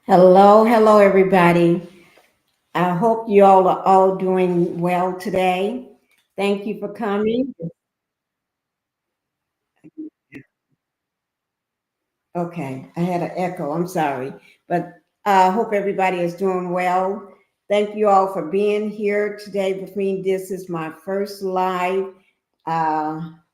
Hello, everybody. I hope you all are all doing well today. Thank you for coming. Okay, I had an echo. I'm sorry, but I hope everybody is doing well. Thank you all for being here today with me. This is my first live.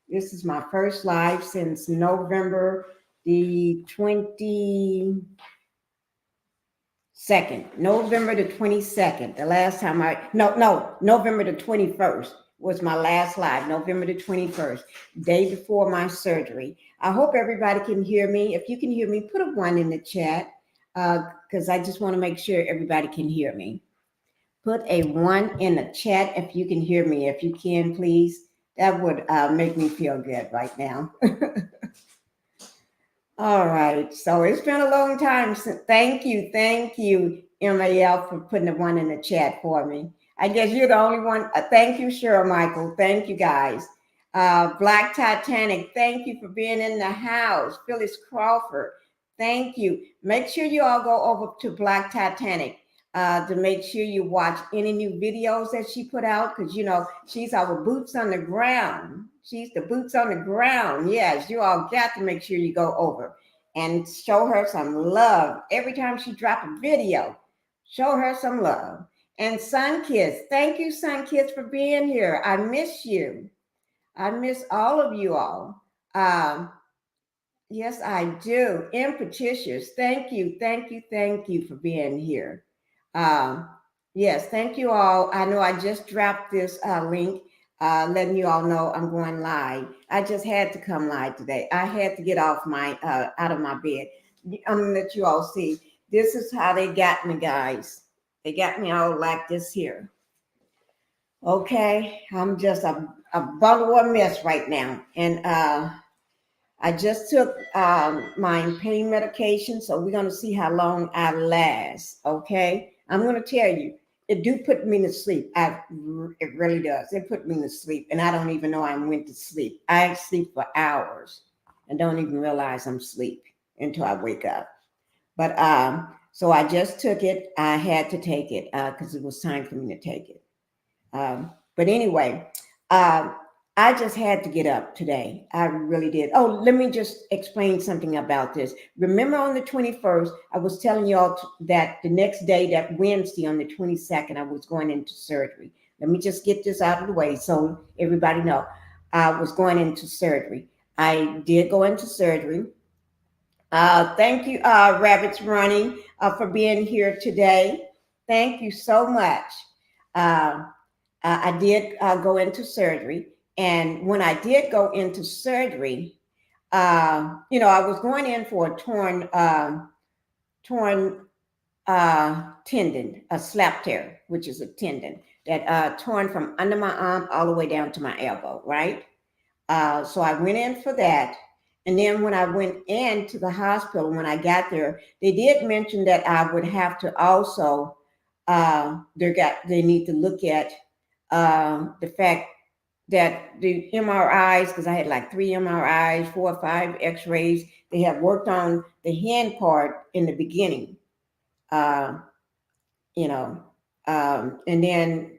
This is my first live since November the 22nd. The last time November the 21st was my last live, November the 21st, day before my surgery. I hope everybody can hear me. If you can hear me, put a 1 in the chat, because I just want to make sure everybody can hear me. Put a 1 in the chat if you can hear me. If you can, please. That would make me feel good right now. All right. So it's been a long time. Thank you, MAL, for putting the 1 in the chat for me. I guess you're the only one. Thank you, Cheryl Michael. Thank you, guys. Black Titanic, thank you for being in the house. Phyllis Crawford, thank you. Make sure you all go over to Black Titanic to make sure you watch any new videos that she put out, because, you know, she's our boots on the ground. She's the boots on the ground. Yes, you all got to make sure you go over and show her some love. Every time she drop a video, show her some love. And Sun Kids, thank you, Sun Kids, for being here. I miss you. I miss all of you all. Yes, I do. And Patricia's, thank you for being here. Yes, thank you all. I know I just dropped this link, letting you all know I'm going live. I just had to come live today. I had to get off my out of my bed. I'm gonna let you all see. This is how they got me, guys. They got me all like this here. Okay, I'm just a bundle of mess right now, and I just took my pain medication, so we're going to see how long I last, okay? I'm going to tell you, it do put me to sleep. It really does. It put me to sleep, and I don't even know I went to sleep. I sleep for hours and don't even realize I'm asleep until I wake up. But so I just took it. I had to take it because it was time for me to take it. But anyway, I just had to get up today. I really did. Oh, let me just explain something about this. Remember on the 21st, I was telling y'all that the next day, that Wednesday on the 22nd, I was going into surgery. Let me just get this out of the way so everybody know. I was going into surgery. I did go into surgery. Thank you, Rabbits Running, for being here today. Thank you so much. Uh, I did go into surgery. And when I did go into surgery, I was going in for a torn tendon, a slap tear, which is a tendon that torn from under my arm all the way down to my elbow, right? So I went in for that. And then when I went into the hospital, when I got there, they did mention that I would have to also, they need to look at the fact that the MRIs, because I had like 3 MRIs, 4 or 5 X-rays, they had worked on the hand part in the beginning, uh, and then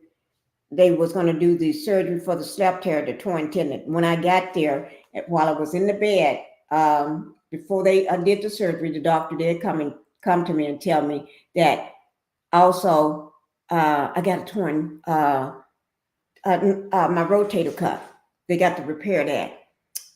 they was going to do the surgery for the slap tear, the torn tendon. When I got there, while I was in the bed, before they did the surgery, the doctor did come to me and tell me that also I got a torn my rotator cuff. They got to repair that.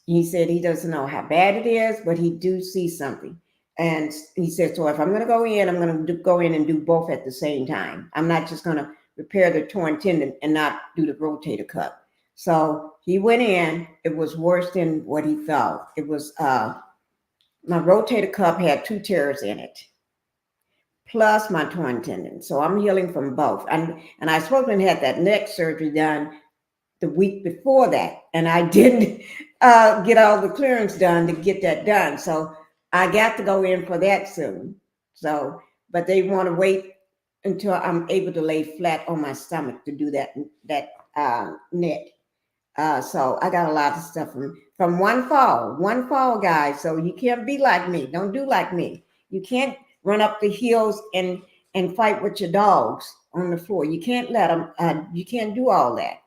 He said he doesn't know how bad it is, but he do see something. And he said, so if I'm going to go in, I'm going to go in and do both at the same time. I'm not just going to repair the torn tendon and not do the rotator cuff. So he went in. It was worse than what he thought. It was my rotator cuff had 2 tears in it, plus my torn tendon. So I'm healing from both. And I supposed to have had that neck surgery done the week before that, and I didn't get all the clearance done to get that done. So I got to go in for that soon. So, but they want to wait until I'm able to lay flat on my stomach to do that neck. So I got a lot of stuff from one fall, guys. So you can't be like me. Don't do like me. You can't run up the hills and fight with your dogs on the floor. You can't let them. You can't do all that.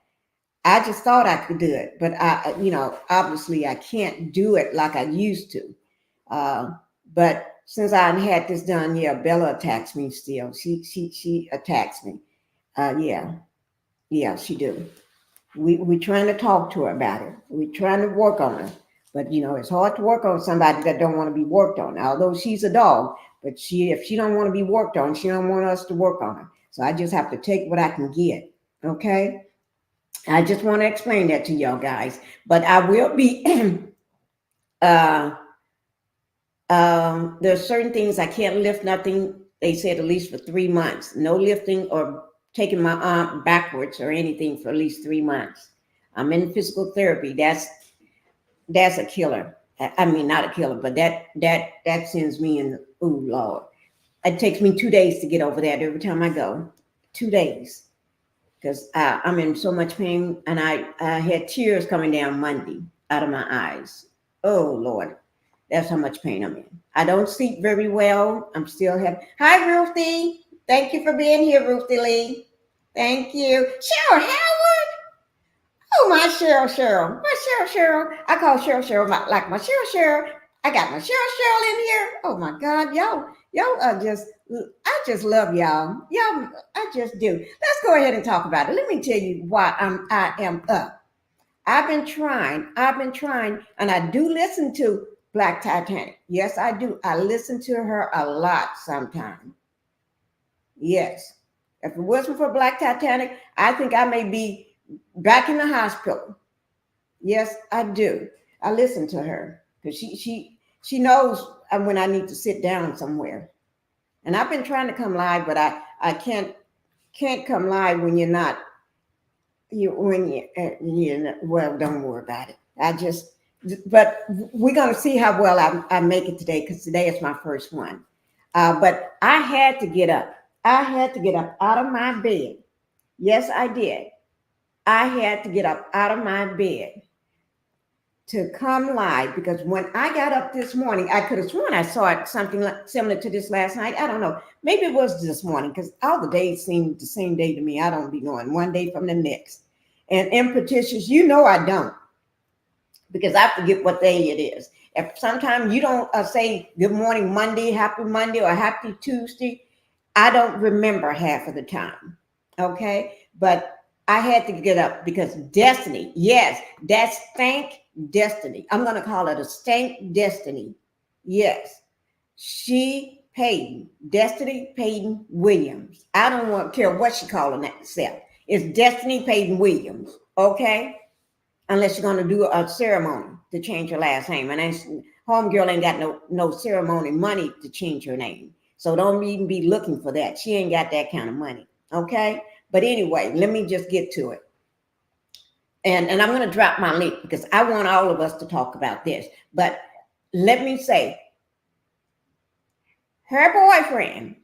I just thought I could do it, but obviously I can't do it like I used to. But since I had this done, yeah, Bella attacks me still. She attacks me. Yeah, she do. We trying to talk to her about it. We trying to work on her, but it's hard to work on somebody that don't want to be worked on. Although she's a dog, but if she don't want to be worked on, she don't want us to work on her. So I just have to take what I can get. Okay. I just want to explain that to y'all guys, but I will be, there's certain things I can't lift nothing. They said at least for 3 months, no lifting or taking my arm backwards or anything for at least 3 months. I'm in physical therapy. That's a killer. I mean, not a killer, but that sends me in the, ooh, Lord. It takes me 2 days to get over that every time I go. 2 days. Because I'm in so much pain, and I had tears coming down Monday out of my eyes. Oh, Lord. That's how much pain I'm in. I don't sleep very well. I'm still having... Hi, Ruthie. Thank you for being here, Ruthie Lee. Thank you. Cheryl Howard. Oh, my Cheryl. My Cheryl. I call Cheryl like my Cheryl. I got my Cheryl in here. Oh, my God. Y'all are just... I just love y'all. I just do. Let's go ahead and talk about it. Let me tell you why I am up. I've been trying, and I do listen to Black Titanic. Yes, I do. I listen to her a lot sometimes. Yes. If it wasn't for Black Titanic, I think I may be back in the hospital. Yes, I do. I listen to her because she knows when I need to sit down somewhere. And I've been trying to come live, but I can't come live when you're not. Well, don't worry about it. But we're gonna see how well I make it today, because today is my first one. But I had to get up. I had to get up out of my bed. Yes, I did. I had to get up out of my bed to come live, because when I got up this morning, I could have sworn I saw something similar to this last night. I don't know. Maybe it was this morning, because all the days seem the same day to me. I don't be knowing one day from the next. and impetuous. You know I don't, because I forget what day it is. If sometimes you don't say good morning Monday, happy Monday, or happy Tuesday, I don't remember half of the time. Okay, but I had to get up because destiny, yes, that's stank destiny. I'm going to call it a stank destiny. Yes, she Payton, Destiny Payton Williams. I don't want to care what she calling herself. It's Destiny Payton Williams. Okay, unless you're going to do a ceremony to change your last name, and homegirl ain't got no ceremony money to change her name. So don't even be looking for that. She ain't got that kind of money. Okay. But anyway, let me just get to it. And I'm going to drop my link because I want all of us to talk about this. But let me say, her boyfriend,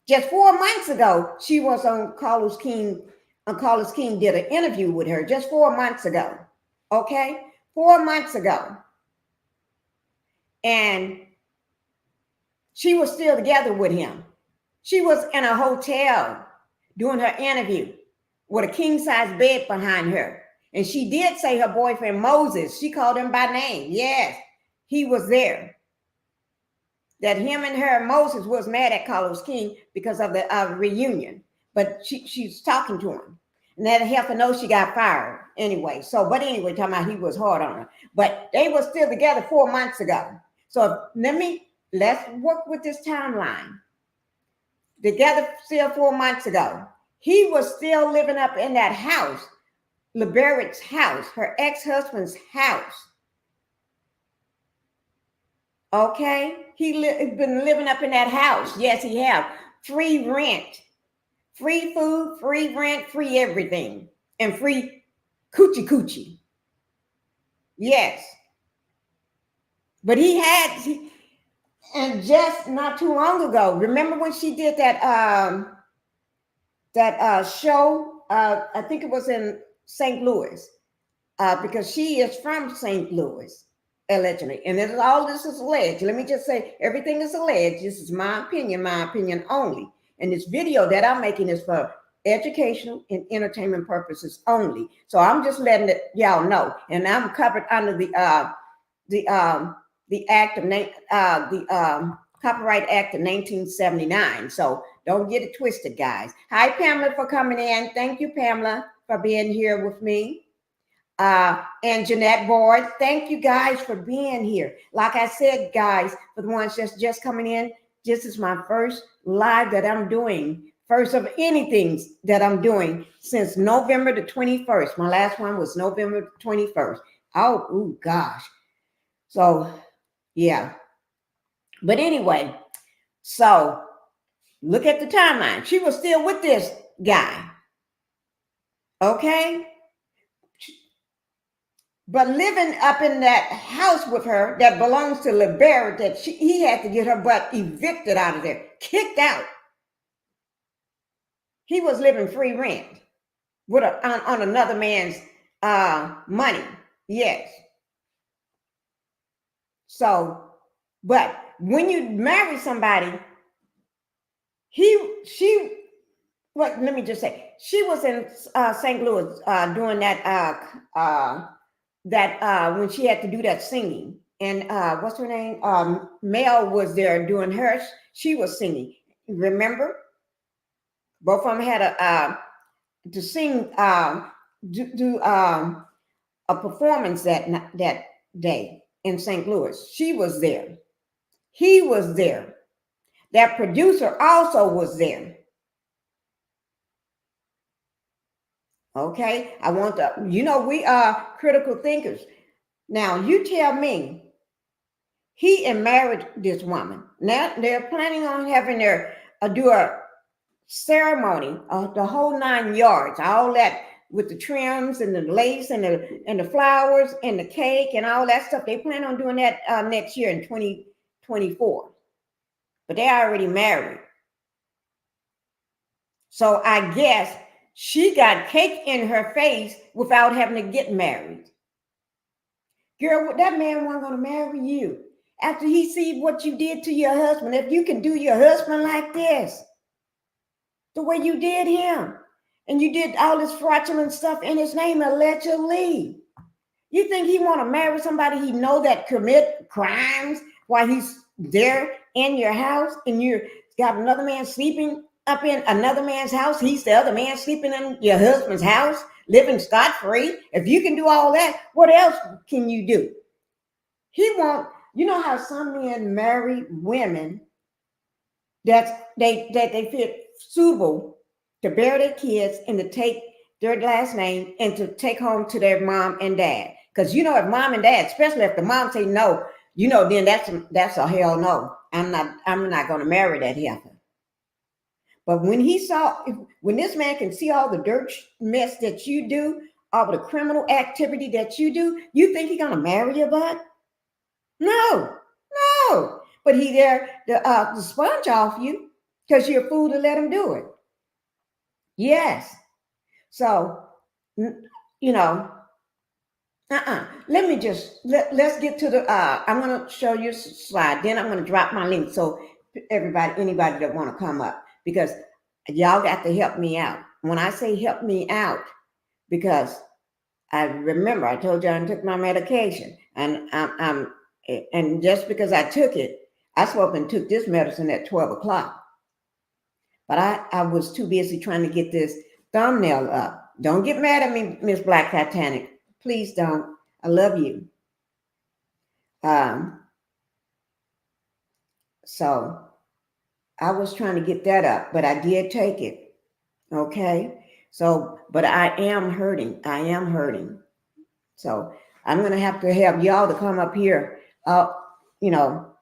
just 4 months ago, she was on Carlos King. Carlos King did an interview with her just 4 months ago. Okay. 4 months ago. And she was still together with him. She was in a hotel doing her interview with a king-size bed behind her. And she did say her boyfriend, Moses, she called him by name. Yes, he was there. That him and her, Moses, was mad at Carlos King because of the reunion. But she's talking to him. And that helped her know she got fired anyway. So, but anyway, talking about he was hard on her. But they were still together 4 months ago. So let's work with this timeline. Together still 4 months ago. He was still living up in that house, LeBarrett's house, her ex-husband's house. Okay? He's been living up in that house. Yes, he have. Free rent, free food, free rent, free everything, and free coochie. Yes. But and just not too long ago, remember when she did that show? I think it was in St. Louis, because she is from St. Louis, allegedly. And all this is alleged. Let me just say, everything is alleged. This is my opinion only. And this video that I'm making is for educational and entertainment purposes only. So I'm just letting y'all know. And I'm covered under the act of the Copyright Act of 1979. So don't get it twisted, guys. Hi, Pamela, for coming in. Thank you, Pamela, for being here with me. And Jeanette Board, thank you guys for being here. Like I said, guys, for the ones just coming in, this is my first live that I'm doing. First of anything that I'm doing since November the 21st. My last one was November 21st. Oh gosh. So, yeah. But anyway, so look at the timeline. She was still with this guy. Okay? But living up in that house with her that belongs to LeBarrett, that he had to get her butt evicted out of there, kicked out. He was living free rent with on another man's money. Yes. So, but when you marry somebody, let me just say, she was in St. Louis doing that when she had to do that singing. And what's her name? Mel was there doing hers. She was singing. Remember? Both of them had to sing, do a performance that day in St. Louis. She was there. He was there. That producer also was there. Okay, we are critical thinkers. Now, you tell me, he married this woman. Now, they're planning on having do a ceremony, the whole 9 yards, all that with the trims and the lace and the flowers and the cake and all that stuff. They plan on doing that next year in 2024. But they're already married. So I guess she got cake in her face without having to get married. Girl, that man wasn't going to marry you after he see what you did to your husband. If you can do your husband like this, the way you did him, and you did all this fraudulent stuff in his name allegedly. You think he want to marry somebody he know that commit crimes while he's there in your house, and you got another man sleeping up in another man's house? He's the other man sleeping in your husband's house, living scot-free. If you can do all that, what else can you do? He won't. You know how some men marry women that they feel suitable to bear their kids and to take their last name and to take home to their mom and dad. Because you know, if mom and dad, especially if the mom say no, you know, then that's a hell no. I'm not going to marry that heifer. But when this man can see all the dirt mess that you do, all the criminal activity that you do, you think he's going to marry your butt? No. But he there to sponge off you because you're a fool to let him do it. Yes. So, you know, let me just, let's get to the, I'm going to show you a slide. Then I'm going to drop my link. So anybody that want to come up, because y'all got to help me out. When I say help me out, because I remember I told you I took my medication, and and just because I took it, I swope and took this medicine at 12 o'clock. But I was too busy trying to get this thumbnail up. Don't get mad at me, Miss Black Titanic. Please don't. I love you. So I was trying to get that up, but I did take it. Okay. So, but I am hurting. So I'm going to have y'all to come up here, you know,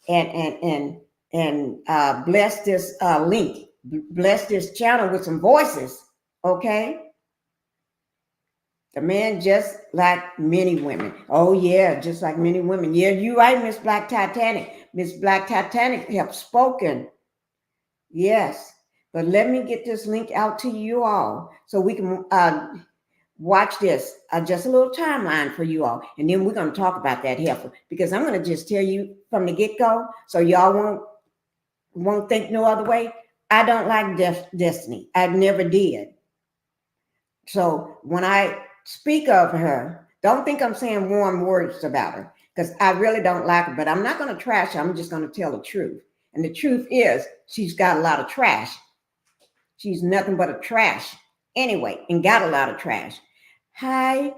and bless this link, bless this channel with some voices. Okay. The man just like many women. Oh yeah, just like many women. Yeah, you right, Miss Black Titanic. Miss Black Titanic have spoken. Yes, but let me get this link out to you all so we can watch this. Just a little timeline for you all, and then we're going to talk about that heifer, because I'm going to just tell you from the get-go so y'all won't think no other way. I don't like Destiny. I never did. So when I speak of her, don't think I'm saying warm words about her, because I really don't like her, but I'm not going to trash her. I'm just going to tell the truth. And the truth is, she's got a lot of trash. She's nothing but a trash anyway, and got a lot of trash. Hi,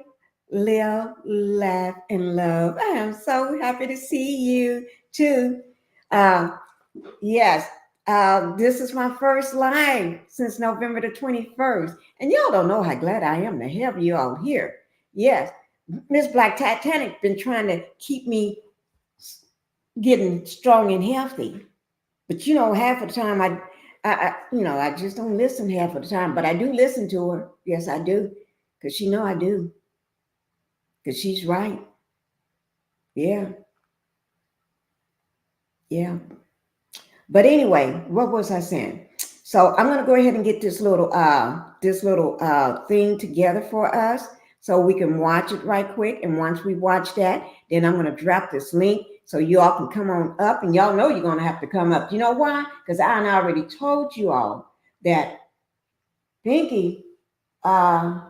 live, laugh, and love. I am so happy to see you too. Yes, this is my first live since November the 21st. And y'all don't know how glad I am to have you all here. Yes, Miss Black Titanic been trying to keep me getting strong and healthy. But you know, half of the time I just don't listen half of the time, but I do listen to her. Yes, I do. Because she know I do. Because she's right. Yeah. Yeah. But anyway, what was I saying? So I'm going to go ahead and get this little thing together for us so we can watch it right quick. And once we watch that, then I'm going to drop this link so you all can come on up. And y'all know you're going to have to come up. You know why? Because I already told you all that Pinkie, oh,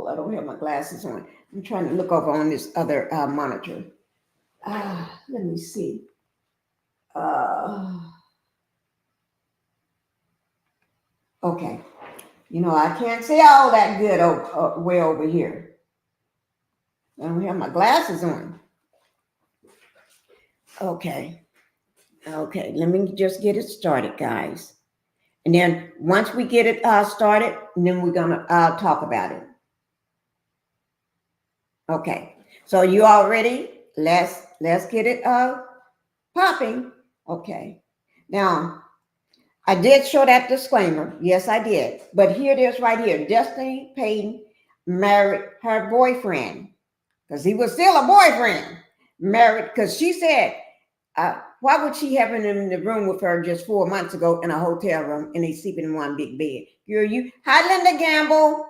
I don't have my glasses on. I'm trying to look over on this other monitor. Let me see. Okay. You know, I can't see all that good way over here. I don't have my glasses on. Okay. Okay. Let me just get it started, guys. And then once we get it started, then we're going to talk about it. Okay. So you all ready? Let's get it popping. Okay. Now, I did show that disclaimer. Yes, I did. But here it is right here. Destiny Payton married her boyfriend, because he was still a boyfriend. Married, because she said, why would she have him in the room with her just 4 months ago in a hotel room and they sleeping in one big bed? Hi, Linda Gamble.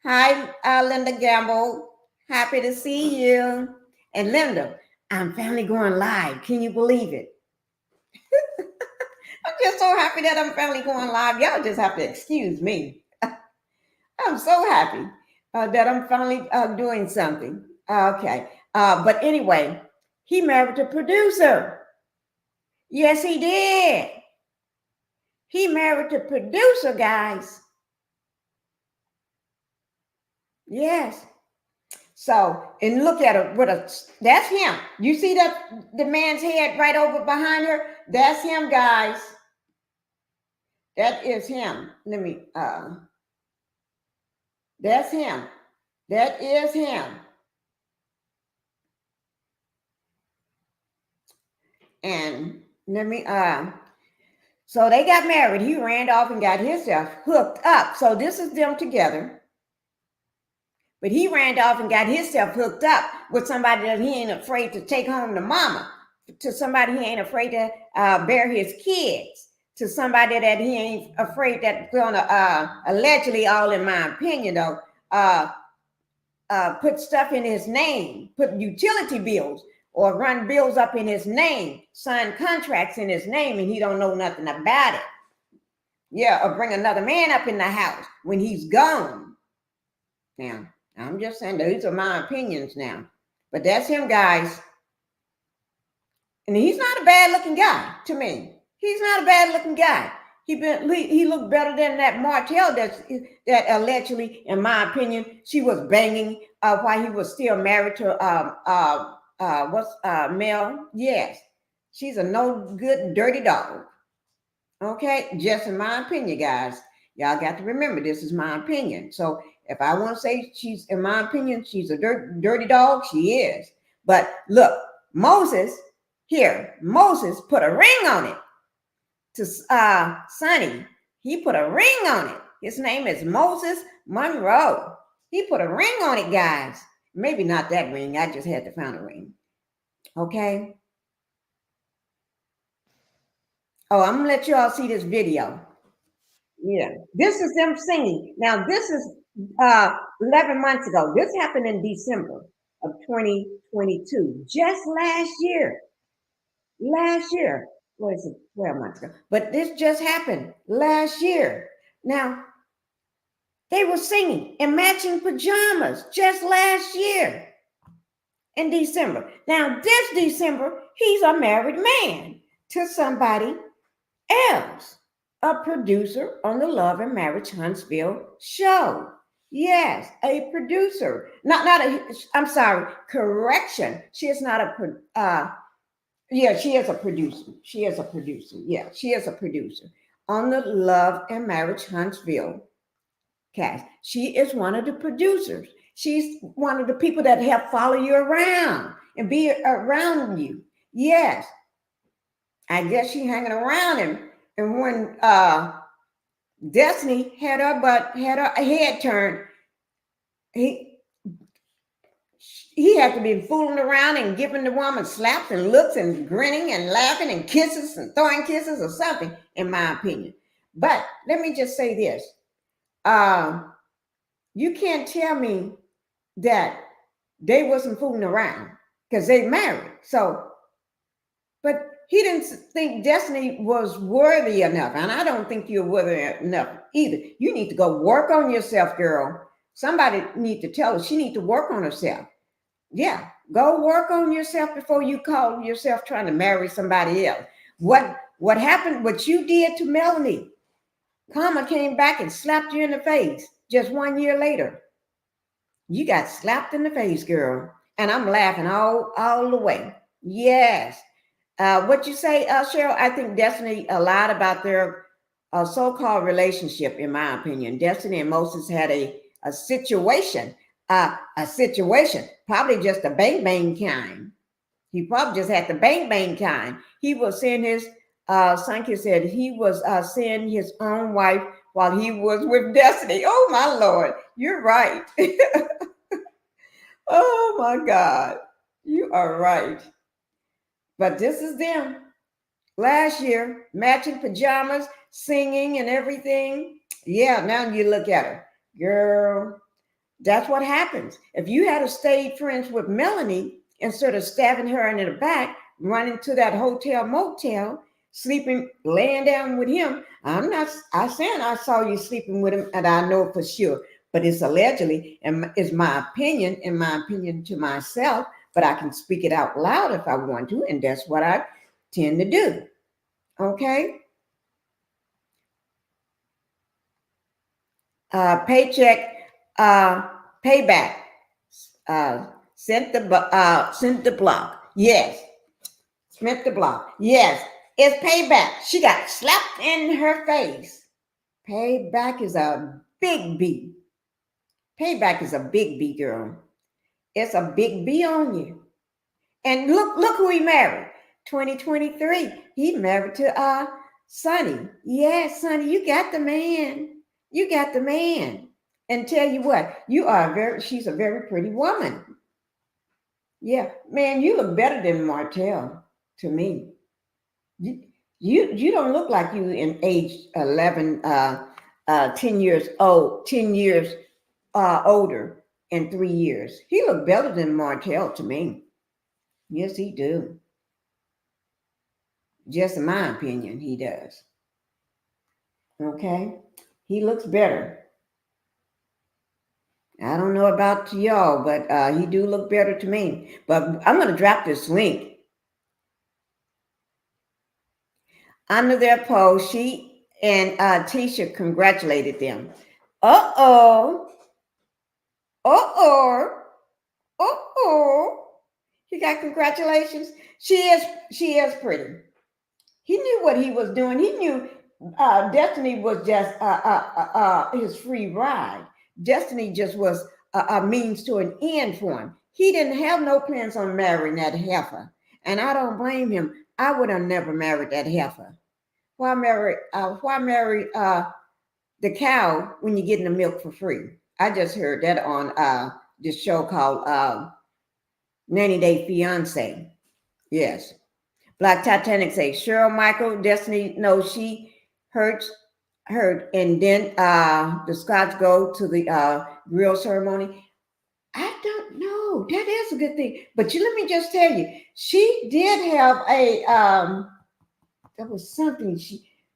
Hi, Linda Gamble. Happy to see you. And Linda, I'm finally going live. Can you believe it? I'm just so happy that I'm finally going live. Y'all just have to excuse me. I'm so happy that I'm finally doing something. Okay. But anyway, he married a producer. Yes, he did. He married a producer, guys. Yes. So, and look at her that's him. You see that the man's head right over behind her? That's him, guys. That is him. That's him. That is him. And so they got married. He ran off and got himself hooked up. So this is them together. But he ran off and got himself hooked up with somebody that he ain't afraid to take home to mama, to somebody he ain't afraid to bear his kids, to somebody that he ain't afraid that's gonna allegedly, all in my opinion though, put stuff in his name, put utility bills or run bills up in his name, sign contracts in his name, and he don't know nothing about it. Yeah, or bring another man up in the house when he's gone. Now, I'm just saying these are my opinions now. But that's him, guys. And he's not a bad looking guy to me. He's not a bad looking guy. He looked better than that Martell that allegedly, in my opinion, she was banging while he was still married to Mel. Yes, she's a no good dirty dog. Okay, just in my opinion, guys. Y'all got to remember this is my opinion. So if I want to say she's, in my opinion, she's a dirty dog, she is. But look, Moses put a ring on it to Sonny. He put a ring on it. His name is Moses Monroe. He put a ring on it, guys. Maybe not that ring. I just had to find a ring. Okay. Oh, I'm gonna let you all see this video. Yeah, this is them singing. Now, this is 11 months ago. This happened in December of 2022, just last year. Last year. What is it? 12 months ago. But this just happened last year. Now, they were singing in matching pajamas just last year in December. Now, this December, he's a married man to somebody else, a producer on the Love and Marriage Huntsville show. Yes, a producer. I'm sorry, correction. She is not she is a producer. She is a producer. Yeah, she is a producer on the Love and Marriage Huntsville cast. She is one of the producers. She's one of the people that help follow you around and be around you. Yes. I guess she hanging around him. And when Destiny had her head turned, he had to be fooling around and giving the woman slaps and looks and grinning and laughing and kisses and throwing kisses or something, in my opinion. But let me just say this. You can't tell me that they wasn't fooling around because they married. So, but he didn't think Destiny was worthy enough. And I don't think you're worthy enough either. You need to go work on yourself, girl. Somebody need to tell her she need to work on herself. Yeah, go work on yourself before you call yourself trying to marry somebody else. What happened, what you did to Melanie, Karma came back and slapped you in the face just 1 year later. You got slapped in the face, girl. And I'm laughing all the way. Yes. What you say, Cheryl? I think Destiny a lot about their so-called relationship, in my opinion. Destiny and Moses had a situation, probably just a bang kind. He probably just had the bang kind. He was seeing his Sankey said he was seeing his own wife while he was with Destiny. Oh my Lord, you're right. Oh my God, you are right. But this is them. Last year, matching pajamas, singing and everything. Yeah, now you look at her. Girl, that's what happens. If you had stayed friends with Melanie instead of stabbing her in the back, running to that hotel motel, sleeping, laying down with him. I saying I saw you sleeping with him, and I know for sure, but it's allegedly, and it's my opinion, in my opinion to myself, but I can speak it out loud if I want to, and that's what I tend to do. Okay? Paycheck, payback, sent the block. Yes. Smith the block. Yes, it's payback. She got slapped in her face. Payback is a big B. Payback is a big B, girl. It's a big B on you. And look who he married. 2023. He married to Sonny. Yes, Sonny, you got the man. You got the man. And tell you what, she's a very pretty woman. Yeah, man, you look better than Martell to me. You don't look like you in age 11, 10 years old, 10 years older in 3 years. He look better than Martell to me. Yes, he do. Just in my opinion, he does. Okay? He looks better. I don't know about y'all, but he do look better to me. But I'm going to drop this link. Under their post, she and Tisha congratulated them. Uh-oh. Uh-oh. Uh-oh. He got congratulations. She is pretty. He knew what he was doing. He knew Destiny was just his free ride. Destiny just was a means to an end for him. He didn't have no plans on marrying that heifer. And I don't blame him. I would have never married that heifer. Why marry the cow when you're getting the milk for free? I just heard that on this show called 90 Day Fiance. Yes. Black Titanic say, Cheryl Michael, Destiny knows she hurt. And then the Scots go to the grill ceremony. I don't know. That is a good thing. But let me just tell you, she did have a there was something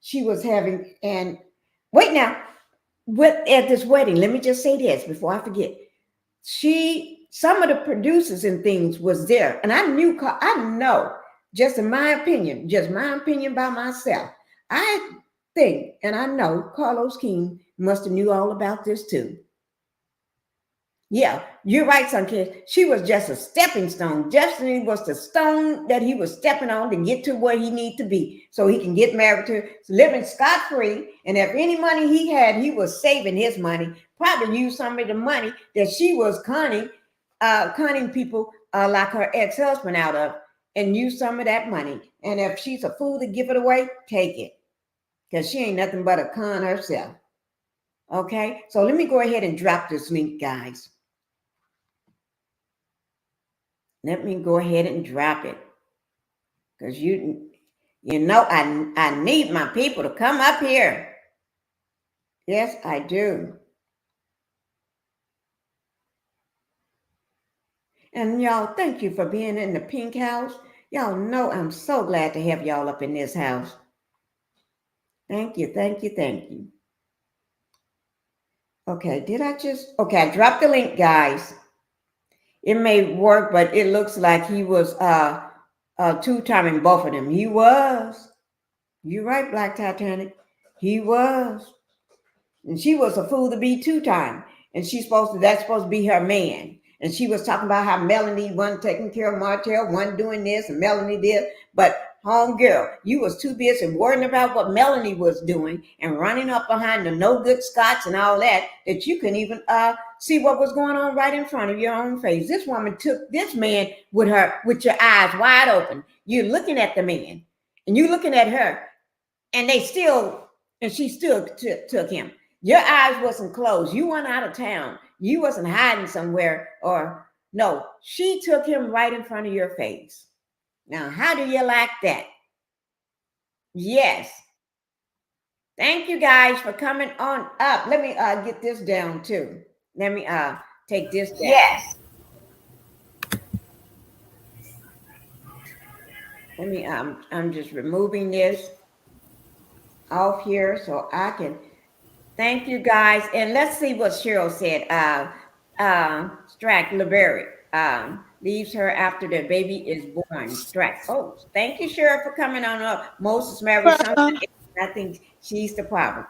she was having. And wait now, at this wedding, let me just say this before I forget. Some of the producers and things was there, and I know, just in my opinion, just my opinion by myself, I think, and I know Carlos King must have knew all about this too. Yeah, you're right, son kid. She was just a stepping stone. Destiny was the stone that he was stepping on to get to where he needed to be so he can get married to her, living scot-free. And if any money he had, he was saving his money, probably used some of the money that she was conning people like her ex-husband out of, and use some of that money. And if she's a fool to give it away, take it. Because she ain't nothing but a con herself. Okay, so let me go ahead and drop this link, guys. Let me go ahead and drop it. Because you know I need my people to come up here. Yes, I do. And y'all, thank you for being in the Pink House. Y'all know I'm so glad to have y'all up in this house. Thank you, thank you, thank you. Okay, I dropped the link, guys. It may work, but it looks like he was two-timing both of them. He was. You're right, Black Titanic. He was. And she was a fool to be two-time. And that's supposed to be her man. And she was talking about how Melanie wasn't taking care of Martell, wasn't doing this, and Melanie did. But homegirl, you was too busy worrying about what Melanie was doing and running up behind the no good Scots and all that you couldn't even see what was going on right in front of your own face. This woman took this man with your eyes wide open. You're looking at the man and you're looking at her, and she still took him. Your eyes wasn't closed. You weren't out of town. You wasn't hiding somewhere, or no, she took him right in front of your face. Now, how do you like that? Yes. Thank you guys for coming on up. Let me get this down too. Let me take this down. Yes. Let me, I'm just removing this off here so I can thank you guys. And let's see what Cheryl said. Strack LeBerry leaves her after the baby is born. Strack. Oh, thank you, Cheryl, for coming on up. Moses Mary something. Welcome. I think she's the problem.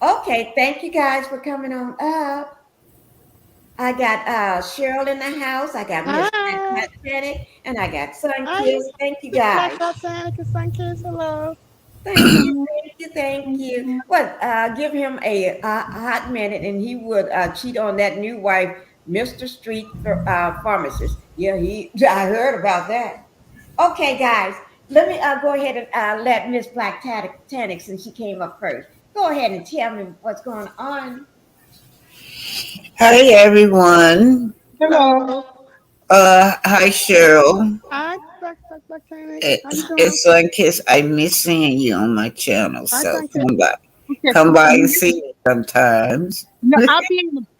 Okay, thank you guys for coming on up. I got Cheryl in the house. I got Miss Hi. Titanic, and I got Sun Hi, Kiss. Thank you Miss Black guys. Titanic and Sun Kids. Hello. Thank you, thank you, thank you. Well, give him a hot minute, and he would cheat on that new wife, Mr. Street Pharmacist. Yeah, he. I heard about that. Okay, guys, let me go ahead and let Miss Black Titanic, since she came up first, go ahead and tell me what's going on. Hi everyone. Hello. Hi Cheryl. Hi, Black Titanic. How you doing? It's Sunkiss. I miss seeing you on my channel, Hi, so Sun Kids. come by and see me sometimes. No,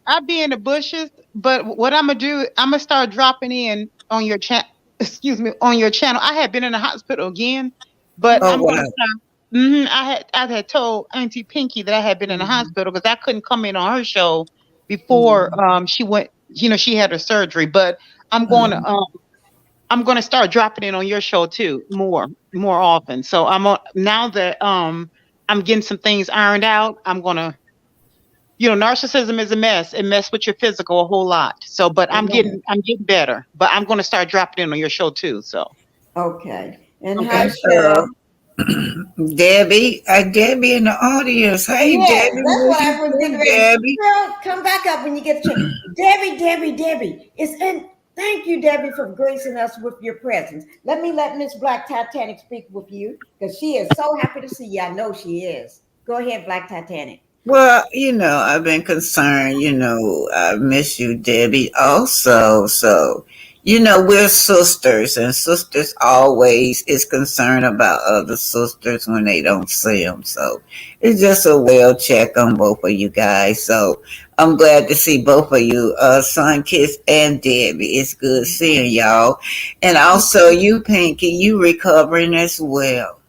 I'll be in the bushes, but what I'm gonna do, I'm gonna start dropping in on your chat. Excuse me, on your channel. I had been in the hospital again, but Oh I'm gonna wow. start. I had told Auntie Pinkie that I had been in the Mhm, hospital because I couldn't come in on her show before mhm, she went. She had her surgery, but I'm going to Um, um I'm going to start dropping in on your show too more often. So I'm on now that I'm getting some things ironed out. I'm gonna narcissism is a mess. It mess with your physical a whole lot. So, but I'm mhm. getting better. But I'm going to start dropping in on your show too. So, Okay, and hi, okay. and Cheryl. Debbie in the audience. Hey Yes, Debbie, that's where what you I was getting been, ready. Debbie? Girl, come back up when you get a chance. Debbie. It's in. Thank you, Debbie, for gracing us with your presence. Let Miss Black Titanic speak with you because she is so happy to see you. I know she is. Go ahead, Black Titanic. Well, I've been concerned, I miss you, Debbie, also. So, we're sisters, and sisters always is concerned about other sisters when they don't see them. So, it's just a well check on both of you guys. So, I'm glad to see both of you, Son Kiss and Debbie. It's good seeing y'all. And also, you, Pinkie, you recovering as well.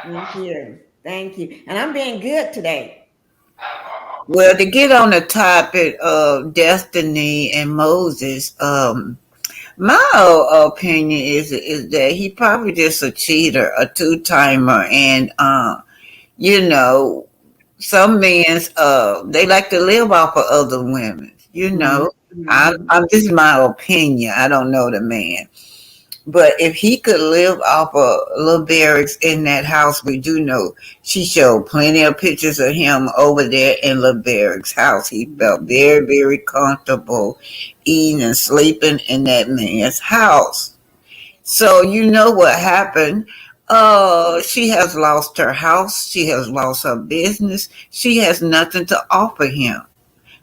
Thank you. Thank you. And I'm being good today. Well, to get on the topic of Destiny and Moses, my opinion is that he probably just a cheater, a two timer, and you know, some men's they like to live off of other women. Mhm. I'm this is my opinion. I don't know the man. But if he could live off of little barracks in that house, we do know she showed plenty of pictures of him over there in little barracks house. He felt very, very comfortable eating and sleeping in that man's house. So you know what happened. She has lost her house. She has lost her business. She has nothing to offer him.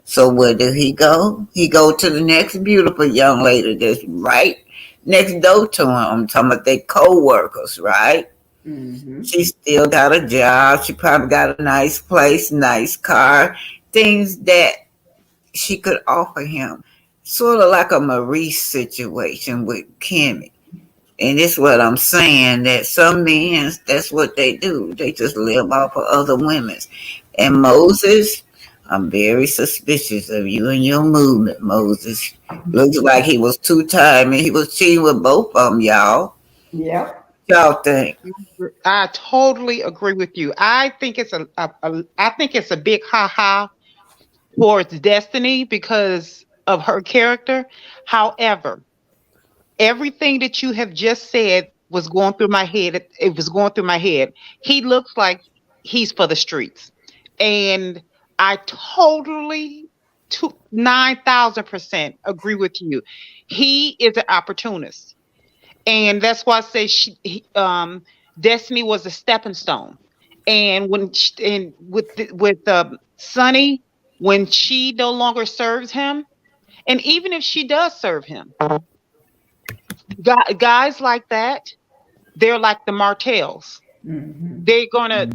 So where did he go? He go to the next beautiful young lady that's right next door to him. I'm talking about their co-workers, right? Mhm. She still got a job. She probably got a nice place, nice car, things that she could offer him. Sort of like a Maurice situation with Kimmy. And it's what I'm saying that some men, that's what they do. They just live off of other women's. And Moses, I'm very suspicious of you and your movement, Moses. Looks like he was two time and he was cheating with both of them, y'all. Yep. Y'all think? I totally agree with you. I think it's I think it's a big ha ha towards Destiny because of her character. However, everything that you have just said was going through my head. It was going through my head. He looks like he's for the streets. And I totally 9,000% agree with you. He is an opportunist. And that's why I say Destiny was a stepping stone. And and with Sunny, when she no longer serves him, and even if she does serve him, guys like that, they're like the Martells. Mhm. They're gonna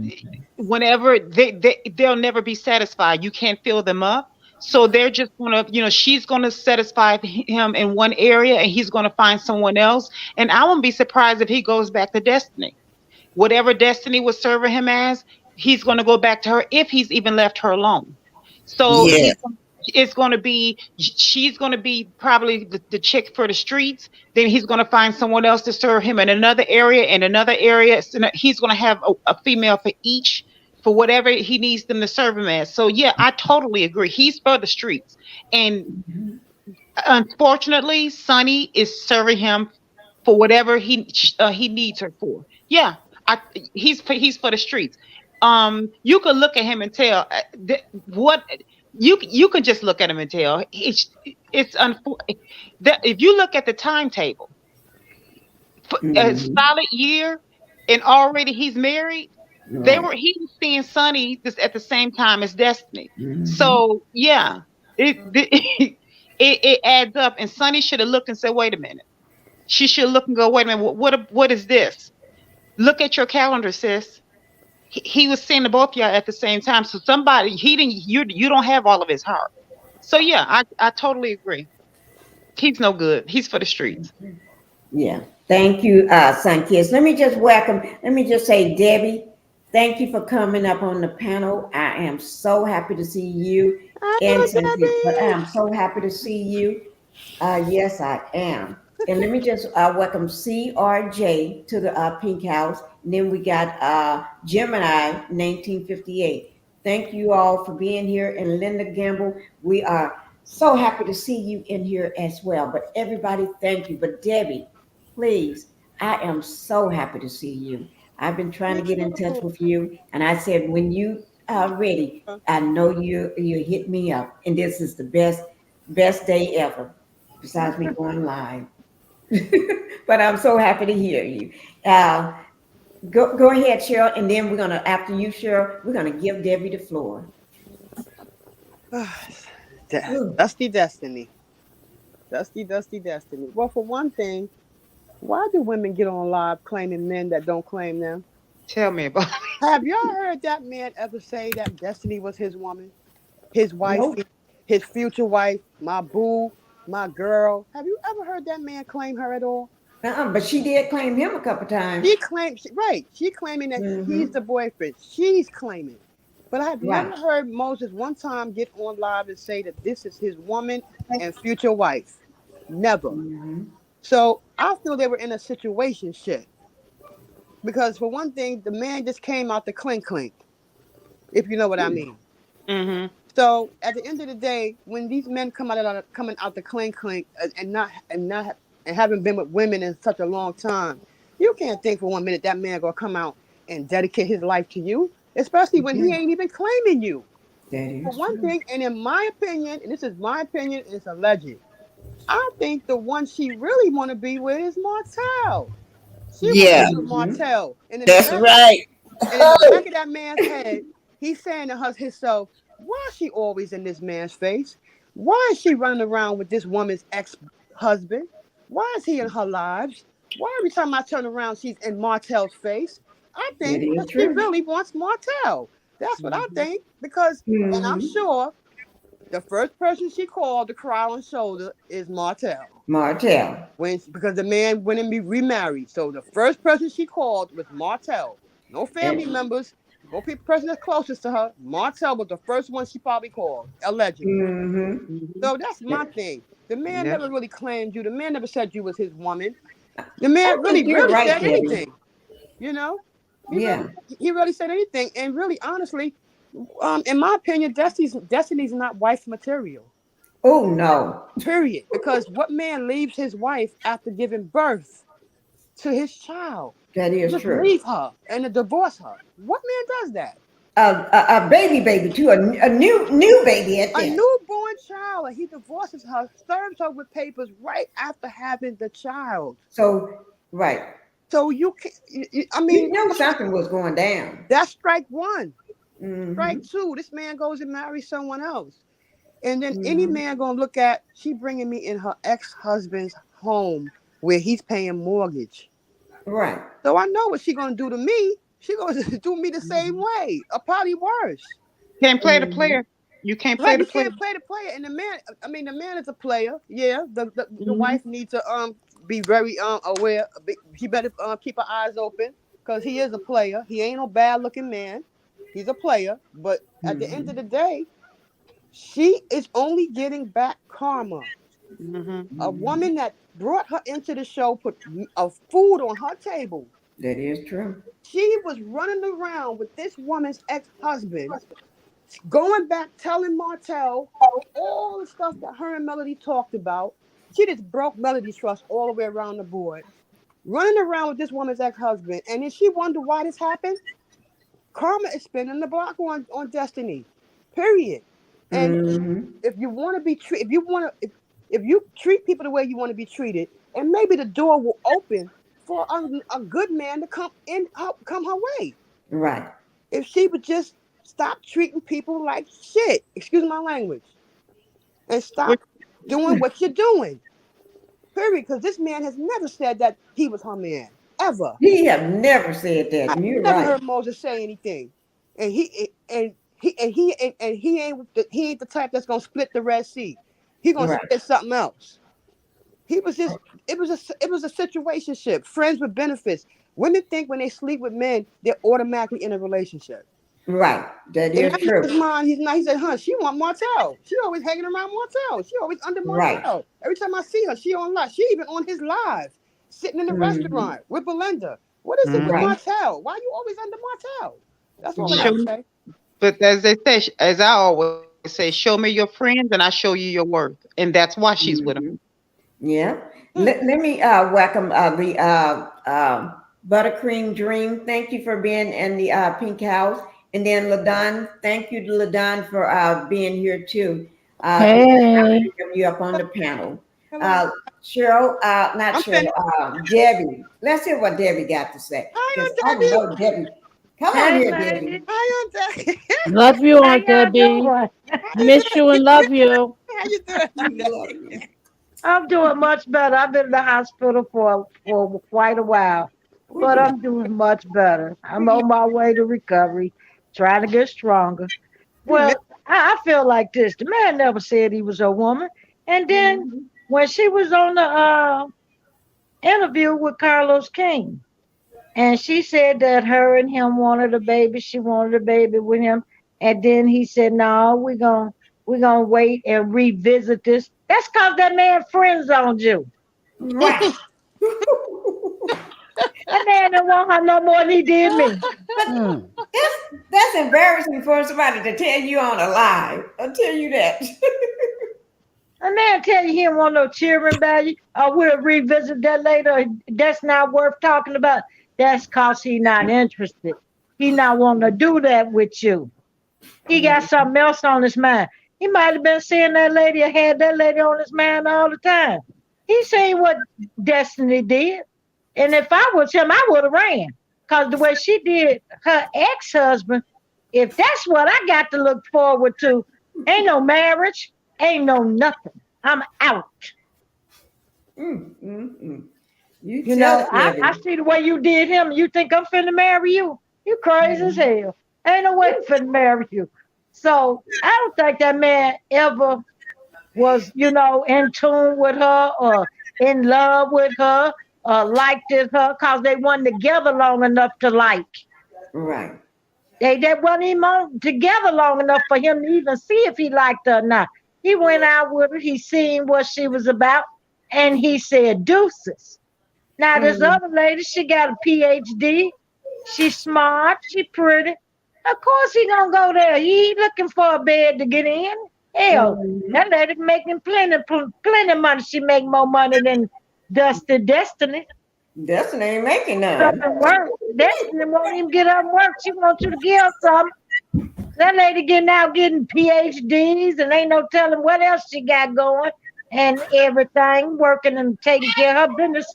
whenever they'll never be satisfied. You can't fill them up. So they're just gonna, she's gonna satisfy him in one area, and he's gonna find someone else. And I wouldn't be surprised if he goes back to Destiny. Whatever Destiny was serving him as, he's gonna go back to her if he's even left her alone. So Yeah. it's going to be, she's going to be probably the chick for the streets. Then he's going to find someone else to serve him in another area, and another area. So he's going to have a female for each, for whatever he needs them to serve him as. So yeah, I totally agree. He's for the streets, and unfortunately, Sonny is serving him for whatever he needs her for. Yeah, he's for the streets. You could look at him and tell what you can just look at him and tell it's that if you look at the timetable, for a solid year, and already he's married. Right. He was seeing Sonny this at the same time as Destiny. Mhm. So yeah, it adds up. And Sonny should have looked and said, "Wait a minute." She should look and go, "Wait a minute, what is this? Look at your calendar, sis." He was seeing the both of y'all at the same time. So somebody, he didn't. You don't have all of his heart. So yeah, I totally agree. He's no good. He's for the streets. Yeah. Thank you, Sun Kids. Let me just say, Debbie, thank you for coming up on the panel. I am so happy to see you. And Sun Kids, but I am so happy to see you. Yes, I am. And let me just welcome CRJ to the Pink House. And then we got Gemini 1958. Thank you all for being here. And Linda Gamble, we are so happy to see you in here as well. But everybody, thank you. But Debbie, please, I am so happy to see you. I've been trying to get in touch with you. And I said, when you are ready, I know you hit me up. And this is the best day ever, besides me going live. But I'm so happy to hear you. Go ahead, Cheryl, and then after you, Cheryl, we're gonna give Debbie the floor. Dusty Destiny. Dusty Destiny. Well, for one thing, why do women get on live claiming men that don't claim them? Tell me about it. Have y'all heard that man ever say that Destiny was his woman, his wife, Nope. his future wife, my boo, my girl? Have you ever heard that man claim her at all? But she did claim him a couple times. She claimed, right? She claiming that he's the boyfriend. She's claiming, but I have never heard Moses one time get on live and say that this is his woman and future wife. Never. So I feel they were in a situation shit. Because for one thing, the man just came out the clink, if you know what I mean. Mm-hmm. So at the end of the day, when these men coming out the clink and haven't been with women in such a long time, you can't think for 1 minute that man gonna come out and dedicate his life to you, especially when he ain't even claiming you. That is For one thing, and in my opinion, and this is my opinion, it's alleged. I think the one she really want to be with is Martell. She wants to be with Martell. And That's right. And in the back of that man's head, he's saying to himself, why is she always in this man's face? Why is she running around with this woman's ex-husband? Why is he in her lives? Why every time I turn around, she's in Martell's face? I think that she really wants Martell. That's what I think. Because, and I'm sure, the first person she called to cry on shoulder is Martell. Because the man went and be remarried. So the first person she called was Martell. No family members. No person that's closest to her. Martell was the first one she probably called, allegedly. So that's my thing. The man never really claimed you. The man never said you was his woman. The man really said anything. You know? He really said anything. And really, honestly, in my opinion, Destiny's not wife material. Oh, no. Period. Because what man leaves his wife after giving birth to his child? That is just true. Leave her and divorce her. What man does that? A baby too, a new baby at that. A newborn child, and he divorces her, serves her with papers right after having the child. So, right. So you can, I mean, you know something was going down. That's strike one. Strike two. This man goes and marries someone else, and then any man gonna look at she bringing me in her ex-husband's home where he's paying mortgage. Right. So I know what she's gonna do to me. She gonna do me the same way, or probably worse. Can't play the player. You can't play Right, the you player. can't play the player, and the man. I mean, the man is a player. Yeah, the Mhm. wife needs to be very aware. He better keep her eyes open because he is a player. He ain't no bad looking man. He's a player, but at the end of Mhm. the day, she is only getting back karma. Mhm. A Mhm. woman that brought her into the show, put a food on her table. That is true. She was running around with this woman's ex-husband, going back telling Martell all the stuff that her and Melody talked about. She just broke Melody's trust all the way around the board, running around with this woman's ex-husband. And then she wondered why this happened. Karma is spinning the block on Destiny. Period. And Mhm. if you want to be treated, if you treat people the way you want to be treated, and maybe the door will open for a good man to come her way. Right. If she would just stop treating people like shit, excuse my language, and Which, stop doing what you're doing. Period. Because this man has never said that he was her man. Ever. He have never said that. I And you're never right. heard Moses say anything. And he ain't the type that's gonna split the Red Sea. He gonna Right. split something else. He was just it was a situationship, friends with benefits. Women think when they sleep with men, they're automatically in a relationship. Right. That In is that true. man's mind, he's not. He said, "Huh? She want Martell. She always hanging around Martell. She always under Right. Martell. Every time I see her, she on live. She even on his live, sitting in the Mhm. restaurant with Belinda. What is it with mhm. Right. Martell? Why you always under Martell? That's all I Show got Right. to me, say. but as they say, as I always say, show me your friends, and I show you your worth, and that's why she's with him. Mhm. Yeah. Hmm. Let me welcome the Buttercream Dream. Thank you for being in the Pink House. And then Ladon, thank you to Ladon for being here too. It's an honor Hey, to have you up on the panel. Hello. Uh, Cheryl, not I'm Cheryl, finished. Debbie. Let's hear what Debbie got to say. Hi, Because I Aunt Debbie. know Debbie. Come on hey, here, Debbie. lady. Hi, Aunt Debbie. Love you, How Aunt y'all Debbie. doing? How you Miss you doing? and love you. How you doing, Aunt We love Debbie? you. I'm doing much better. I've been in the hospital for quite a while, but Ooh. I'm doing much better. I'm on my way to recovery, trying to get stronger. We miss. Well, I feel like this. The man never said he was a woman, and then Mhm. when she was on the interview with Carlos King, and she said that her and him wanted a baby. She wanted a baby with him. And then he said, "No, we're gonna wait and revisit this." That's cause that man friend zoned you. Right. That man don't want her no more than he did me. But Mm. that's embarrassing for somebody to tell you on a live. I'll tell you that. A man tell you he don't want no cheering value. We'll revisit that later. That's not worth talking about. That's cause he not interested. He not wanting to do that with you. He got something else on his mind. He might have been seeing that lady or had that lady on his mind all the time. He seen what Destiny did. And if I was him, I would have ran. Because the way she did her ex husband, if that's what I got to look forward to, ain't no marriage, ain't no nothing. I'm out. Mm. You You tell know, it, I Debbie. see the way you did him. You think I'm finna marry you? You crazy as Mhm. hell. Ain't no way I'm finna marry you. So I don't think that man ever was, in tune with her or in love with her or liked it her because they weren't together long enough to like. Right. They wasn't even together long enough for him to even see if he liked her or not. He went out with her, he seen what she was about, and he said deuces. Now this Mm. other lady, she got a PhD. She's smart. She pretty. Of course he gonna go there. He ain't looking for a bed to get in. Hell, Mhm. that lady making plenty money. She make more money than Dusty Destiny. Destiny ain't making Get up none. and work. Destiny won't even get up and work. She wants you to give her some. That lady getting out getting PhDs and ain't no telling what else she got going and everything, working and taking care of her business.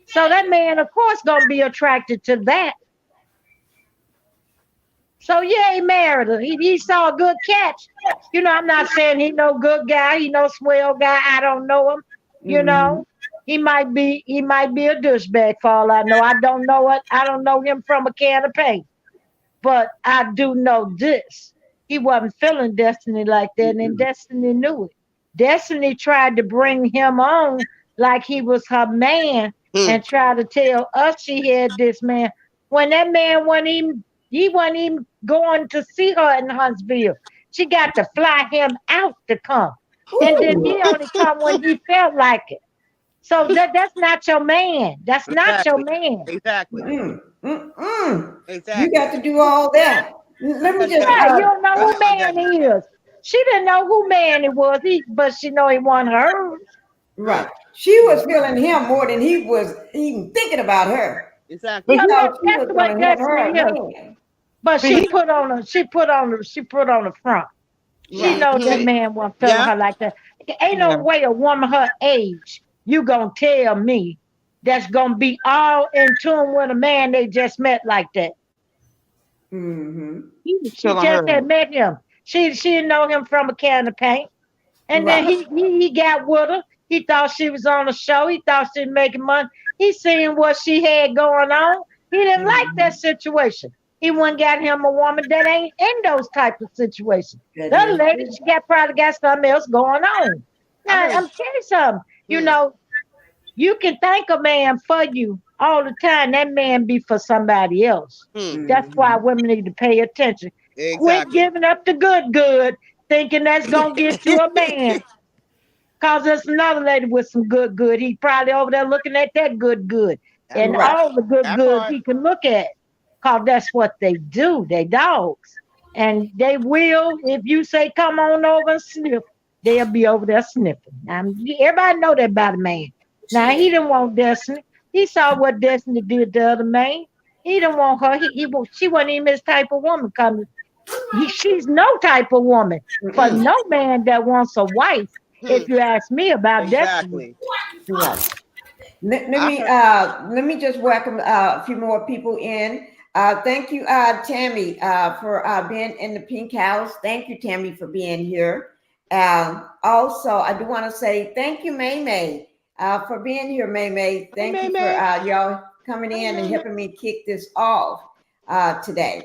So that man, of course, gonna be attracted to that. So yeah, he married her. He saw a good catch. I'm not saying he no good guy, he no swell guy. I don't know him. You Mhm. know, he might be a douchebag for all I know. I don't know it. I don't know him from a can of paint. But I do know this. he wasn't feeling Destiny like that, and Destiny knew it. Destiny tried to bring him on like he was her man and tried to tell us she had this man when that man wasn't even going to see her in Huntsville. She got to fly him out to come. And then he only come when he felt like it. So that's not your man. That's not your Exactly. man. Exactly. You got to do all that. Let me just. Right, you don't know Go who ahead, Aunt man Debbie. he is. She didn't know who man it was, but she know he wasn't hers. Right. She was feeling him more than he was even thinking about her. Exactly. Yeah, He thought she that's was the way going to have her Destiny is. man. But See, she put on the front. She Right. know that see, man wasn't feeling Yeah. her like that. Ain't no yeah. way a woman her age, you gonna tell me that's gonna be all in tune with a man they just met like that. Mm-hmm. He was She feeling just her. had met him. She didn't know him from a can of paint. And then Right. he got with her. He thought she was on a show. He thought she was making money. He seen what she had going on. He didn't like Mm-hmm. that situation. He went got him a woman that ain't in those type of situations. That The other is lady, true. she probably got something else going on. I Now, heard. I'm telling you something. You Hmm. know, you can thank a man for you all the time. That man be for somebody else. Hmm. That's why Mm-hmm. women need to pay attention. Quit Exactly. giving up the good, thinking that's gonna get you a man. Cause there's another lady with some good. He probably over there looking at that good. That And part. Right. all the That goods part. he can look at. Cause that's what they do. They dogs. And they will, if you say come on over and sniff, they'll be over there sniffing. Everybody know that about a man. Now he didn't want Destiny. He saw what Destiny did to other man. He didn't want her. She wasn't even his type of woman coming. She's no type of woman for Mm-mm. no man that wants a wife. Hmm. If you ask me about Destiny, Exactly. Right. I heard. Let me just welcome a few more people in. Thank you, Tammy, for being in the Pink House. Thank you, Tammy, for being here. Also, I do want to say thank you, May May, for being here, May May. Hey, Thank May you for May. y'all coming Hey, in and May May. helping me kick this off today.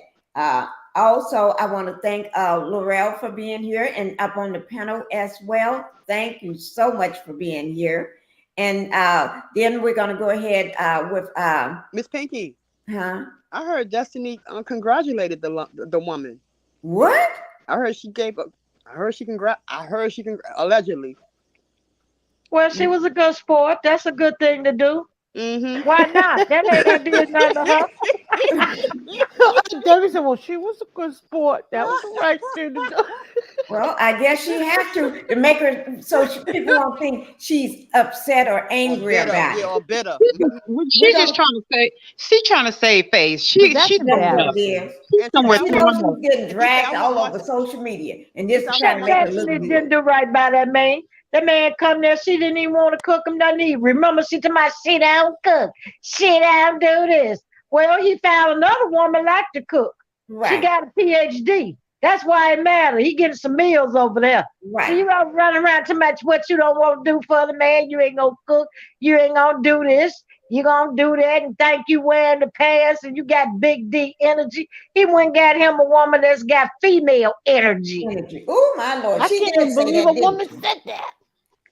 Also, I want to thank Laurel for being here and up on the panel as well. Thank you so much for being here. And then we're going to go ahead with, Miss Pinkie. huh? I heard Destiny congratulated the woman. What? I heard she gave up. I heard she allegedly. well, she was a good sport. That's a good thing to do. Mm-hmm. Why not? That lady ain't did nothing to her. Debbie said, well, she was a good sport. That was the right thing to do. Well, I guess she has to make her so people won't think she's upset or Or angry bitter. about Yeah, it. or bitter. We're She's just gonna. trying to say. She's trying to save face. That's She's That's somewhere what else. it is. embarrassing. She's And she somewhere said, She I throwing knows want. up. she's getting And she said, I dragged want all my. over social media, and She this said, is I trying want to That my. make her look Destiny didn't good. do right by that man. That man come there, she didn't even want to cook him nothing. Remember, she told me, sit down, cook. Sit down, do this. Well, he found another woman like to cook. She Right, got a PhD. That's why it matters. He getting some meals over there. So right. you don't run around too much what you don't want to do for the man. You ain't gonna cook. You ain't gonna do this. You gonna do that and think you wearing the pants and you got big D energy. He went and got him a woman that's got female energy. Energy. Oh my Lord, I she can't did even say believe a that, didn't woman she? said that.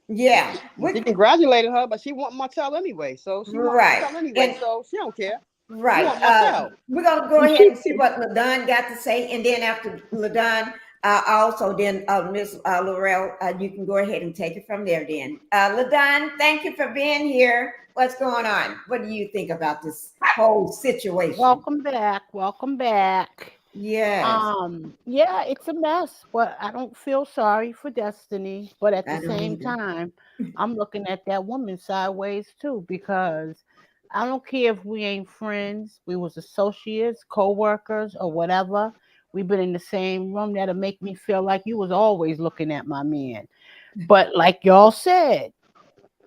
Yeah. She congratulated her, but she want Martell anyway. So she want Right. Martell anyway. And So she don't care. She right. want Martell. We're gonna go And ahead she, and see what Ladon got to say, and then after Ladon, also then Miss Laurel, you can go ahead and take it from there. Then Ladon, thank you for being here. What's going on? What do you think about this whole situation? Welcome back. Welcome back. Yes, Yeah, it's a mess, but I don't feel sorry for Destiny. But at the I don't same either. time, I'm looking at that woman sideways too because I don't care if we ain't friends, we was associates, co-workers, or whatever. We've been in the same room. That'll make me feel like you was always looking at my man. But like y'all said,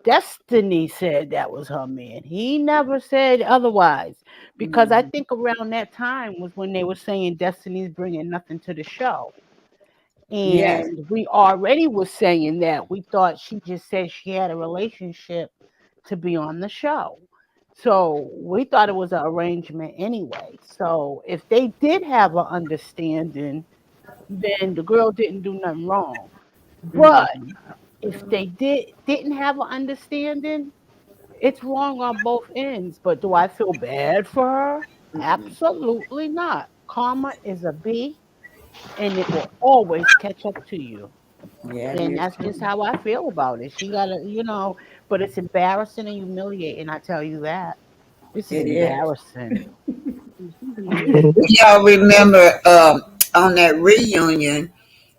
Destiny said that was her man. He never said otherwise. Because I Mhm. think around that time was when they were saying Destiny's bringing nothing to the show. Yes, And we already was saying that. We thought she just said she had a relationship to be on the show. So we thought it was an arrangement anyway. So if they did have an understanding, then the girl didn't do nothing wrong. But Mhm. if they didn't have an understanding, it's wrong on both ends. But do I feel bad for her? Mm-mm. Absolutely not. Karma is a bee, and it will always catch up to you. Yeah, it And is that's just true. how I feel about it. She gotta, but it's embarrassing and humiliating. I tell you that. This is It is. embarrassing. Y'all remember on that reunion,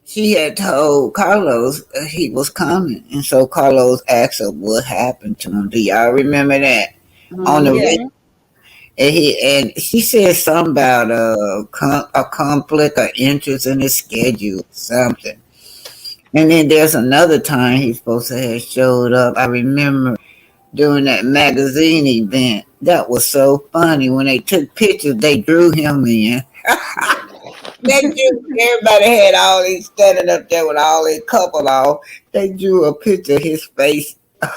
she had told Carlos he was coming, and so Carlos asked her what happened to him. Do y'all remember that on the Yeah. re- Mm-hmm. and she said something about a conflict of interest in his schedule, something. And then there's another time he's supposed to have showed up. I remember during that magazine event. That was so funny. When they took pictures, they drew him in. They drew, everybody had all these standing up there with all their couple off. They drew a picture of his face for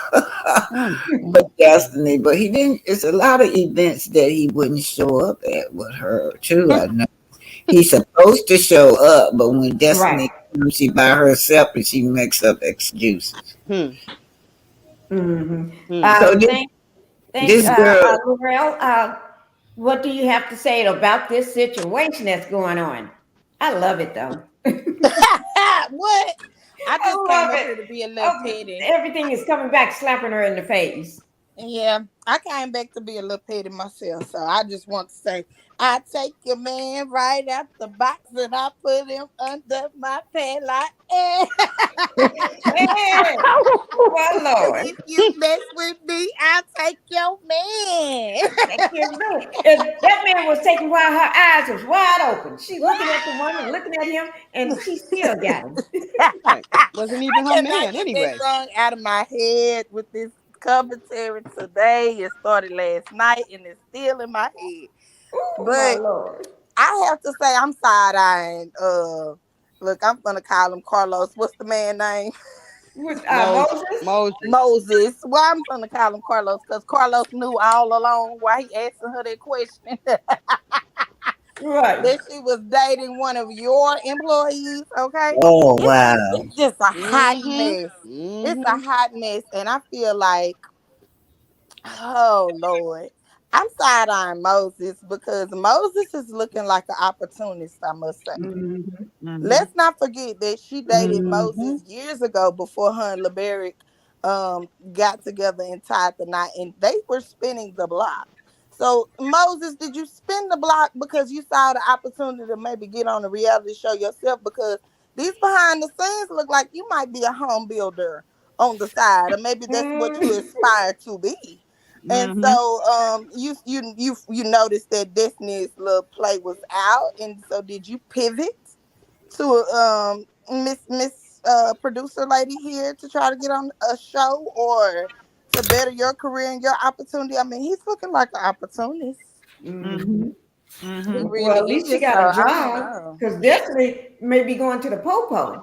Mm-hmm. Destiny, but he didn't. It's a lot of events that he wouldn't show up at with her too. I know he's supposed to show up, but when Right. Destiny comes, she by herself and she makes up excuses. Hmm. Hmm. Hmm. So this, Thank this girl, Laurel. What do you have to say about this situation that's going on? I love it though. What? I I just came love up it. here to be a little Oh, petty. everything is coming back, slapping her in the face. Yeah, I came back to be a little petty myself. So I just want to say, I take your man right out the box and I put him under my padlock. Eh. Hey, well, And Lord. if you mess with me, I'll take your man. Thank you, Lord. If that man was taken while her eyes was wide open. She looking at the woman, looking at him, and she still got him. Right. Wasn't I even her cannot man get that anyway. song out of my head with this commentary today. It started last night and it's still in my head. Oh, my But Lord. I have to say I'm side eyeing. Look, I'm gonna call him Carlos. What's the man name? With Moses. Moses? Moses. Moses. Why I'm gonna call him Carlos? Because Carlos knew all along why he asking her that question Right. that she was dating one of your employees. Okay, oh it's wow. it's just a hot Mm-hmm. mess. It's a Mm-hmm. hot mess, and I feel like, oh Lord, I'm side eyeing Moses because Moses is looking like an opportunist. I must say. Mhm. Mm-hmm. Let's not forget that she dated Mm-hmm. Moses years ago before her and LeBaric got together and tied the knot, and they were spinning the block. So Moses, did you spin the block because you saw the opportunity to maybe get on a reality show yourself? Because these behind the scenes look like you might be a home builder on the side, or maybe that's what you Mm. aspire to be. And Mm-hmm. so you noticed that Destiny's little play was out, and so did you pivot to Miss producer lady here to try to get on a show or to better your career and your opportunity? I mean, he's looking like an opportunist. Mm-hmm. Mhm. He Mm-hmm. Well, really at least she is. got So a I don't job know. because Destiny may be going to the popo.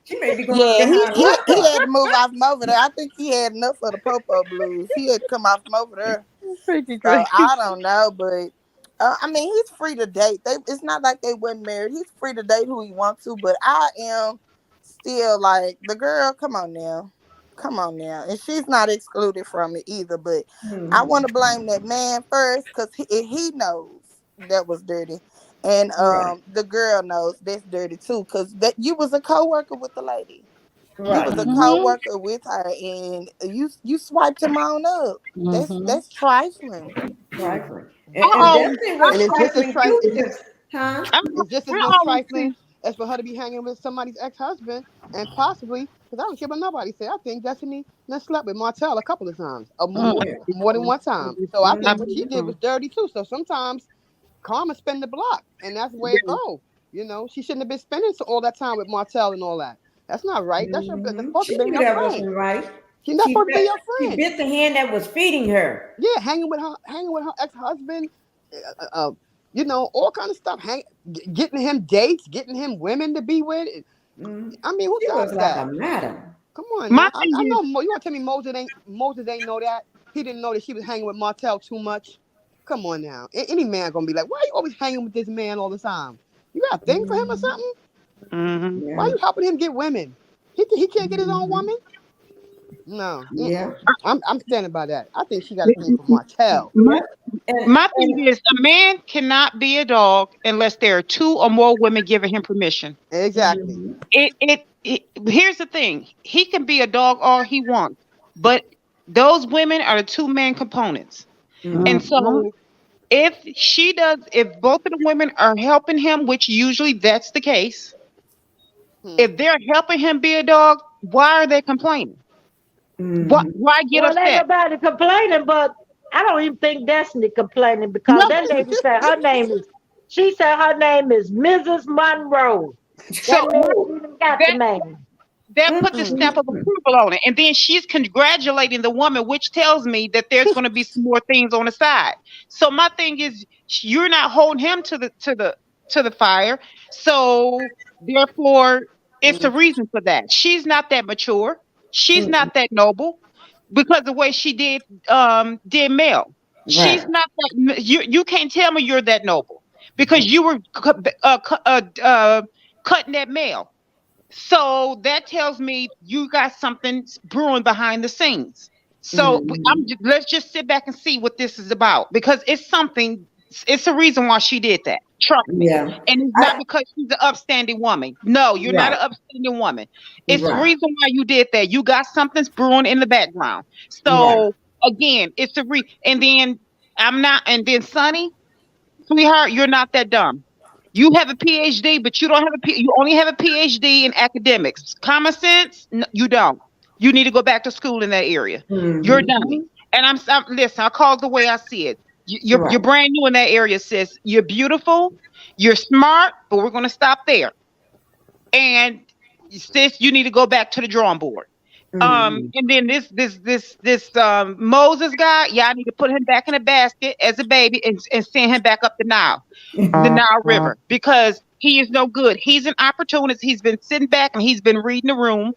She may be going Yeah, he behind he he Martha. had to move off from over there. I think he had enough of the Popo blues. He had to come off from over there. Freaky So crazy. I don't know, but I mean, he's free to date. It's not like they weren't married. He's free to date who he wants to. But I am still like the girl. Come on now, and she's not excluded from it either. But I want Mhm. to blame that man first because he knows that was dirty, and Right. the girl knows that's dirty too. Because that you was a co-worker with the lady. You was Right. a Mm-hmm. co-worker with her, and you swiped him on up. Mm-hmm. That's trifling. Trifling. And Uh-oh. Destiny was And it's just as trifling tri- too it's just because, huh? it's just as We're much almost trifling as for her to be hanging with somebody's ex-husband and possibly, because I don't care what nobody say. I think Destiny done slept with Martell a couple of times, Yeah. more than one time. So I think what she did Mhm. was dirty too. So sometimes karma spin the block, and that's the way it go. You know, she shouldn't have been spending all that time with Martell and all that. That's not right. That's Mhm. supposed to She be knew your that friend. wasn't right. She's not supposed to be your She friend. bit the hand that was feeding her. Yeah, hanging with her ex-husband, uh, uh, all kind of stuff. Getting him dates, getting him women to be with. Mhm. I mean, whose She job was is like a that? madam. Come on my now. thing I is know you want to tell me Moses ain't know that. He didn't know that she was hanging with Martell too much. Come on now. Any man gonna be like, why are you always hanging with this man all the time? You got a thing for him or Mhm. something? Mm-hmm. Why are you helping him get women? He can't get his own woman. No, Yeah. I'm standing by that. I think she got a thing for Martell. My, Yeah. my thing And is, a man cannot be a dog unless there are 2 or more women giving him permission. Exactly. Here's the thing: he can be a dog all he wants, but those women are the 2 main components. And Mm-hmm. so, if both of the women are helping him, which usually that's the case, Hmm. if they're helping him be a dog, why are they complaining? Why get Well, ain't upset? nobody complaining, but I don't even think Destiny complaining because No. that lady said her name is. She said her name is Mrs. Monroe. That So lady even got the that man. that put the stamp of approval on it, and then she's congratulating the woman, which tells me that there's going to be some more things on the side. So my thing is, you're not holding him to the fire, so therefore, it's a reason for that. She's not that mature. She's not that noble because the way she did Mel. She's right. not that. You can't tell me you're that noble because you were cutting that Mel. So that tells me you got something brewing behind the scenes. So let's just sit back and see what this is about because it's something. It's a reason why she did that. Trust me. Yeah. And it's I, not because she's an upstanding woman. No, you're not right. an upstanding woman. It's the Right. reason why you did that. You got something brewing in the background. Right. So again, it's and then I'm not. And then Sonny, sweetheart, you're not that dumb. You have a PhD, but you don't have you only have a PhD in academics. Common sense, you don't. You need to go back to school in that area. You're dummy. And listen, I call it the way I see it. You're Right. brand new in that area, sis. You're beautiful, you're smart, but we're gonna stop there. And sis, you need to go back to the drawing board. And then this Moses guy, yeah, I need to put him back in a basket as a baby and send him back up the Nile River because he is no good. He's an opportunist. He's been sitting back and he's been reading the room,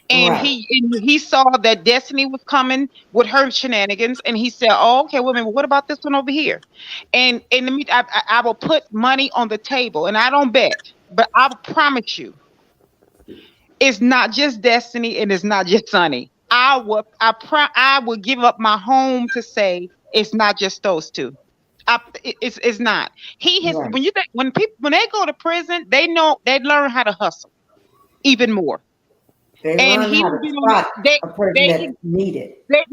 and Right. he saw that Destiny was coming with her shenanigans, and he said, "Oh, okay, well, what about this one over here?" And I will put money on the table, and I don't bet, but I promise you it's not just Destiny and it's not just Sunny. I would give up my home to say it's not just those 2. It's not. He has Right. when they go to prison, they learn how to hustle even more. They And learn he how has to been on spot they a person they that need it. they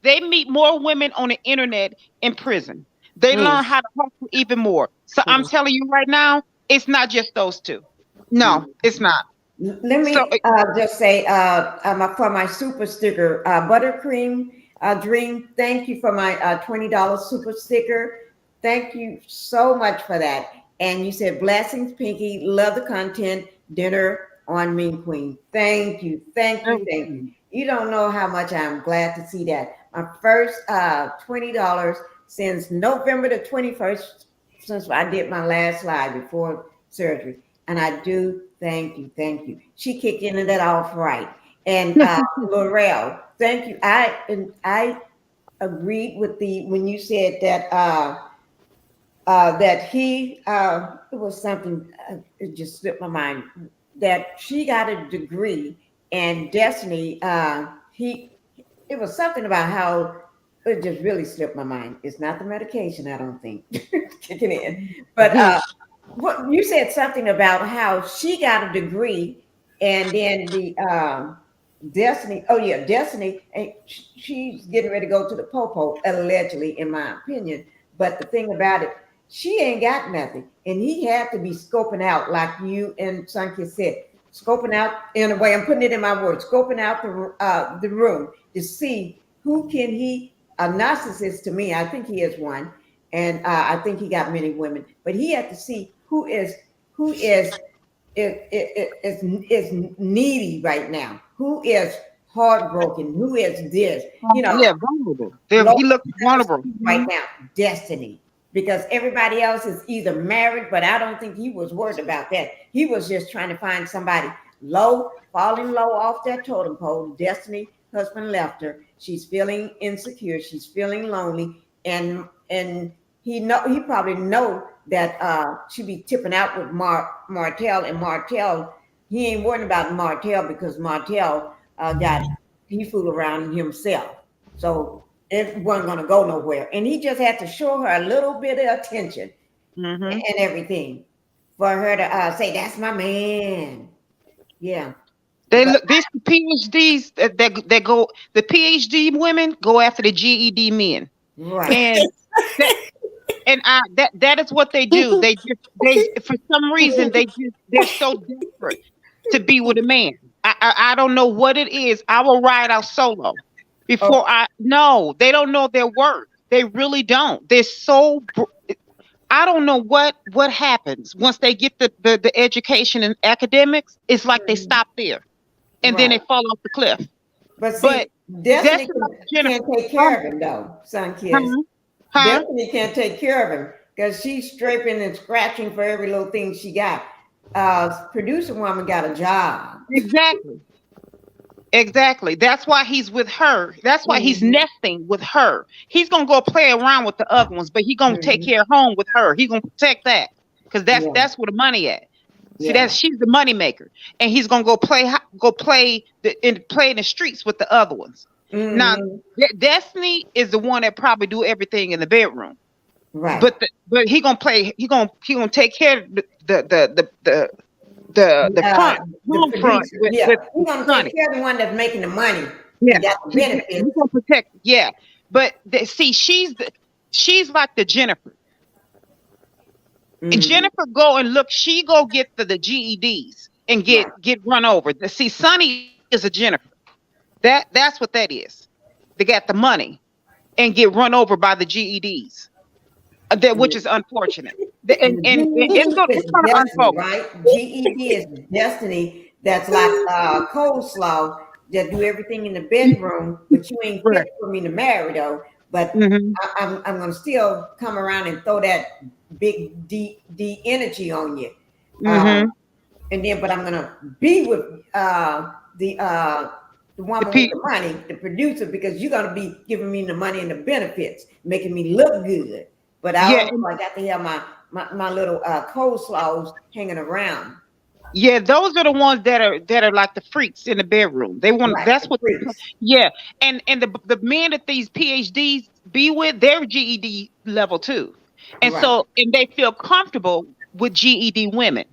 they meet more women on the internet in prison. They Hmm. learn how to hustle even more. So I'm Hmm. telling you right now, it's not just those 2. No, it's not. Let So me just say, for my super sticker, Buttercream Dream, thank you for my $20 super sticker. Thank you so much for that. And you said, blessings, Pinkie. Love the content. Dinner on Mean Queen. Thank you. Thank you. Thank you. You don't know how much I'm glad to see that. My first $20 since November the 21st, since I did my last live before surgery. And I do thank you, thank you. She kicked into that off right. And Laurel, thank you. I agreed with when you said that that it was something, it just slipped my mind, that she got a degree and Destiny, it was something about how it just really slipped my mind. It's not the medication, I don't think, kicking in. But what you said something about how she got a degree and then the Destiny, oh yeah, Destiny, and she's getting ready to go to the popo, allegedly, in my opinion. But the thing about it, she ain't got nothing. And he had to be scoping out, like you and Sunky said, scoping out, in a way, I'm putting it in my words, scoping out the room to see who can he, a narcissist to me, I think he is one. And I think he got many women, but he had to see who is needy right now, who is heartbroken, who is this, yeah, vulnerable. low He looked vulnerable. self-esteem right now, Destiny, because everybody else is either married, but I don't think he was worried about that. He was just trying to find somebody falling low off that totem pole. Destiny husband left her. She's feeling insecure. She's feeling lonely, and he probably know that she be tipping out with Martell, and Martell he ain't worried about Martell because Martell he fooled around himself. So it wasn't going to go nowhere. And he just had to show her a little bit of attention and everything for her to say, that's my man. Yeah. They But look these PhDs that go the PhD women go after the GED men. right. And that is what they do. They for some reason they're so desperate to be with a man. I don't know what it is. I will ride out solo before no, they don't know their worth. They really don't. They're so I don't know what happens once they get the education and academics. It's like they stop there and then they fall off the cliff. But see, Destiny Jennifer, can't take care of him though, son kids. Destiny can't take care of him because she's scraping and scratching for every little thing she got. Producer woman got a job. Exactly. That's why he's with her. That's why he's nesting with her. He's gonna go play around with the other ones, but he's gonna take care of home with her. He's gonna protect that because that's where the money at. See, she's the money maker, and he's gonna go play in the streets with the other ones. Now, Destiny is the one that probably do everything in the bedroom, right? But he gonna play. He gonna take care of the front. He's gonna take care of the one that's making the money. Yeah, got the benefits. He's gonna protect. Yeah, but see, she's like the Jennifer. And Jennifer go and look. She go get the GEDs and get run over. See, Sonny is a Jennifer. That's what that is. They got the money and get run over by the GEDs. Which is unfortunate. And it's going to unfold. Right? GED is Destiny. That's like coleslaw that do everything in the bedroom, but you ain't fit for me to marry though. But I'm gonna still come around and throw that big D energy on you. And then, but I'm gonna be with the woman with the money, the producer, because you're gonna be giving me the money and the benefits, making me look good. But I got to have my little coleslaws hanging around. Yeah, those are the ones that are like the freaks in the bedroom. They want that's what freaks. Yeah, and the men that these PhDs be with, they're GED level too, and so they feel comfortable with GED women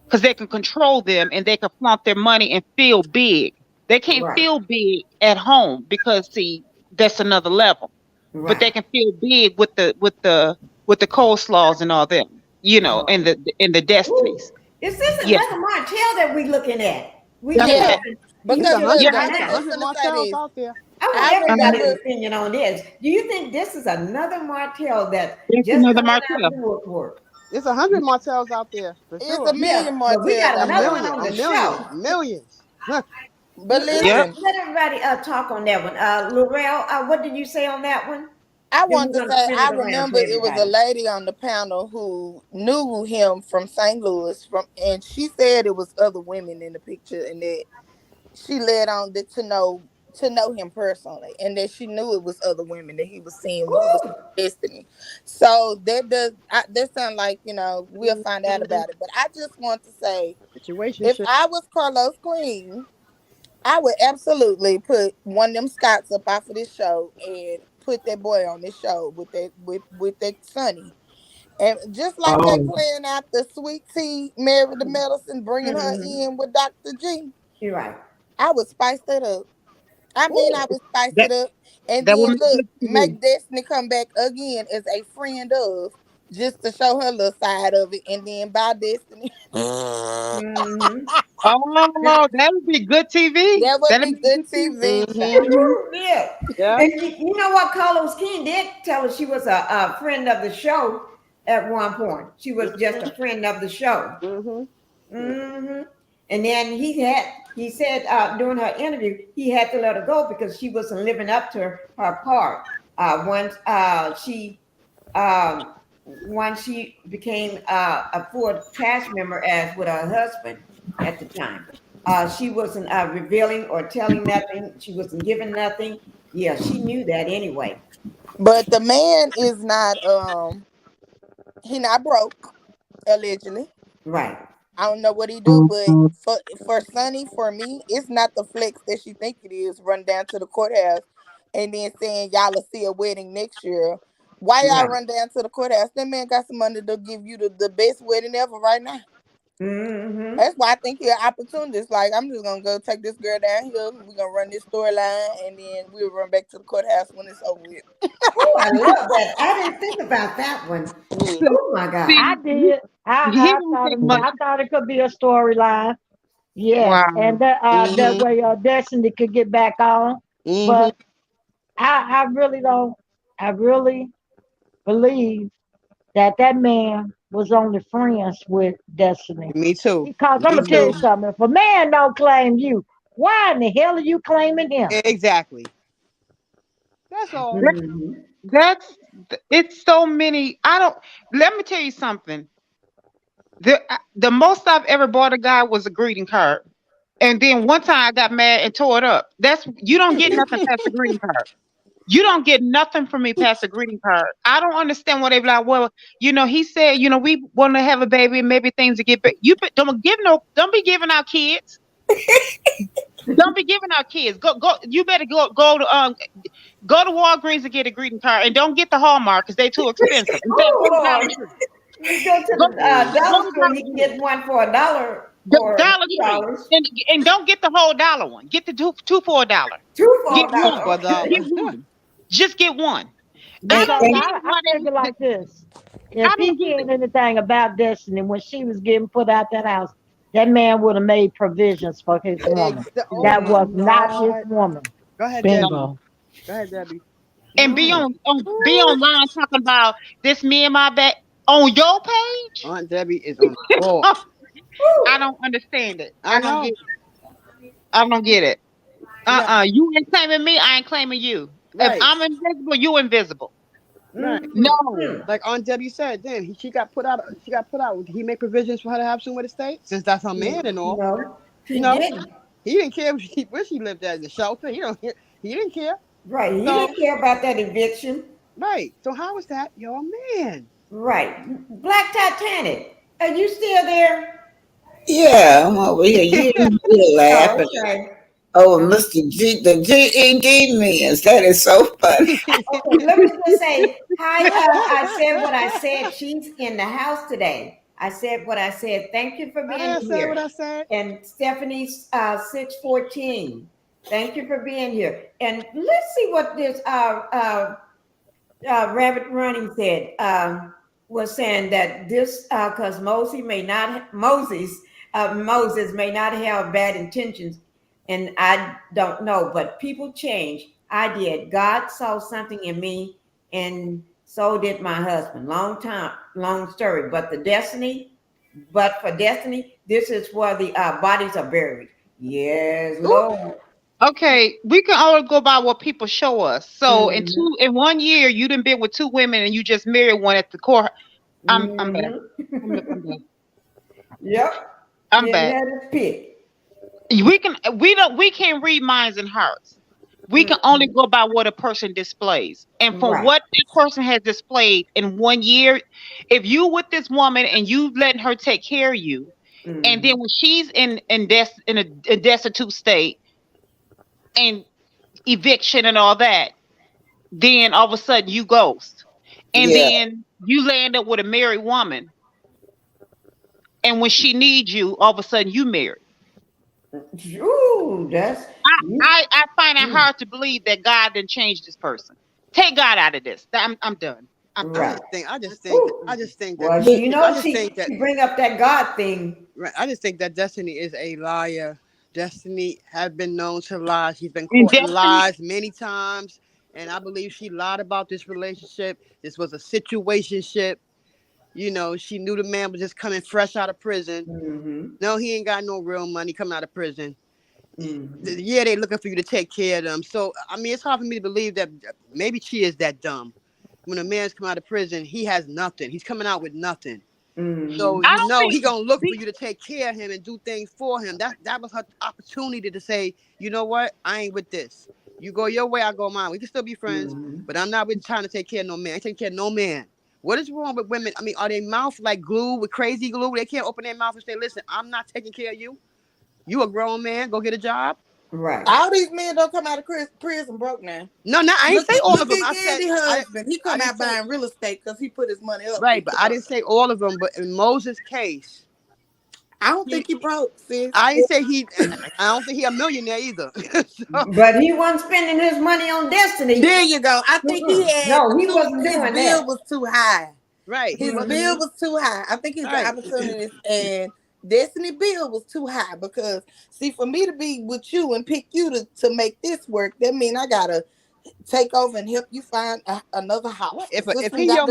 because they can control them and they can flaunt their money and feel big. They can't feel big at home because see that's another level, but they can feel big with the coleslaws and all them, you know, and the destinies. Is this another Martell that we're looking at? Because Martell's out there. I want everybody's opinion on this. Do you think this is another Martell that just another Martell? Work? It's 100 Martells out there. For it's sure. a million Martells. We got another one on the show. Millions. But listen, let everybody talk on that one. Laurel, what did you say on that one? I want to say, I remember it was a lady on the panel who knew him from St. Louis, and she said it was other women in the picture, and that she led on to know him personally, and that she knew it was other women that he was seeing when he was Destiny. So that sounds like, you know, we'll find out about it. But I just want to say, if I was Carlos Queen, I would absolutely put one of them Scots up off of this show and put that boy on this show with that Sonny. And just like they playing out the sweet tea, Mary the Medicine, bringing her in with Dr. G. You're right. I would spice that up. I would spice it up. And then look, make Destiny come back again as a friend of, just to show her little side of it, and then buy Destiny. Oh, that would be good TV. That would be good TV. Yeah. And you know what? Carlos King did tell us she was a friend of the show at one point. She was just a friend of the show. And then he said during her interview, he had to let her go because she wasn't living up to her part. Once she became a full cast member as with her husband at the time. She wasn't revealing or telling nothing. She wasn't giving nothing. Yeah, she knew that anyway. But the man is not, he not broke, allegedly. Right. I don't know what he do, but for Sonny, for me, it's not the flex that she think it is. Run down to the courthouse and then saying y'all will see a wedding next year. Why y'all Right. run down to the courthouse? That man got some money to give you the best wedding ever right now. Mm-hmm. That's why I think you're opportunist. Like, I'm just gonna go take this girl down here. We're gonna run this storyline, and then we'll run back to the courthouse when it's over with. Oh, I love that. I didn't think about that one. Mm. So, Oh my God. I see, did. he don't take money. I thought it could be a storyline. Yes, and Wow. that Mm-hmm. way Destiny could get back on. Mm-hmm. But I really don't. I really believe that man was only friends with Destiny. Me too. Because I'm Me gonna tell too. you something. If a man don't claim you, why in the hell are you claiming him? Exactly. That's all. Mm-hmm. That's it's so many. I don't. Let me tell you something. The most I've ever bought a guy was a greeting card, and then one time I got mad and tore it up. That's you don't get nothing past the greeting card. You don't get nothing from me past the greeting card. I don't understand why they be like, well, he said, we want to have a baby and maybe things to get better. Don't be giving our kids. Don't be giving our kids. Go. You better go to Walgreens and get a greeting card, and don't get the Hallmark because they're too expensive. In fact, Oh go to Dollar Lord. Tree. You go to Go, the go dollar to store, Dollar you can Tree. get one for $1 The or Dollar Tree, $2. and don't get the whole dollar one. Get the two for $1. Two Get for a one. dollar. For a Okay. Get dollar. one. Just get one. I And, Because don't and get I why figure like this. If I he don't get cared it. anything about Destiny when she was getting put out that house, that man would have made provisions for his woman. Oh That my was not his Mm-hmm. God. woman. Go ahead, Debbie. No. Bingo. Go ahead, Debbie. And Right. be online talking about this me and my back on your page. Aunt Debbie is on the floor. I Woo. don't understand it. I I don't know. get it. I don't get it. You got You ain't claiming me, I ain't claiming you. If right, I'm invisible, you invisible. right. No. Mm-hmm. Like Aunt Debbie said, damn, she got put out. She got put out. Did he make provisions for her to have some with the state? Since that's her man and all. No, he No, didn't. he didn't care where she lived at in the shelter. He didn't care. Right. He So didn't care about that eviction. right. So how is that your man? Right. Black Titanic. Are you still there? yeah, I'm over here. You're Oh, laughing okay. over Mr. G, the G&D mans. That is so funny. Okay, let me just say hi. I said what I said. She's in the house today. I said what I said. Thank you for How did I being say what here. I said? And Stephanie's 614. Thank you for being here. And let's see what this Rabbit Running said. Was saying that this because Moses may not have bad intentions, and I don't know, but people change. I did. God saw something in me, and so did my husband. Long story. But for destiny, this is where the bodies are buried. Yes, Ooh, Lord. Okay, we can always go by what people show us. So Hmm. in 1 year, you done been with two women and you just married one at the core. I'm back. I'm back. Yep. I'm He back. had his pick. We can't read minds and hearts. We can only Mhm. go by what a person displays. And from Right. what that person has displayed in 1 year, if you with this woman and you letting her take care of you, and then Mhm. when she's in a destitute state and eviction and all that, then all of a sudden you ghost. And Yeah, then you land up with a married woman. And when she needs you, all of a sudden you married. Ooh, that's you. I find it Mm. hard to believe that God didn't change this person. Take God out of this. I'm done. I'm I done. Right. just think. I just think. I Ooh. just think that. Well, but I you just think that. she bring up that God thing. Right. I just think that Destiny is a liar. Destiny has been known to lie. She's been And caught in Destiny, lies many times. And I believe she lied about this relationship. This was a situationship. She knew the man was just coming fresh out of prison. Mm-hmm. No, he ain't got no real money coming out of prison. Mm-hmm. Yeah, they looking for you to take care of them. So, I mean, it's hard for me to believe that maybe she is that dumb. When a man's come out of prison, he has nothing. He's coming out with nothing. So Mm-hmm. I don't he think gonna look for be- you to take care of him and do things for him. That was her opportunity to say, you know what, I ain't with this. You go your way, I go mine. We can still be friends, Mm-hmm. but I'm not with trying to take care of no man. I ain't taking care of no man. What is wrong with women? I mean, are they mouth like glue with crazy glue? They can't open their mouth and say, listen, I'm not taking care of you. You a grown man. Go get a job. Right. All these men don't come out of prison broke now. No, I ain't say all of them. Look I at said Andy's husband. He come out buying real estate because he put his money up. Right, but I didn't say all of them. But in Moses' case, I don't think he broke, sis. I didn't say he. I don't think he a millionaire either. So, But he wasn't spending his money on Destiny. there you go. I think he had. No, he wasn't his doing bill that. was too high. right, His bill was too high. I think he's the opportunist, and Destiny bill was too high because, see, for me to be with you and pick you to make this work, that means I gotta take over and help you find another house. If he your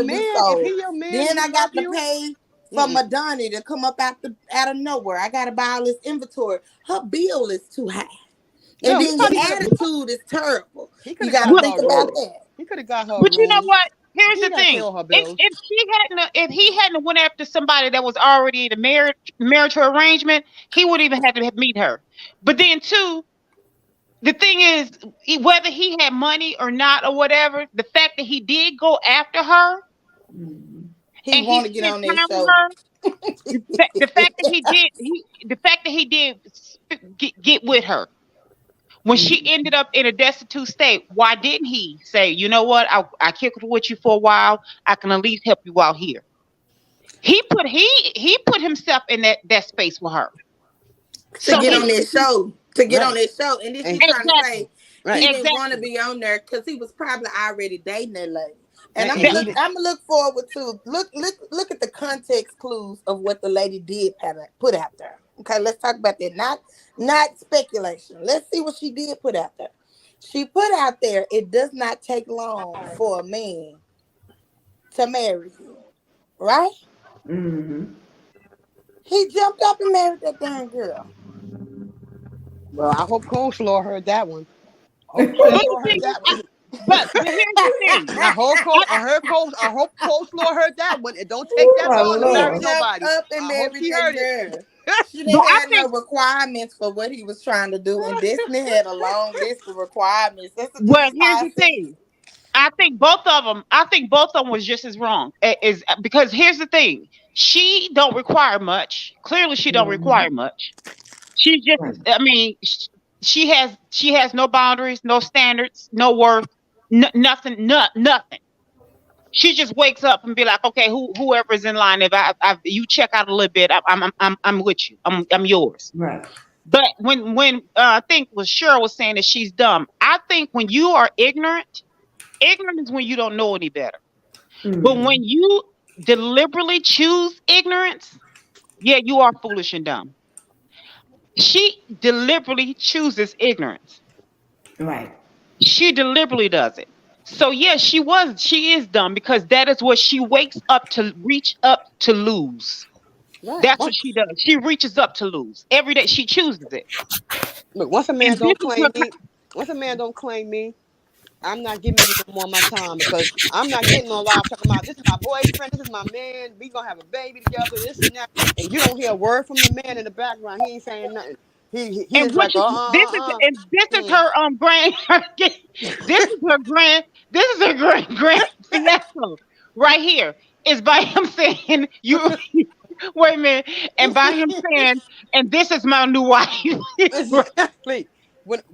man, then I got to pay for Madonna to come up out of nowhere. I gotta buy all this inventory. Her bill is too high, and then your attitude is terrible. You gotta think about that. He could have got her. But you know what? Here's the thing: if he hadn't went after somebody that was already in a marital arrangement, he would even have to meet her. But then too, the thing is, whether he had money or not or whatever, the fact that he did go after her, he wanted to get on that show. The fact that he did get with her. When she ended up in a destitute state, why didn't he say, you know what, I kicked with you for a while, I can at least help you out here? He put himself in that space with her. To get on that show. And then she's trying to say he didn't want to be on there because he was probably already dating that lady. And I'm gonna look forward to look at the context clues of what the lady did put out there. Okay, let's talk about that. Not speculation. Let's see what she did put out there. She put out there, it does not take long for a man to marry you. Right? Mm-hmm. He jumped up and married that damn girl. Well, I hope Coleslaw heard that one. But here's the thing. I hope Coleslaw heard that one. It don't take that long to marry nobody. Up and married that girl. She didn't have no requirements for what he was trying to do, and Disney had a long list of requirements. Here's the thing. I think both of them was just as wrong. Is because here's the thing. She don't require much. Clearly, she don't require much. She's just. I mean, she has no boundaries, no standards, no worth, nothing. She just wakes up and be like, okay, whoever's in line, if you check out a little bit, I'm with you. I'm yours. Right. But when I think Cheryl was saying that she's dumb. I think when you are ignorant is when you don't know any better. Mm-hmm. But when you deliberately choose ignorance, yeah, you are foolish and dumb. She deliberately chooses ignorance. Right. She deliberately does it. So yes, she is dumb because that is what she wakes up to reach up to lose. Right. That's what she does. She reaches up to lose. Every day she chooses it. Look, once a man don't claim me, I'm not giving you no more of my time because I'm not getting on live talking about this is my boyfriend, this is my man, we gonna have a baby together, this and that, and you don't hear a word from the man in the background. He ain't saying nothing. He is like, this is her grand. This is her grand fiasco right here. Is by him saying you. Wait a minute, and by him saying, and this is my new wife. Exactly. When a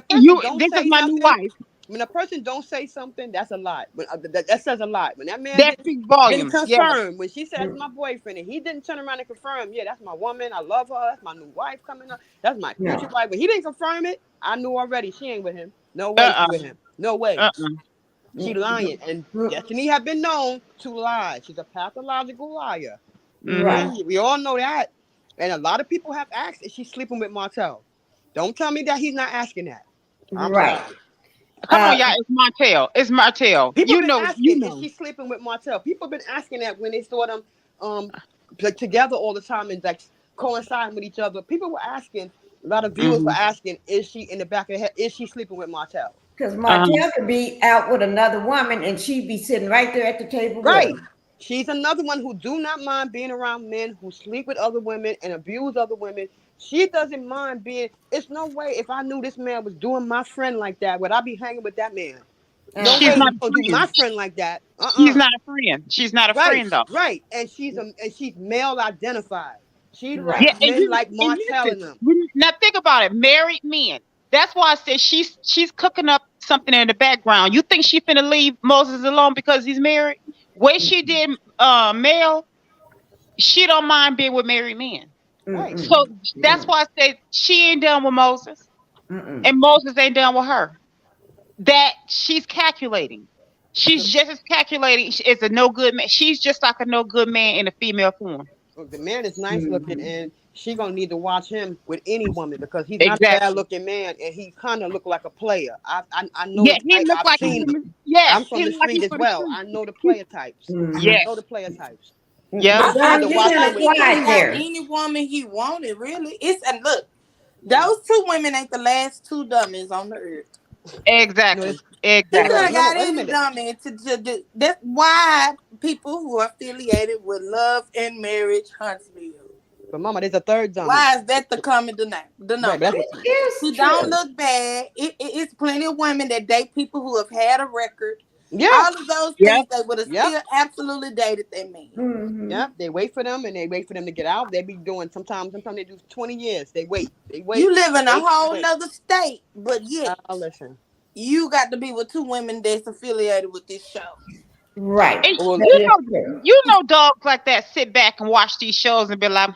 person don't this say is my something, new wife. When a person don't say something, that's a lie. That says a lot. When that man didn't confirm, when she said that's my boyfriend, and he didn't turn around and confirm, yeah, that's my woman. I love her. That's my new wife coming up. That's my future wife. But he didn't confirm it. I knew already she ain't with him. No way she's with him. No way. She lying, and Destiny have been known to lie. She's a pathological liar. Right. We all know that, and a lot of people have asked if she's sleeping with Martell. Don't tell me that he's not asking that. Right. Come on, y'all. It's Martell. You know. Is she sleeping with Martell? People have been asking that when they saw them together all the time and like coinciding with each other. People were asking. A lot of viewers were asking, is she in the back of her head? Is she sleeping with Martell? Because Martell could be out with another woman and she'd be sitting right there at the table. Right. She's another one who do not mind being around men who sleep with other women and abuse other women. She doesn't mind being. It's no way if I knew this man was doing my friend like that, would I be hanging with that man? No She's way not you a gonna do friend. my friend like that. She's not a friend. She's not a Right, friend though. right. And she's male identified. She Yeah, likes Right. men like and Martell listen, and them. now think about it. Married men. That's why I said she's cooking up something in the background. You think she finna leave Moses alone because he's married? Way she did Mel, she don't mind being with married men. Right. So Mm-mm. that's why I said she ain't done with Moses, Mm-mm. and Moses ain't done with her. That she's calculating. She's just as calculating as a no good man. She's just like a no good man in a female form. Look, the man is nice looking, Mhm. and she gonna need to watch him with any woman because he's not a bad Exactly. looking man, and he kind of look like a player. I know Yeah, the he type. looked I've like he's seen from them. yes, I'm he from the looked like street he's as for the well. street. I know the player types. I Mhm. know Yes. the player types. Yeah. So she I need Darn, to you think watch kind him of that with he can quiet have there. any woman he wanted, really. And look, those two women ain't the last two dummies on the earth. no. Exactly. He Hold could Exactly. on. have No, no. got Wait a any minute. dummy to do. That's why people who are affiliated with Love and Marriage Huntsville. But Mama, there's a third dummy. Why is that the common Right, but denominator? It's He don't true. look bad. It's plenty of women that date people who have had a record. yeah, All of those Yep. things, they would have yep, still absolutely dated that man. Mm-hmm. yep. They wait for them, and they wait for them to get out. They be doing sometimes they do 20 years. They You wait, live in a wait, whole wait. nother state, but yet Listen. you got to be with two women that's affiliated with this show. Right. And Well, That is true. you know dogs like that sit back and watch these shows and be like,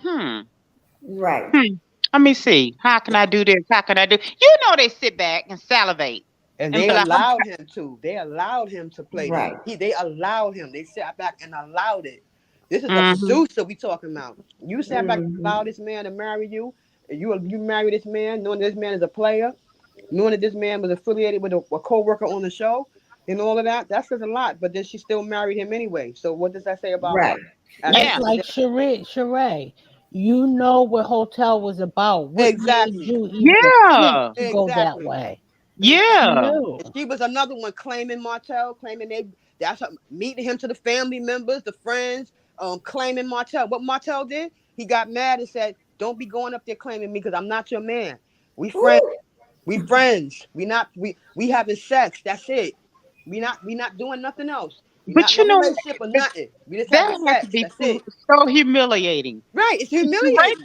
Right. hmm. Let me see. How can I do this? How can I do? You know they sit back and salivate and and they be like, allowed him to. They allowed him to play them. Right. They allowed him. They sat back and allowed it. This is a mm-hmm. producer we talking about. You sat back and Mm-hmm. allowed this man to marry you. And you marry this man, knowing this man is a player, knowing that this man was affiliated with a co-worker on the show, and all of that. That says a lot. But then she still married him anyway. So what does that say about her? Right. At the That's Yeah. end of the like day, Sheree. You know what hotel was about. What made exactly, you even think Yeah. to go that exactly. way? She Yeah. knew. And she was another one claiming Martell, claiming that's meeting him to the family members, the friends, claiming Martell. What Martell did, he got mad and said, "Don't be going up there claiming me because I'm not your man. We friends. Ooh. We friends. We having sex. That's it. We not doing nothing else. We not But no you know, relationship or nothing. We just that having has to sex. be That's it. so humiliating. Right? It's Sheree humiliating.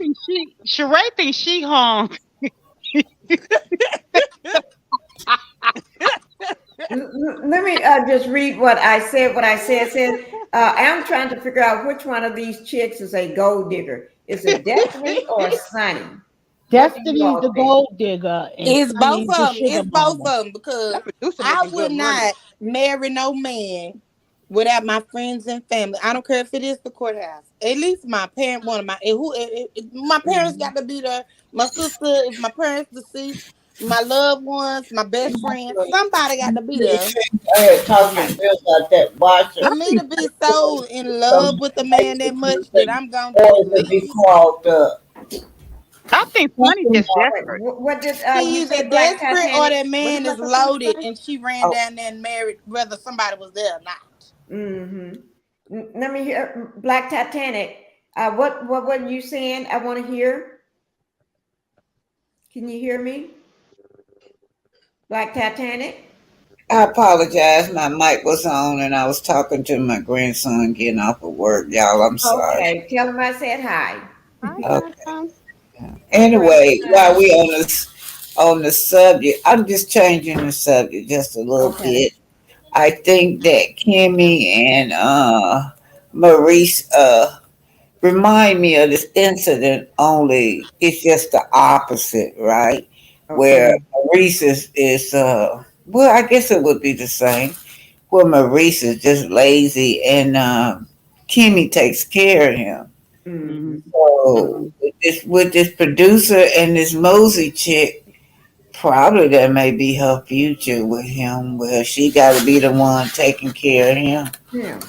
thinks she hung. Let me just read what I said. What I said said I'm trying to figure out which one of these chicks is a gold digger. Is it Destiny or Sunny? What do you Destiny's all the think? gold digger and It's both Sunny's the of them. sugar It's both mama. of them because That producer I making would good money. not marry no man without my friends and family. I don't care if it is the courthouse. At least my parent, one of my my parents Mhm. got to be there. My sister, if my parents deceased, my loved ones, my best friends, somebody got to be there. I had talked to Right. Bill about that I For watching. me think to be so in love Some with a man that much that I'm gonna just boys would be leave. called I think Sonny just desperate. What did you She say, either Black desperate or Titanic? that What did man is Black Titanic loaded say? and she ran oh, down there and married whether somebody was there or not. Mm-hmm. Let me hear Black Titanic. What were you saying? I want to hear. Can you hear me, Black Titanic? I apologize. My mic was on and I was talking to my grandson getting off of work. Y'all, I'm sorry. Okay, tell him I said hi. Hi, Okay. grandson. Hi, Anyway, while grandson. we on the subject, I'm just changing the subject just a little Okay. bit. I think that Kimmy and Maurice remind me of this incident, only it's just the opposite, right? Where Okay. Maurice is well, I guess it would be the same. Where Maurice is just lazy and Kimmy takes care of him. Mm-hmm. Mm-hmm. So with this producer and this Mosey chick, probably that may be her future with him, where she got to be the one taking care of him. Yeah.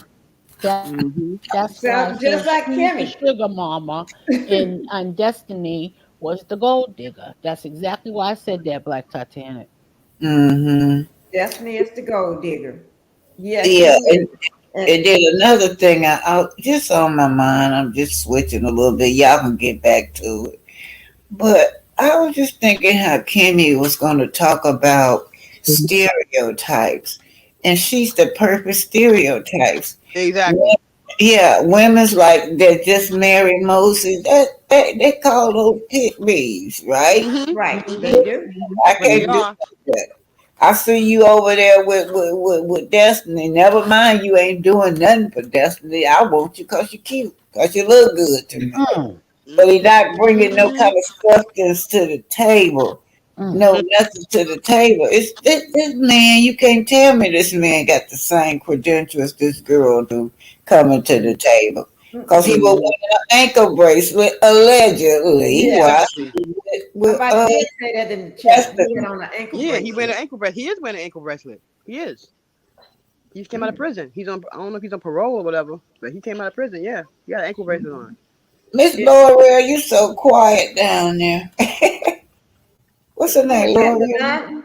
Mm-hmm. That's why I Sounds just said like she's the Kimmy. sugar mama and Destiny was the gold digger. That's exactly why I said that, Black Titanic. Hmm. Destiny is the gold digger. Yes, she Yeah, is. And and then another thing I just on my mind, I'm just switching a little bit. Y'all can get back to it. But I was just thinking how Kimmy was going to talk about stereotypes. and she's the perfect stereotypes. Exactly. Yeah, women's like that just married Moses. That they call those pit bees, right? Mm-hmm. Right, Mm-hmm. they do. I But they can't do are. that. I see you over there with Destiny. Never mind, you ain't doing nothing for Destiny. I want you because you cute, because you look good to me. Mm, But he not bringing no Mm-hmm. kind of substance to the table. mm. No, nothing to the table. It's this man. You can't tell me this man got the same credentials this girl do coming to the table. Cause he was Mm-mm. wearing an ankle bracelet allegedly. Yeah, Why? Exactly. With somebody did say that in the chat. He had Destiny. on an ankle Yeah, he wearing bracelet. an ankle bracelet. He is wearing an ankle bracelet. He is. He just came out of prison. He's on. I don't know if he's on parole or whatever, but he came out of prison. Yeah, he got an ankle bracelet on. Miss It, L'Oreal, you so quiet down there. What's her who name, is that? L'Oreal? Ladonna?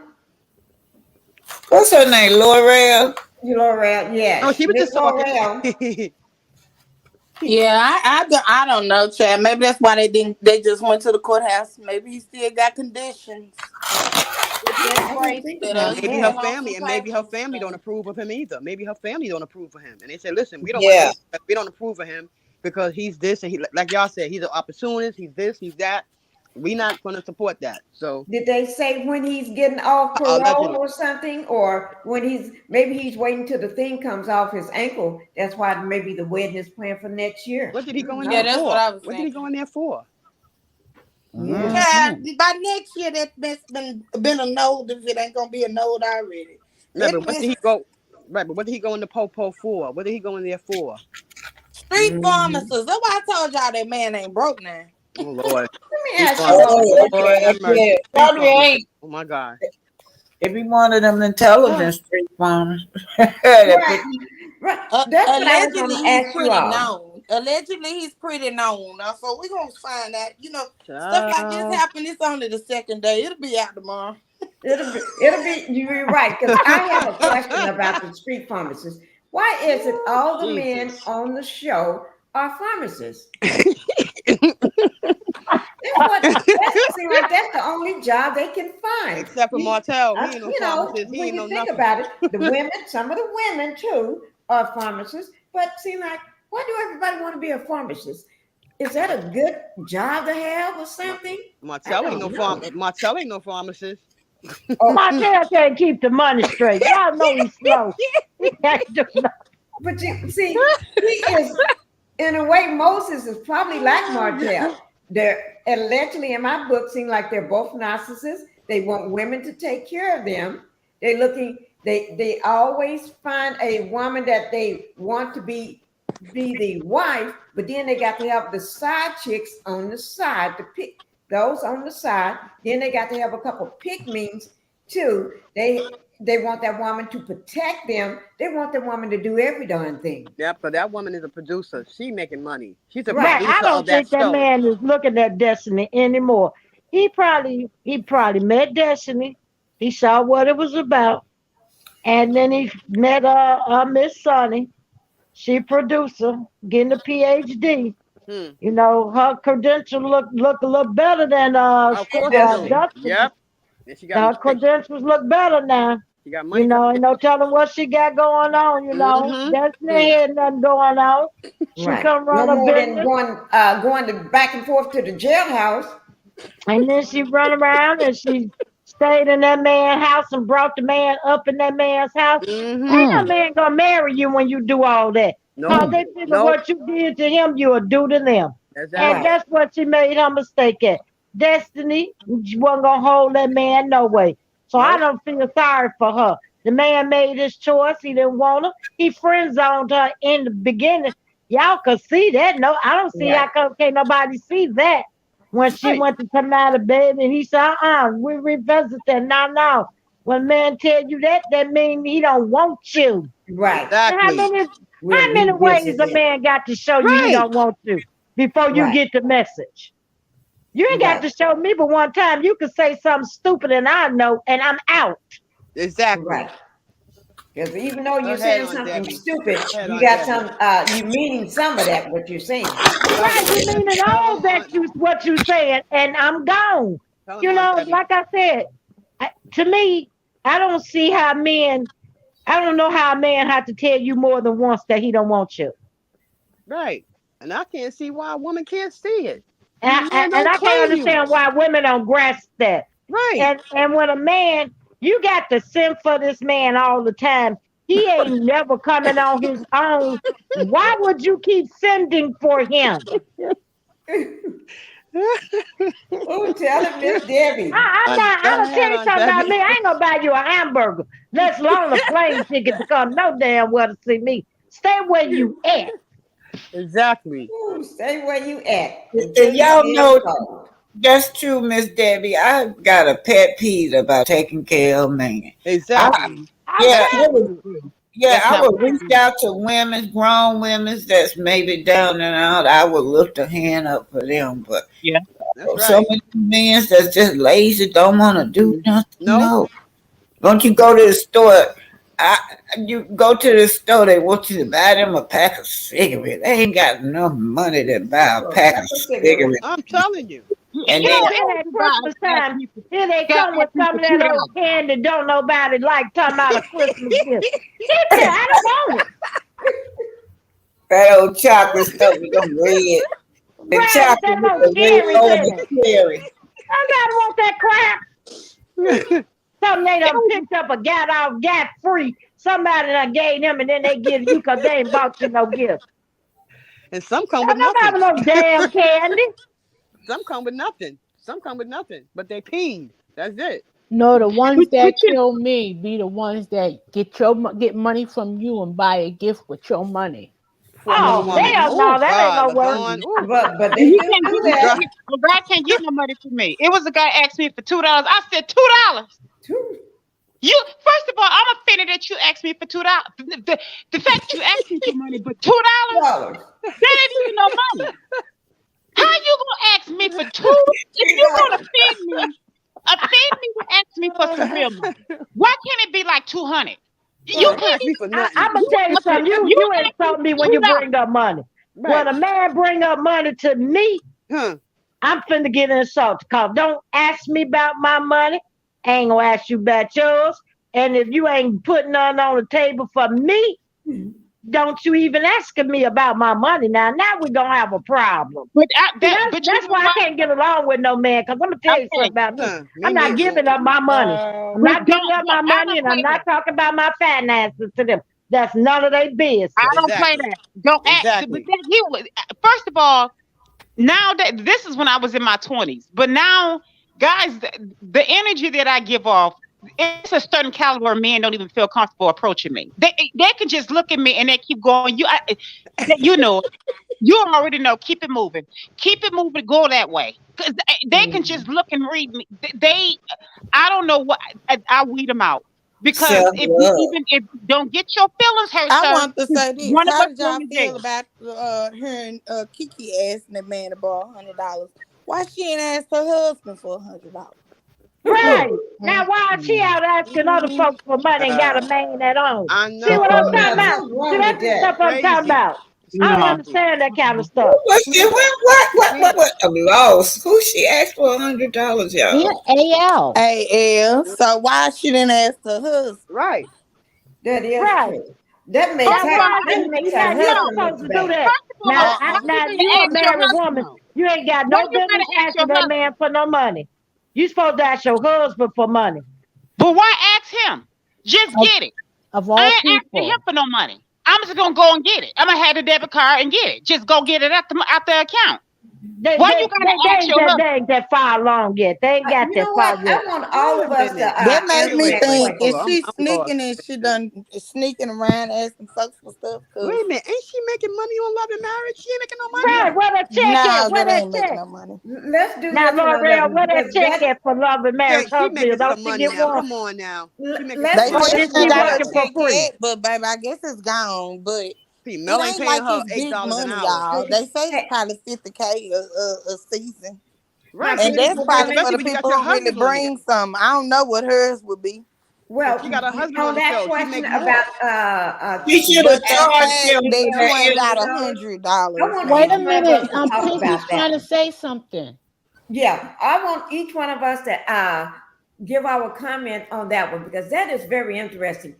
What's her name, L'Oreal? L'Oreal, No, yes. she was Miss just talking. L'Oreal. Yeah, I don't know, Chad. Maybe that's why they didn't. They just went to the courthouse. Maybe he still got conditions with that I didn't think bracelet, or about he maybe her still that. on some family, and maybe her papers. family don't approve of him either. Maybe her family don't approve of him, and they say, "Listen, we don't want Yeah. no. We don't approve of him because he's this and he, like y'all said, he's an opportunist. He's this. He's that. We not going to support that." So Did they say when he's getting off parole allegedly, or something? Or when maybe he's waiting till the thing comes off his ankle. That's why maybe the wedding is planned for next year. what did he go in Yeah, there No. that's what for? I was What did he go thinking. in there for? Yeah. Chad, Mhm. by next year that's been a node if it ain't gonna be a node already. Right, That but what man, did he go? Right, but what did he go in the po for? What did he go in there for? street Mhm. pharmacist. That's why I told y'all that man ain't broke now. Oh Lord, Let me street ask you pharmacist. all Oh, something. Lord okay. have mercy. Yeah. Street Probably pharmacist. ain't. Oh my God. Every one of them intelligent street farmers. That Right. put Right. That's what I was Allegedly, going to he's ask you pretty all. known. Allegedly, he's pretty known. Now, so we're gonna find out. Stuff like this Child. happen. It's only the second day. It'll be out tomorrow. It'll be, you're right. Because I have a question about the street pharmacists. Why is it all the men Jesus. on the show are pharmacists? That seems like that's the only job they can find. Except for Martell, he ain't no You know, pharmacist. He when ain't no you think nothing. about it, the women, some of the women too, are pharmacists. But seem like, why do everybody want to be a pharmacist? Is that a good job to have or Ma- something? I Martell ain't no don't know. Martell ain't no pharmacist. Oh, Martell can't keep the money straight. Y'all know he's slow. He can't do nothing. but you see, he is, in a way, Moses is probably like Martell. They're allegedly, in my book, seem like they're both narcissists. They want women to take care of them. They always find a woman that they want to be the wife, but then they got to have the side chicks on the side to pick those on the side. Then they got to have a couple pick means too. They want that woman to protect them. They want the woman to do every darn thing. Yep, but that woman is a producer. She making money. She's a Right. Right. I producer of don't that think that show. man is looking at Destiny anymore. He probably met Destiny. He saw what it was about. And then he met Miss Sonny. She producer, getting a PhD. Hmm. You know, her credentials look a little better than Of course they That's do. Dustin. Yep. And she got Her money. credentials look better now. She got You money know, coming ain't in. no telling what she got going on, you know. Mm-hmm. Destiny had nothing going on. She right. come No run a more than business, going to back and forth to the jailhouse. and then she run around and she stayed in that man's house and brought the man up in that man's house. Mm-hmm. Ain't no Mm, man gonna marry you when you do all that. Cause Nope. they figure Nope. what you did to him, you will do to them. And Right. Exactly. that's what she made her mistake at. Destiny, she wasn't gonna hold that man no way. So I Nope. don't feel sorry for her. The man made his choice. He didn't want her. He friend zoned her in the beginning. Y'all could see that. No, I don't see Right. how come can't nobody see that when she Right. went to come out of bed and he said, we revisit that. No, no. When man tell you that, that means he don't want you. Right. And how Exactly. many We'll how many ways revisit a it. man got to show you he Right. don't want you before you Right. get the message? You ain't got Right. to show me but one time. You can say something stupid and I know and I'm out. Exactly. Right. Because even though Go you're ahead saying on something Debbie. stupid, Go ahead you on got Debbie. some you meaning some of that what you're saying. Tell Right, them. you mean it Tell all them that on. you what you saying and I'm gone. Tell them You on know, Debbie. like I said, to me, I don't see how men I don't know how a man has to tell you more than once that he don't want you. Right. And I can't see why a woman can't see it. And And the man and don't I can't claim you. understand why women don't grasp that. Right. And when a man, you got to send for this man all the time. He ain't never coming on his own. Why would you keep sending for him? Oh, tell it, Miss Debbie. I'm not. I'm gonna tell you on, something about Debbie. me. I ain't gonna buy you a hamburger, let alone a plane ticket to come no damn well to see me. Stay where you at. Exactly. Ooh, stay where you at. And y'all know that's true, Miss Debbie. I got a pet peeve about taking care of a man. Exactly. Yeah, I would, Absolutely. yeah, That's I not would what reach out to women, grown women that's maybe down and out. I would lift a hand up for them. But Yeah. That's some right. of the men that's just lazy, don't want to do nothing. No. No. Don't you go to the store? You go to the store, they want you to buy them a pack of cigarettes. They ain't got enough money to buy a pack of cigarettes. I'm telling you. And You then know, It was at about Christmas asking time, me for, here they God come with asked me some for of that old $2. candy don't nobody like talking about a Christmas gift. He said, I don't want it. that old chocolate stuff with them red. The Right, with chocolate that with little the red cherries on in it. the cherry. Nobody want that crap. Something they It done was, picked up a got free. Somebody done gave them and then they give you because they ain't bought you no gift. And some come with Don't nothing. nobody no damn candy. Some come with nothing. Some come with nothing. But they peed. That's it. No, the ones but that kill me be the ones that get money from you and buy a gift with your money. For another Oh, woman. Mm-hmm. hell no, Oh that ain't God, no word. LaDawn. Ooh. But they you do can't do get no that. money. A guy can't get no money from me. It was a guy asked me for $2. I said $2. Too. You first of all, I'm offended that you asked me for $2. The fact you asked me for money, but $2, $2. that ain't even no money. How you gonna ask me for two? If you're gonna offend me to ask me for some real money. Why can't it be like 200? You Don't can't ask be. me for nothing. I'm gonna You tell you something. you You ask me insult me for when you $2. bring up money. Right. When a man bring up money to me, Huh. I'm finna get insulted. Cause don't ask me about my money. I ain't gonna ask you about yours. And if you ain't putting none on the table for me, don't you even asking me about my money. Now we're gonna have a problem. But See, but you that's know why I what? can't get along with no man. Cause I'm gonna tell you something Okay, about me. Huh. Me I'm not neither. giving up my money. I'm Wow. but not giving up my I money, don't and I'm play not that. talking about my finances to them. That's none of their I business. don't play Exactly. that. Don't act. But Exactly. that he was. First of all, now that this is when I was in my 20s, but now, guys, the energy that I give off, it's a certain caliber of men don't even feel comfortable approaching me. They can just look at me and they keep going. You know, you already know. Keep it moving. Go that way. 'Cause they can just look and read me. I don't know what I weed them out because Self love. if you don't get your feelings hurt, I sir, want to say this. one of How us did y'all going to feel jail. about hearing Kiki asking that man to borrow $100? Why she ain't asked her husband for $100? Right. Now, why is she out asking other Mm, folks for money and got a man at home? I See what I'm Oh, know. talking now about? something's See, wrong that's with the stuff that. I'm talking Crazy. about. It's I don't No. crazy. understand that kind of stuff. What's the what? I'm lost. Who she asked for $100, Yeah, y'all? AL. AL. So why she didn't ask her husband? Right. That is Right. true. That makes Now, First of all, her, why is that it? makes her Now, you ain't no. husband supposed look to do bad. that. First of Now, all, Uh-uh. why now, you you a gotta ask your married husband woman. though? You ain't got Why no you business gotta ask your asking that husband? man for no money. You supposed to ask your husband for money. But why ask him? Just Of, get it. of I all ain't asking him people. for no money. I'm just gonna go and get it. I'm gonna have the debit card and get it. Just go get it out the account. They, Why they, you gotta they, they, ask ain't your that, they husband? ain't that far along yet. They ain't got You that know far what? yet. I want all Wait a of us to minute. That made answer me that think, question. is Hold on. she I'm lost. sneaking and she done sneaking around asking folks for stuff? Wait Cause a minute. Ain't she making money on Love and Marriage? She ain't making no money. Right, Yeah. where that check at? no, Where that that ain't making check? no money. Let's do Now, this one on that L'Oreal, one where that because check at for love and marriage? She Husband, making don't some she money get now. one? Come on now. She making some let's They do Or said money. this is she she one got right. her working for check free? yet, but baby, I guess it's gone. But See, it Mel ain't ain't paying like her it's eight big dollars an money, hour. y'all. Hey, They say it's hey, probably 50K a season, Right. see, and that's people want probably for to. Especially the when you people got your who really husband on there. bring some. I don't know what hers would be, If she Well, got her husband on on the that show, she question make about more. She should have but the asking charged fact him that for you that ain't got $100. I $100, want Wait each a honey. one of us minute. to talk about Pinkie's that. trying to say something. Yeah, I want each one of us to give our comment on that one because that is very interesting.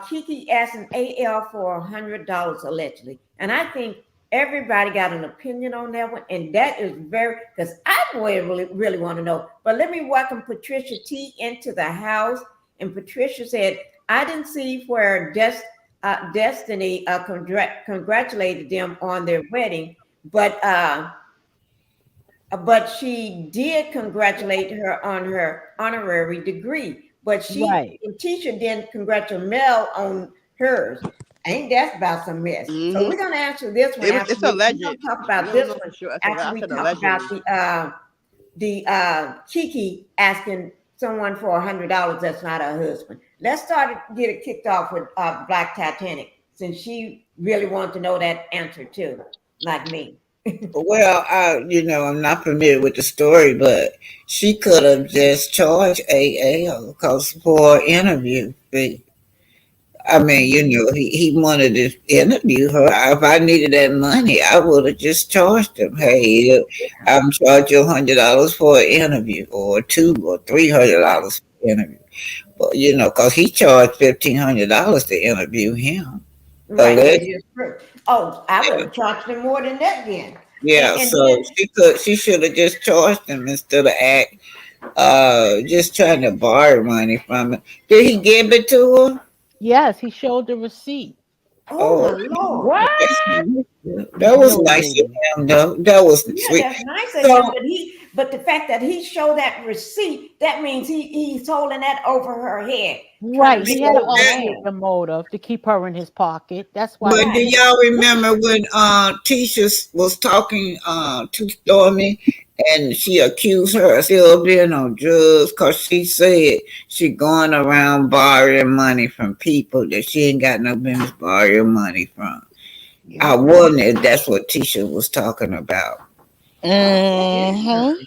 Kiki asked an AL for $100 allegedly, and I think everybody got an opinion on that one, and that is very because I really want to know. But let me welcome Patricia T into the house, and Patricia said, "I didn't see where Destiny congratulated them on their wedding, but she did congratulate her on her honorary degree. But Tisha didn't congratulate Mel on hers. Ain't that about some mess? So we're gonna answer this one after It's alleged. we're gonna talk about We this don't know one for sure. after we talk about the Kiki asking someone for $100 that's not her husband. Let's get it kicked off with Black Titanic, since she really wanted to know that answer too, like me. Well, I'm not familiar with the story, but she could have just charged AAL because for an interview fee. I mean, he wanted to interview her. If I needed that money, I would have just charged him. Hey, I'm charging you $100 for an interview, or $200 or $300 for an interview. But because he charged $1,500 to interview him. Right, that is true. Oh, I would have charged him more than that then. Yeah, so she should have just charged him instead of just trying to borrow money from him. Did he give it to her? Yes, he showed the receipt. Oh my Lord. What? That was nice of him, though. That was sweet. That's nice of him, but the fact that he showed that receipt, that means he's holding that over her head. Right. He had an ulterior motive to keep her in his pocket. That's why. But do y'all remember when Tisha was talking to Stormy, and she accused her of still being on drugs because she said she going around borrowing money from people that she ain't got no business borrowing money from. I wonder if that's what Tisha was talking about. Mm-hmm.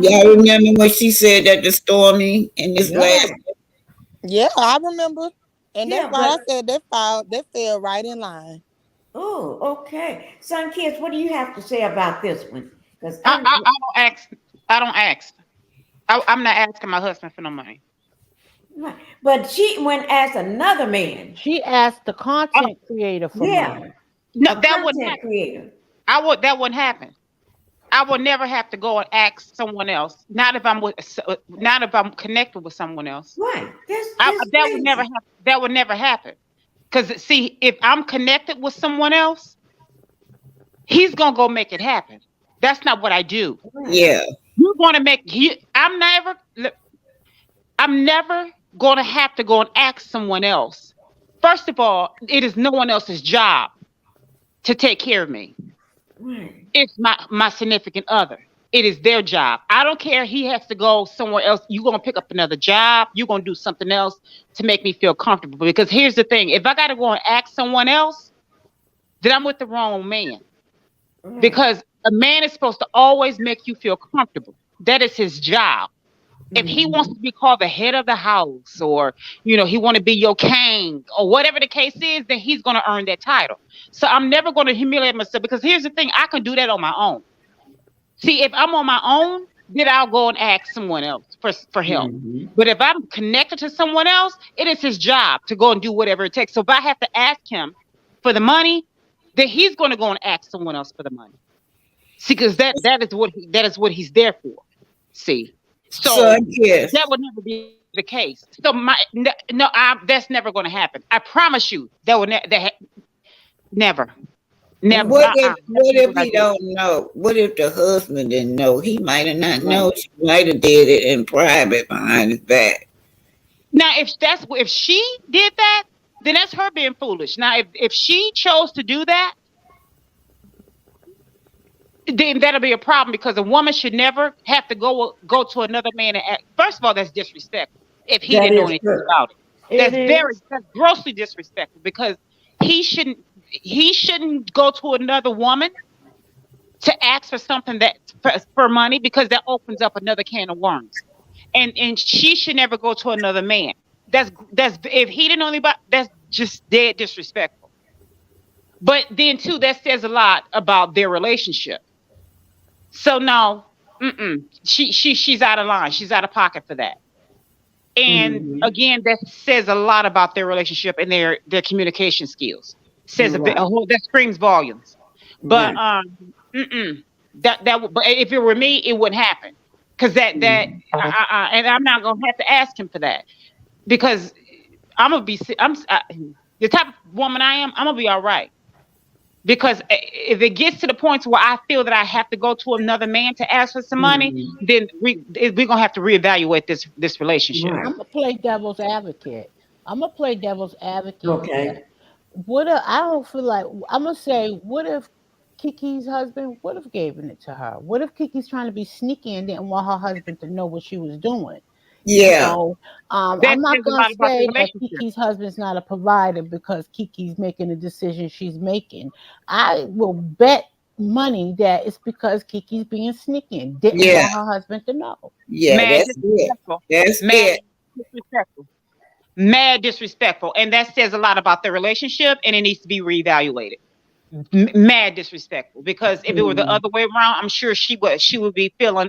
Y'all remember when she said that to Stormy in this last? Yeah, I remember. And that's why I said they fell right in line. Oh, okay. Son Kids, what do you have to say about this one? Because I don't ask. I'm not asking my husband for no money. But she went asked another man. She asked the content creator for money. No, that wouldn't happen. That wouldn't happen. I would never have to go and ask someone else. Not if I'm connected with someone else. Right. That would never happen. Because see, if I'm connected with someone else, he's gonna go make it happen. That's not what I do. Yeah. You want to make I'm never gonna have to go and ask someone else. First of all, it is no one else's job to take care of me. Right. It's my significant other. It is their job. I don't care. He has to go somewhere else. You're going to pick up another job. You're going to do something else to make me feel comfortable. Because here's the thing. If I got to go and ask someone else, then I'm with the wrong man. Right. Because a man is supposed to always make you feel comfortable. That is his job. If he wants to be called the head of the house, or, he want to be your king, or whatever the case is, then he's going to earn that title. So I'm never going to humiliate myself, because here's the thing. I can do that on my own. See, if I'm on my own, then I'll go and ask someone else for help. But if I'm connected to someone else, it is his job to go and do whatever it takes. So if I have to ask him for the money, then he's going to go and ask someone else for the money. See, because that is what he's there for. See, so that would never be the case. So that's never going to happen. I promise you, that would never. Never. What if he don't know? What if the husband didn't know? He might have not known. She might have did it in private behind his back. Now, if she did that, then that's her being foolish. Now, if she chose to do that, then that'll be a problem, because a woman should never have to go to another man and act. First of all, that's disrespectful. If he didn't know anything about it, that's grossly disrespectful, because he shouldn't go to another woman to ask for something for money, because that opens up another can of worms. And she should never go to another man. That's if he didn't know anything about, that's just dead disrespectful. But then too, that says a lot about their relationship. So no, she's out of line. She's out of pocket for that. And Mhm. again, that says a lot about their relationship and their communication skills. Says a bit, Right. that screams volumes. But Right. but if it were me, it wouldn't happen. Because Mhm. and I'm not gonna have to ask him for that because I'm gonna be the type of woman I am. I'm gonna be all right. Because if it gets to the point where I feel that I have to go to another man to ask for some money, Mhm. then we're gonna have to reevaluate this relationship. Right. I'm gonna play devil's advocate. I'm gonna play devil's advocate here. Okay. What if I don't feel like I'm gonna say, what if Kiki's husband would have given it to her? What if Kiki's trying to be sneaky and didn't want her husband to know what she was doing? You Yeah. know, That I'm not says a gonna lot about the say that relationship. Kiki's husband's not a provider because Kiki's making the decision she's making. I will bet money that it's because Kiki's being sneaky and didn't Yeah. want her husband to know. Yeah. Mad That's it. disrespectful. That's Mad it. disrespectful. Mad disrespectful. And that says a lot about their relationship and it needs to be reevaluated. Mad disrespectful. Because if it were the Mhm. other way around, I'm sure she would be feeling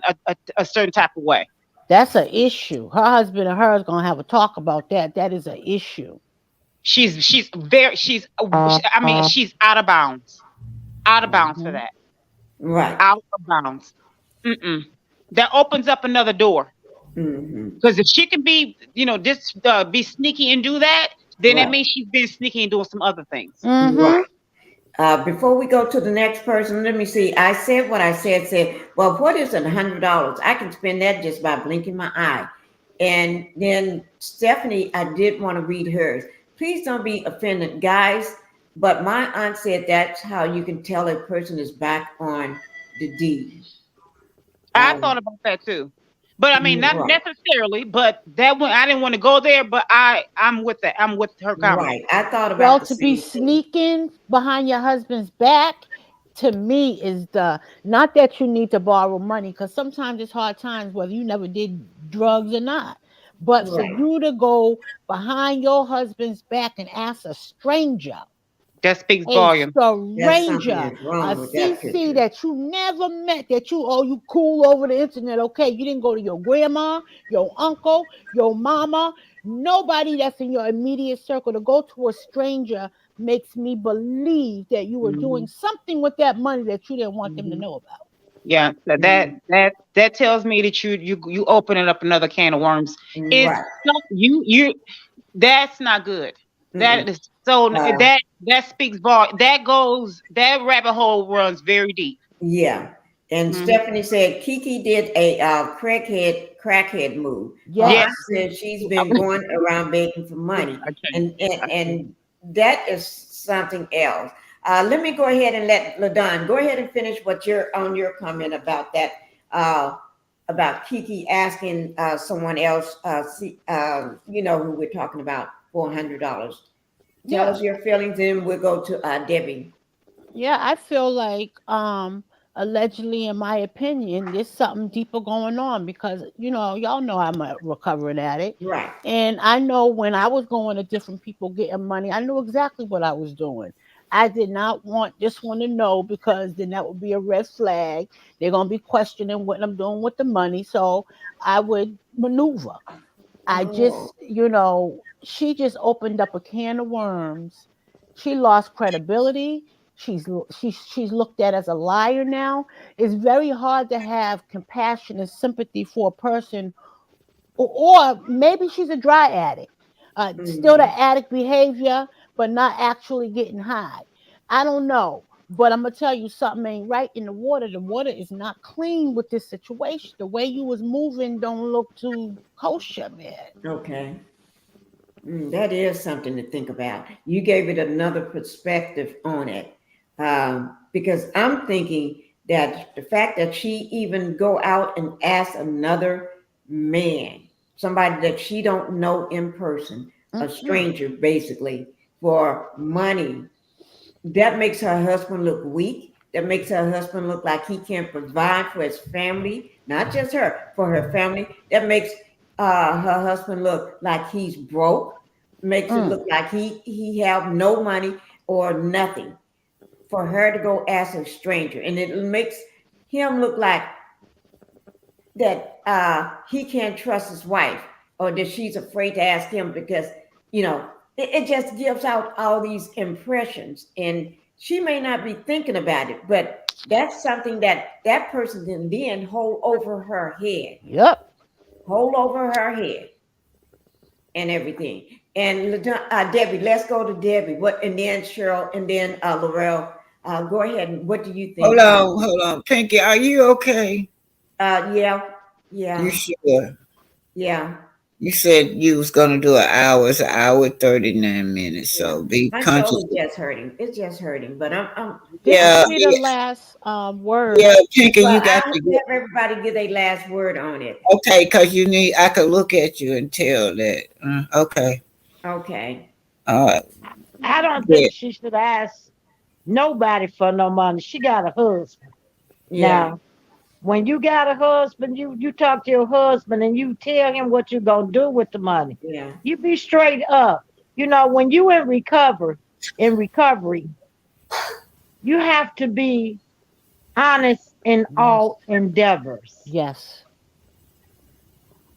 a certain type of way. That's an issue. Her husband and her is gonna have a talk about that. That is an issue. She's out of bounds. Out of bounds for Hmm. that. Right. Out of bounds. Mm-mm. That opens up another door. Mhm. Because if she can be sneaky and do that, then that Right. means she's been sneaky and doing some other things. Hmm. Right. Before we go to the next person, let me see. I said what I said. Said, well, what is $100? I can spend that just by blinking my eye. And then Stephanie, I did want to read hers. Please don't be offended, guys. But my aunt said that's how you can tell a person is back on the deed. I Um, thought about that too. But I mean, not right, necessarily, but that one I didn't want to go there, but I'm with that. I'm with her comment. right. I thought Well, about the to be same thing. sneaking behind your husband's back, to me, is the not that you need to borrow money, because sometimes it's hard times whether you never did drugs or not. But for Right. you to go behind your husband's back and ask a stranger, That speaks a volume. That's something stranger, that's a wrong with that CC picture. that you never met, that you cool over the internet. Okay, you didn't go to your grandma, your uncle, your mama, nobody that's in your immediate circle. To go to a stranger makes me believe that you were Hmm. doing something with that money that you didn't want them to Hmm. know about. Yeah, so Hmm. that tells me that you opening up another can of worms. It's Right. you that's not good. Mm-mm. That is so Uh, that speaks volume. That rabbit hole runs very deep. yeah. And Mhm. Stephanie said Kiki did a crackhead move. Her Yeah, aunt Yes. said she's been going around begging for money, I can't. and and I can't. and that is something else. Let me go ahead and let Ladon go ahead and finish what you're on your comment about that. About Kiki asking someone else, who we're talking about, $400. Tell Yeah. us your feelings, and we'll go to Debbie. Yeah, I feel like allegedly, in my opinion, there's something deeper going on because y'all know I'm a recovering addict. Right. And I know when I was going to different people getting money, I knew exactly what I was doing. I did not want this one to know because then that would be a red flag. They're gonna be questioning what I'm doing with the money. So I would maneuver. I Oh. just, she just opened up a can of worms. She lost credibility. She's looked at as a liar now. It's very hard to have compassion and sympathy for a person, or maybe she's a dry addict, still the Mhm. addict behavior, but not actually getting high. I don't know. But I'm gonna tell you something ain't right in the water. The water is not clean with this situation. The way you was moving don't look too kosher, man. Okay. That is something to think about. You gave it another perspective on it. Because I'm thinking that the fact that she even go out and ask another man, somebody that she don't know in person, a Mm-mm. stranger basically, for money, that makes her husband look weak. That makes her husband look like he can't provide for his family, not just her, for her family. That makes her husband look like he's broke. Makes it Mm. look like he have no money or nothing. For her to go ask a stranger, and it makes him look like that he can't trust his wife. or that she's afraid to ask him because, it just gives out all these impressions. And she may not be thinking about it, but that's something that person can then hold over her head, Yep. and everything. And Debbie, let's go to Debbie. What, and then Cheryl, and then Laurel. Go ahead. And what do you think? Hold on, Pinkie. Are you okay? Yeah, You yeah, sure? yeah, You said you was gonna do an hour. It's an hour 39 minutes. yeah. So be My conscious. shoulder just hurting. It's just hurting, but I'm This Yeah, will be the last word. yeah, Pinkie, well. you got I'll to have get everybody give their last word on it. okay because you need. I could look at you and tell that. Okay, Okay. all right. I don't Yeah. think she should ask nobody for no money. She got a husband. Yeah. Now, when you got a husband, you talk to your husband and you tell him what you're gonna do with the money. Yeah. You be straight up. When you in recovery, you have to be honest in Yes. all endeavors. Yes.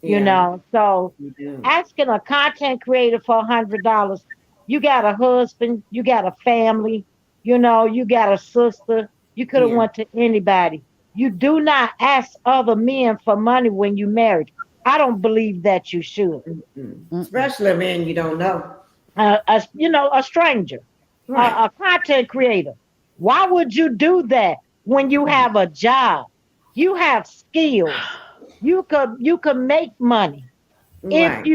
Yeah. So You do. asking a content creator for $100, you got a husband, you got a family, you got a sister. You could have Yeah. went to anybody. You do not ask other men for money when you married. I don't believe that you should. Mm-mm. Mm-mm. Especially a man you don't know. A stranger, Right. a content creator. Why would you do that when you have a job? You have skills. You could make money if Right.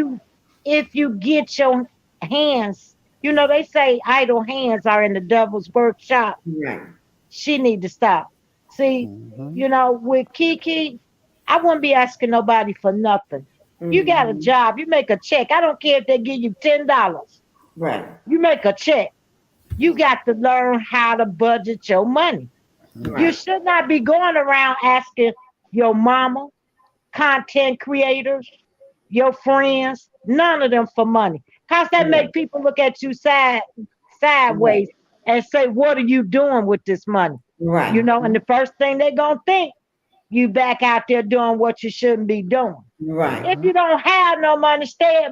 you get your hands. They say idle hands are in the devil's workshop. Right. She need to stop. See, Mm-hmm. with Kiki, I wouldn't be asking nobody for nothing. You got a Mm-hmm. job, you make a check. I don't care if they give you $10. Right. You make a check. You got to learn how to budget your money. You Right. should not be going around asking your mama, content creators, your friends, none of them for money. Cause that Right. make people look at you Right. sideways and say, "What are you doing with this money?" Right. And the first thing they gonna think, you back out there doing what you shouldn't be doing. Right. If you don't have no money, stay at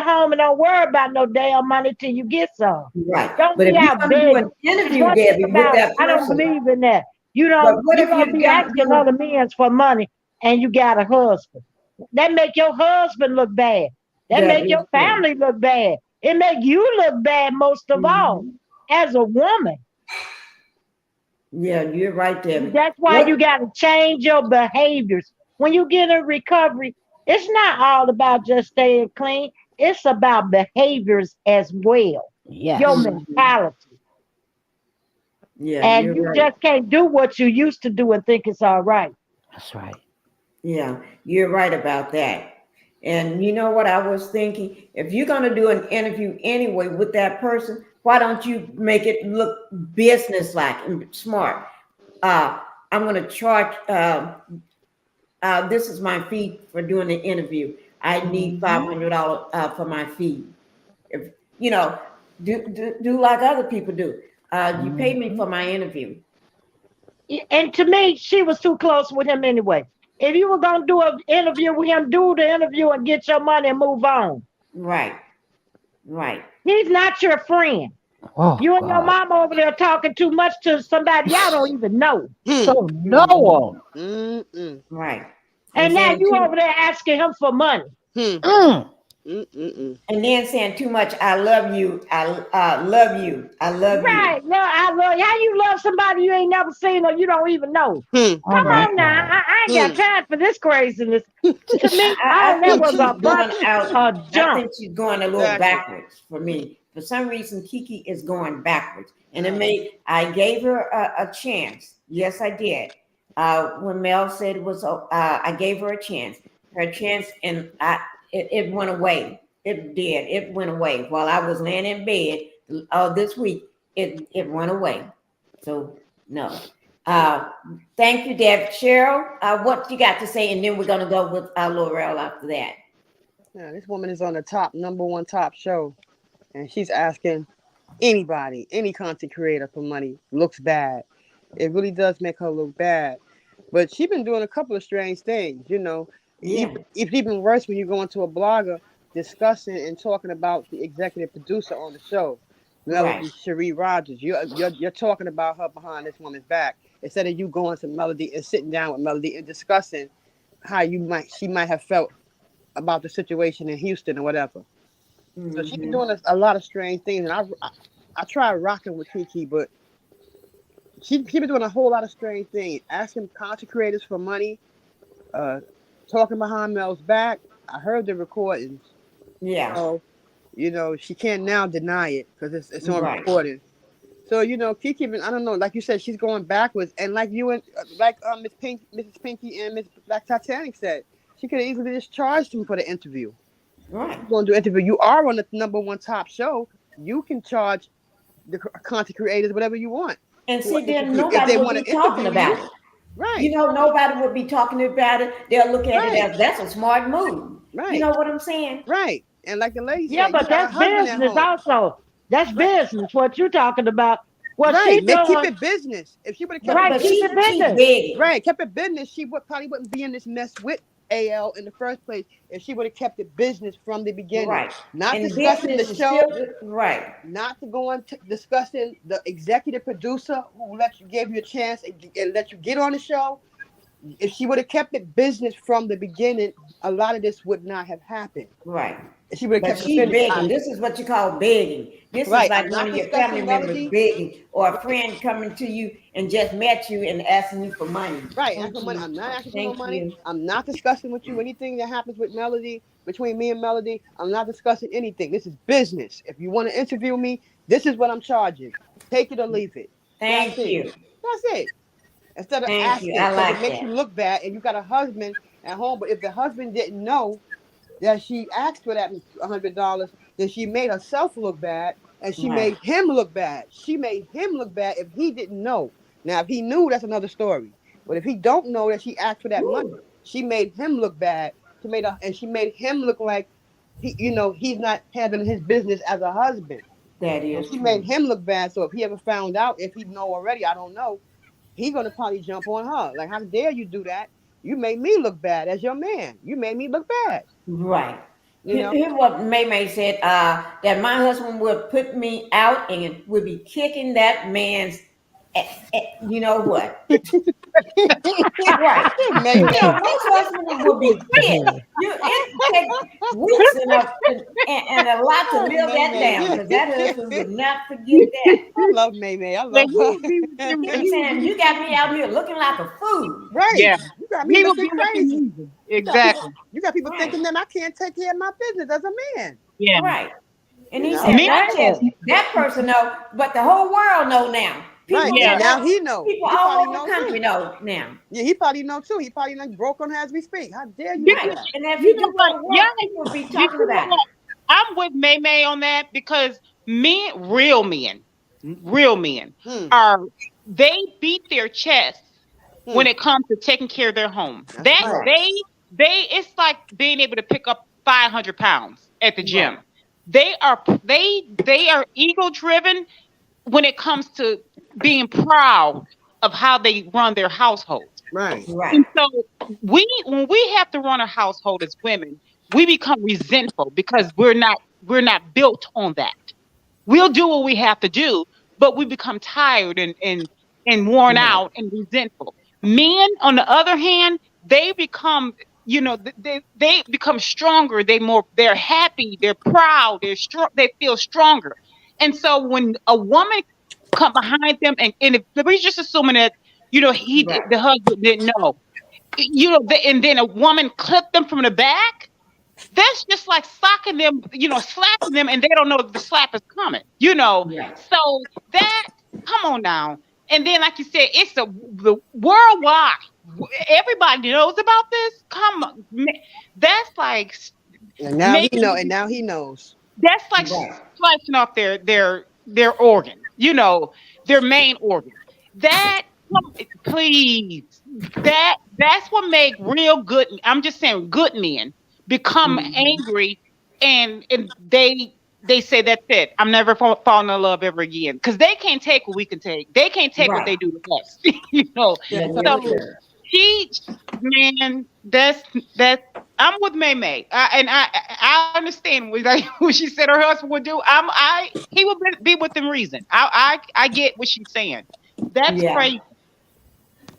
home and don't worry about no damn money till you get some. Right. Don't But be if you're out going to do an begging. interview, One thing Debbie, with about that I don't person, believe in that. You but don't what you if don't you're be going to asking do? other men for money and you got a husband. That make your husband look bad. That That make is your true. family look bad. It make you look bad most of all Hmm. as a woman. Yeah, you're right, Debbie. That's why What? you got to change your behaviors. When you get in recovery, it's not all about just staying clean. It's about behaviors as well, your Yes. Mhm. mentality. Yeah, And you're you right. just can't do what you used to do and think it's all right. That's right. Yeah, you're right about that. And you know what I was thinking? If you're going to do an interview anyway with that person, why don't you make it look business-like and smart? Uh, I'm going to charge. This is my fee for doing the interview. I need Mm-hmm. $500 for my fee. If you know, do like other people do. You pay me Mm-hmm. for my interview. And to me, she was too close with him anyway. If you were going to do an interview with him, do the interview and get your money and move on. Right, right. He's not your friend. Oh You and your God. mom over there talking too much to somebody y'all don't even know. So Mhm. no. Mm-mm. Right. And And now saying you too over there asking him for money. Hmm. Mm. Mm-mm. and then saying too much, I love you. I love you. I love you. Right. No, I love how you love somebody you ain't never seen or you don't even know. Hmm. Oh Come my Right. on now. God. I ain't got Hmm. time for this craziness. To me, I all that think was a she's bunch going out. of I junk. think she's going a little Exactly. backwards for me. For some reason, Kiki is going backwards. And it Oh. made, I gave her a chance. Yes, I did. When Mel said it was, I gave her a chance. Her chance, and it went away. It did. It went away while I was laying in bed this week. It went away. So no. Uh, Thank you, Deb. Cheryl, what you got to say? And then we're going to go with Laurel after that. Yeah, this woman is on the number one top show, and she's asking anybody, any content creator for money. Looks bad. It really does make her look bad. But she's been doing a couple of strange things. Yeah. It's even worse when you go into a blogger discussing and talking about the executive producer on the show, Right. Melody Cherie Rogers. You're talking about her behind this woman's back instead of you going to Melody and sitting down with Melody and discussing how she might have felt about the situation in Houston or whatever. So she's been doing a lot of strange things, and I tried rocking with Kiki, but she been doing a whole lot of strange things, asking content creators for money, uh, talking behind Mel's back. I heard the recordings, Yeah. so she can't now deny it because it's on Right. recording. So Kiki, I don't know, like you said, she's going backwards, and like you and Mrs. Pinkie and Miss Black Titanic said, she could have easily just charged him for the interview. Right. You're going to do an interview. You are on the #1 top show. You can charge the content creators whatever you want. And for see, an then interview. If nobody they would want be to talking interview about you, it. right? Nobody would be talking about it. They'll look at it Right. as that's a smart move. Right. You know what I'm saying? Right. And like the lady Yeah, said, but you got a that's husband at business home. also. That's business. What you're talking about. What Right. she doing? Keep it business. If she would have kept Right, it But keep she's it business. big. right, kept it business, she probably wouldn't be in this mess with AL in the first place if she would have kept it business from the beginning. Right. Not And discussing the business is show. still right. Not to go into discussing the executive producer who gave you a chance and let you get on the show. If she would have kept it business from the beginning, a lot of this would not have happened. Right. If she would have But kept she's it business. begging. This is what you call begging. This Right. is like I'm one not of your discussing family members Melody. begging, or a friend coming to you and just met you and asking you for money. Right. Thank Asking for money. you. I'm not asking for no Thank money. you. I'm not discussing with you anything that happens with Melody, between me and Melody. I'm not discussing anything. This is business. If you want to interview me, this is what I'm charging. Take it or leave it. Thank That's it. you. That's it. Instead of Thank you. asking, I because like it makes that. you look bad and you got a husband at home. But if the husband didn't know that she asked for that $100, then she made herself look bad and she Right. made him look bad. She made him look bad if he didn't know. Now, if he knew, that's another story. But if he don't know that she asked for that money, she made him look bad. She made him look like he's not handling his business as a husband. That So is she true. made him look bad. So if he ever found out, if he know already, I don't know, he's gonna probably jump on her. Like, how dare you do that? You made me look bad as your man. You made me look bad. Right. You know? Here's what May said, that my husband would put me out and would be kicking that man's, you know what? Right. May You know, May. most husbands would be pissed. It take weeks and a lot to Oh, live May that down, May. because that husband would not forget that. I love May May. I But love he her. would be with He's saying, you got me out here looking like a fool. Right. Yeah. You got me He would looking be looking crazy. easy. Exactly. You got people Right. thinking that I can't take care of my business as a man. Yeah. Right. And he You know? said, Me- not just that person know, but the whole world know now. People, Right. Yeah. And now he know. people He all probably over the know country too. know now. Yeah, he probably know too. He probably like broke on her as we speak. How dare you Yeah. do Right. that? And if You you know do what? go to Yeah. work, people will be You talking know about it. what? I'm with May on that because real men, Hmm. they beat their chests when it comes to taking care of their home. That's That right. it's like being able to pick up 500 pounds at the gym. Right. They are ego driven when it comes to being proud of how they run their household. Right. Right. And so when we have to run a household as women, we become resentful because we're not built on that. We'll do what we have to do, but we become tired and worn Right. out and resentful. Men, on the other hand, they become, they become stronger. They're happy, they're proud, they're strong, they feel stronger. And so when a woman come behind them and if we're just assuming that, Right. the husband didn't know, and then a woman clipped them from the back, that's just like socking them, slapping them, and they don't know the slap is coming, Right. So come on now. And then, like you said, it's the worldwide. Everybody knows about this. Come on. That's like And now he know. making, And now he knows. that's like Right. slicing off their organ, their main organ. That, please, that's what make real good. I'm just saying, good men become angry, and they say that's it. I'm never falling in love ever again because they can't take what we can take. They can't take what Right. they do to us. Yeah, That so is So true. She, man, that's. I'm with May May, and I understand what like what she said her husband would do. He would be within reason. I get what she's saying. That's Yeah. crazy.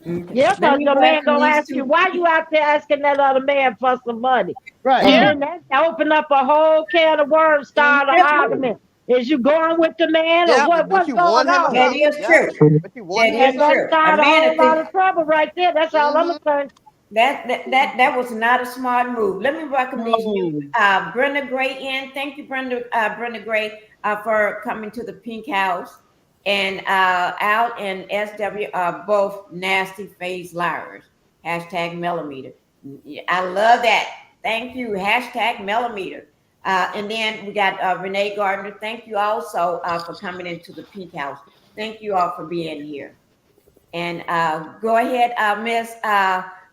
Okay. Yeah, Let because me the man welcome gonna these ask you, two. why you out there asking that other man for some money? Right. And Yeah, then that open up a whole can of worms, start an That's true. argument. Is you going with the man or Yeah, but what's you going want him or on? That something? is Yeah. true. But you want That him or And is that something? true. A start a man, whole I lot think of trouble right there. That's all I'm Mm-hmm. gonna say. that was not a smart move. Let me welcome these new No. Brenda Gray in. Thank you, Brenda Gray, for coming to the Pink House. And Al and SW are both nasty face liars. Hashtag millimeter. I love that. Thank you. Hashtag millimeter. And then we got Renee Gardner. Thank you also for coming into the Pink House. Thank you all for being here. And go ahead, Miss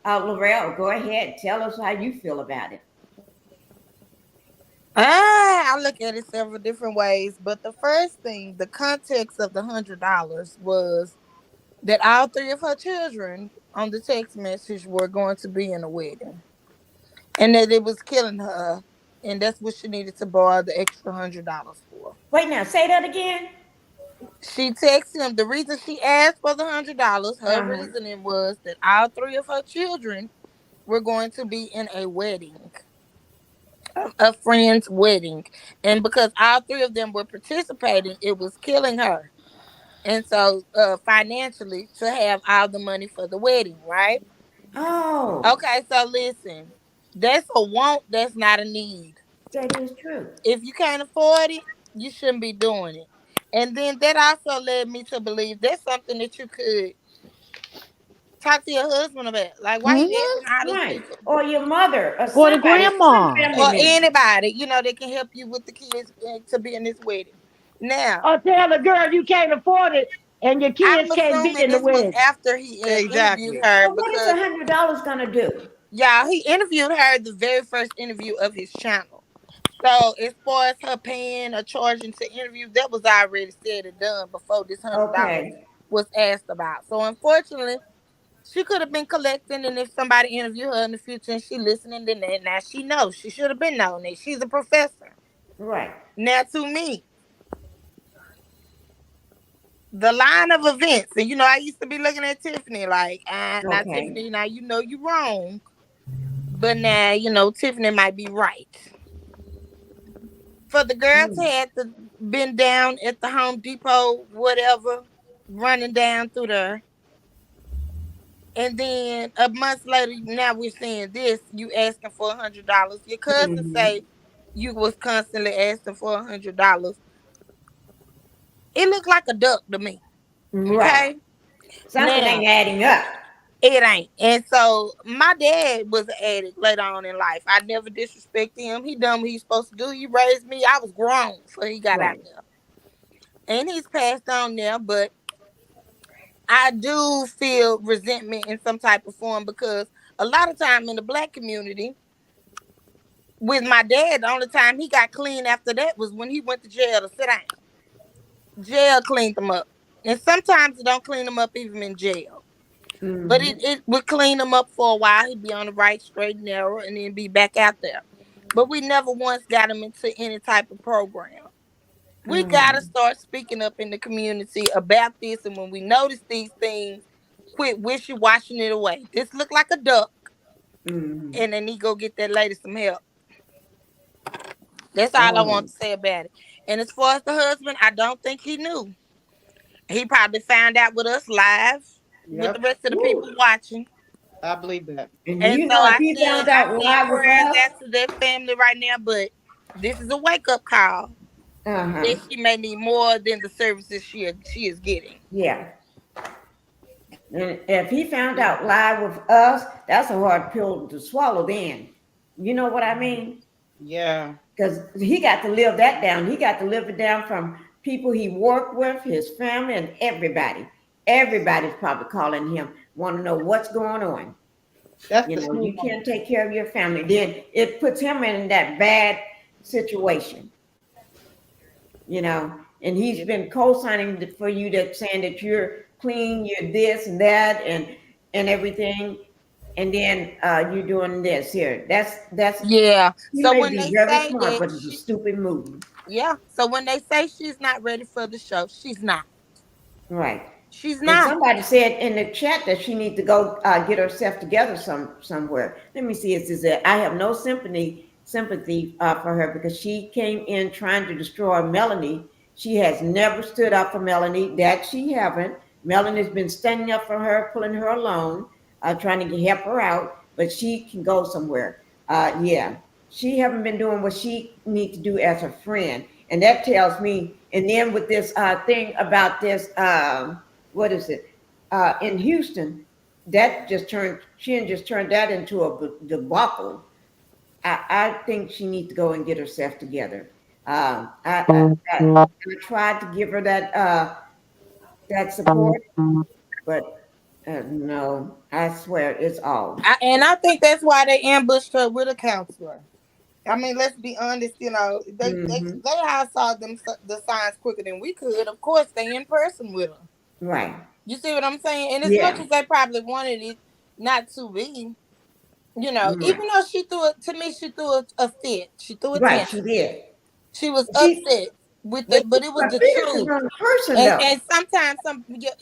Laurel. Go ahead. Tell us how you feel about it. I look at it several different ways, but the first thing, the context of the $100 was that all three of her children on the text message were going to be in a wedding, and that it was killing her, and that's what she needed to borrow the extra $100 for. Wait now, say that again. She texted him. The reason she asked for the $100, her Uh-huh. reasoning was that all three of her children were going to be in a wedding, a friend's wedding, and because all three of them were participating, it was killing her. And so, financially, to have all the money for the wedding, right? Oh, Okay, so listen, that's a want. That's not a need. that is true. If you can't afford it, you shouldn't be doing it. And then that also led me to believe that's something that you could talk to your husband about. Like, why you Hmm. asking all these Right. people? Or your mother or Or the somebody, some grandma. family Or member. anybody, that can help you with the kids to be in this wedding. Now, Or tell the girl you can't afford it and your I'm kids can't be assuming in the this was wedding. after he interviewed Exactly. her Well, what is because, $100 gonna do? y'all, he interviewed her the very first interview of his channel. So as far as her paying or charging to interview, that was already said and done before this $100 Okay. was asked about. So unfortunately, she could have been collecting, and if somebody interviewed her in the future and she listening, then now she knows. She should have been known that she's a professor. Right. Now to me, the line of events, and I used to be looking at Tiffany like, now Okay. Tiffany, now you wrong, but now Tiffany might be right. For the girl to Mm. have to been down at the Home Depot, whatever, running down through there, and then a month later, now we're seeing this. You asking for $100. Your cousin Mhm. say you was constantly asking for $100. It looked like a duck to me. Right. Okay, Something now ain't adding up. it ain't. And so my dad was an addict later on in life. I never disrespected him. He done what he's supposed to do. He raised me. I was grown before he got out Right. there, and he's passed on now. But I do feel resentment in some type of form because a lot of time in the black community, with my dad, the only time he got clean after that was when he went to jail to sit down. Jail cleaned him up. And sometimes it don't clean him up even in jail. But it, Hmm. it would clean him up for a while. He'd be on the right, straight, and narrow, and then be back out there. But we never once got him into any type of program. We got to Hmm. start speaking up in the community about this. And when we notice these things, quit wishy-washing it away. This look like a duck, Hmm. and then he go get that lady some help. That's all I want Oh, to say about it. And as far as the husband, I don't think he knew. He probably found out with us live, with the yep, rest of the ooh. people watching. I believe that. And And you so know, if I he send found I out send live with prayers us, out to their family right now. But this is a wake up call uh-huh. that she may need more than the services she is getting. Yeah. And if he found out live with us, that's a hard pill to swallow then. You know what I mean? Yeah, Because he got to live that down. He got to live it down from people he worked with, his family, and everybody. Everybody's probably calling him, want to know what's going on. that's You the know, smooth you one. can't take care of your family. Then it puts him in that bad situation, and he's Yeah, been co-signing for you, that saying that you're clean, you're this and that, and everything. and then you doing this here. That's Yeah. she So may when be they very say smart, that but it's a stupid movie. yeah. So when they say she's not ready for the show, she's not. Right. She's And not. somebody said in the chat that she needs to go get herself together somewhere. Let me see. It says that I have no sympathy for her because she came in trying to destroy Melanie. She has never stood up for Melanie. That she haven't. Melanie's been standing up for her, pulling her along, trying to help her out. But she can go somewhere. Yeah, she haven't been doing what she needs to do as a friend, and that tells me. And then with this thing about this. What is it? In Houston, that just turned Chin just turned that into a debacle. I think she needs to go and get herself together. I tried to give her that support, but no, I swear it's off. And I think that's why they ambushed her with a counselor. I mean, let's be honest. You know, Hmm. they all saw the signs quicker than we could. Of course, they in person with her. Right. You see what I'm saying? And as much Yeah. as they probably wanted it not to be, you know, Right. even though she threw it to me, she threw a fit. She threw a Right. She tantrum. did. She was She, upset with but it, but it was she's the a very truth. young person, And though. sometimes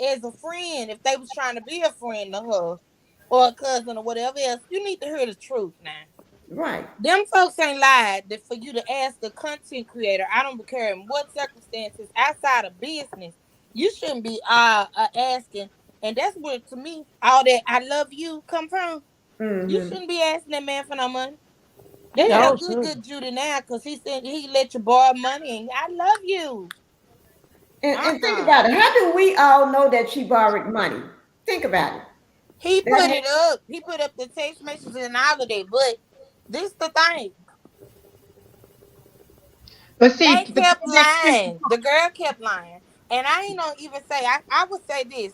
as a friend, if they was trying to be a friend to her or a cousin or whatever else, you need to hear the truth now. Right. Them folks ain't lied that for you to ask the content creator, I don't care in what circumstances outside of business, you shouldn't be asking. And that's where to me all that I love you come from. You Hmm. shouldn't be asking that man for no money. That's your Yeah. So good true. Judy now because he said he let you borrow money and I love you. And think Uh-uh. about it. How do we all know that she borrowed money? Think about it. He That put it up. He put up the text messages and all of that. But this the thing. But They see, the kept thing that lying. The girl kept lying. And I ain't gonna even say I would say this.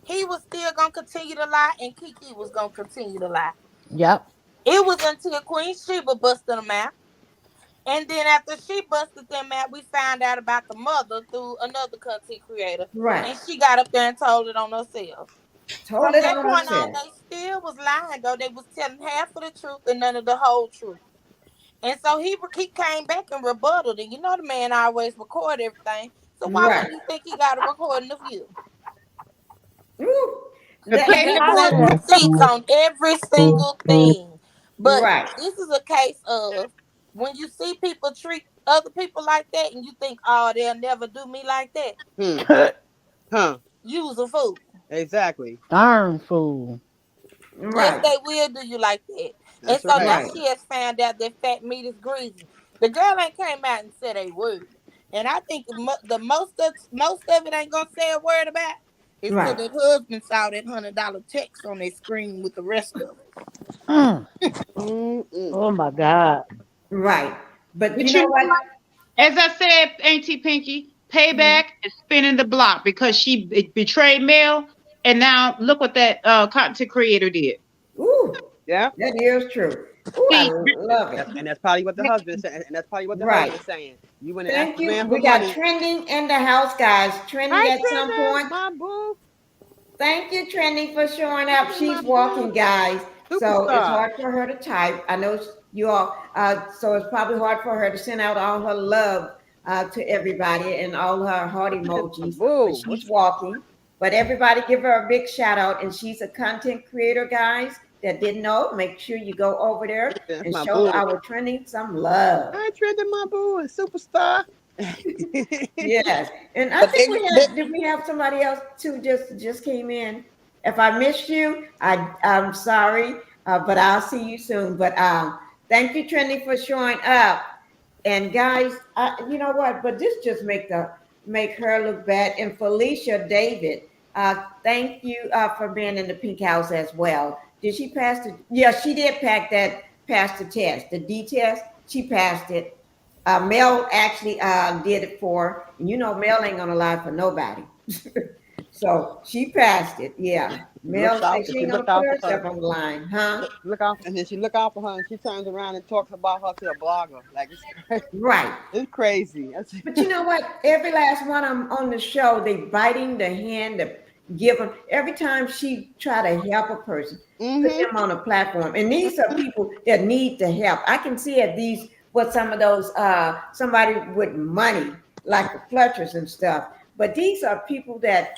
He was still gonna continue to lie and Kiki was gonna continue to lie. Yep. It was until Queen Sheba busted them out. And then after she busted them out, we found out about the mother through another content creator. right. And she got up there and told it on herself. Told From it that on point on, herself. they still was lying though. They was telling half of the truth and none of the whole truth. And so he came back and rebutted. And you know the man always record everything. So why Right. wouldn't you think he got a recording of you? Woo. the That And thing he that pulled that receipts on every single thing. But right. this is a case of when you see people treat other people like that and you think, oh, they'll never do me like that. Huh. You was a fool. Exactly. Darn fool. Yes, Right. they will do you like that. And That's so now right. Right. she has found out that fat meat is greasy. The girl ain't came out and said a word. And I think the most of it ain't gonna say a word about is because Right. the husband saw that $100 text on their screen with the rest of it. Mm. Mm-mm. Oh my God. Right. But you but you know know what? what? As I said, Auntie Pinky, payback is spinning the block because she betrayed Mel, and now look what that content creator did. Ooh, Yeah. that is true. Ooh, I See, love it. And that's probably what the husband said. And that's probably what the Right. husband's saying. You went and asked Thank the you. man for We got money. trending in the house, guys. Trending Hi, at some Trending, point. my boo. Thank you, Trending, for showing up. Trending, my She's boo. walking, guys. So it's Superstar. hard for her to type. I know you all, so it's probably hard for her to send out all her love to everybody and all her heart My emojis, but boo. she's walking. But everybody give her a big shout out. And she's a content creator, guys, that didn't know. Make sure you go over there That's and my show boo. our Trending some love. Hi, Trending, my boo, and superstar. Yes, and I But think we had. Did we have somebody else too? Just came in. If I missed you, I'm sorry, but I'll see you soon. But thank you, Trendy, for showing up. And guys, you know what? But this just make her look bad. And Felicia David, thank you for being in the Pink House as well. Did she pass the? Yeah, she did pass the test, the D test. She passed it. Mel actually did it for her. And you know, Mel ain't gonna lie for nobody. So she passed it. Yeah. Looks Mel said out. she She ain't gonna look put out for her. herself on the line, huh? Look out, and then she look out for her, and she turns around and talks about her to a blogger. Like it's crazy. Right. It's crazy. But you know what? Every last one of them on the show, they biting the hand give them every time she try to help a person, put them on a platform. And these are people that need the help. I can see at these what some of those somebody with money like the Fletchers and stuff. But these are people that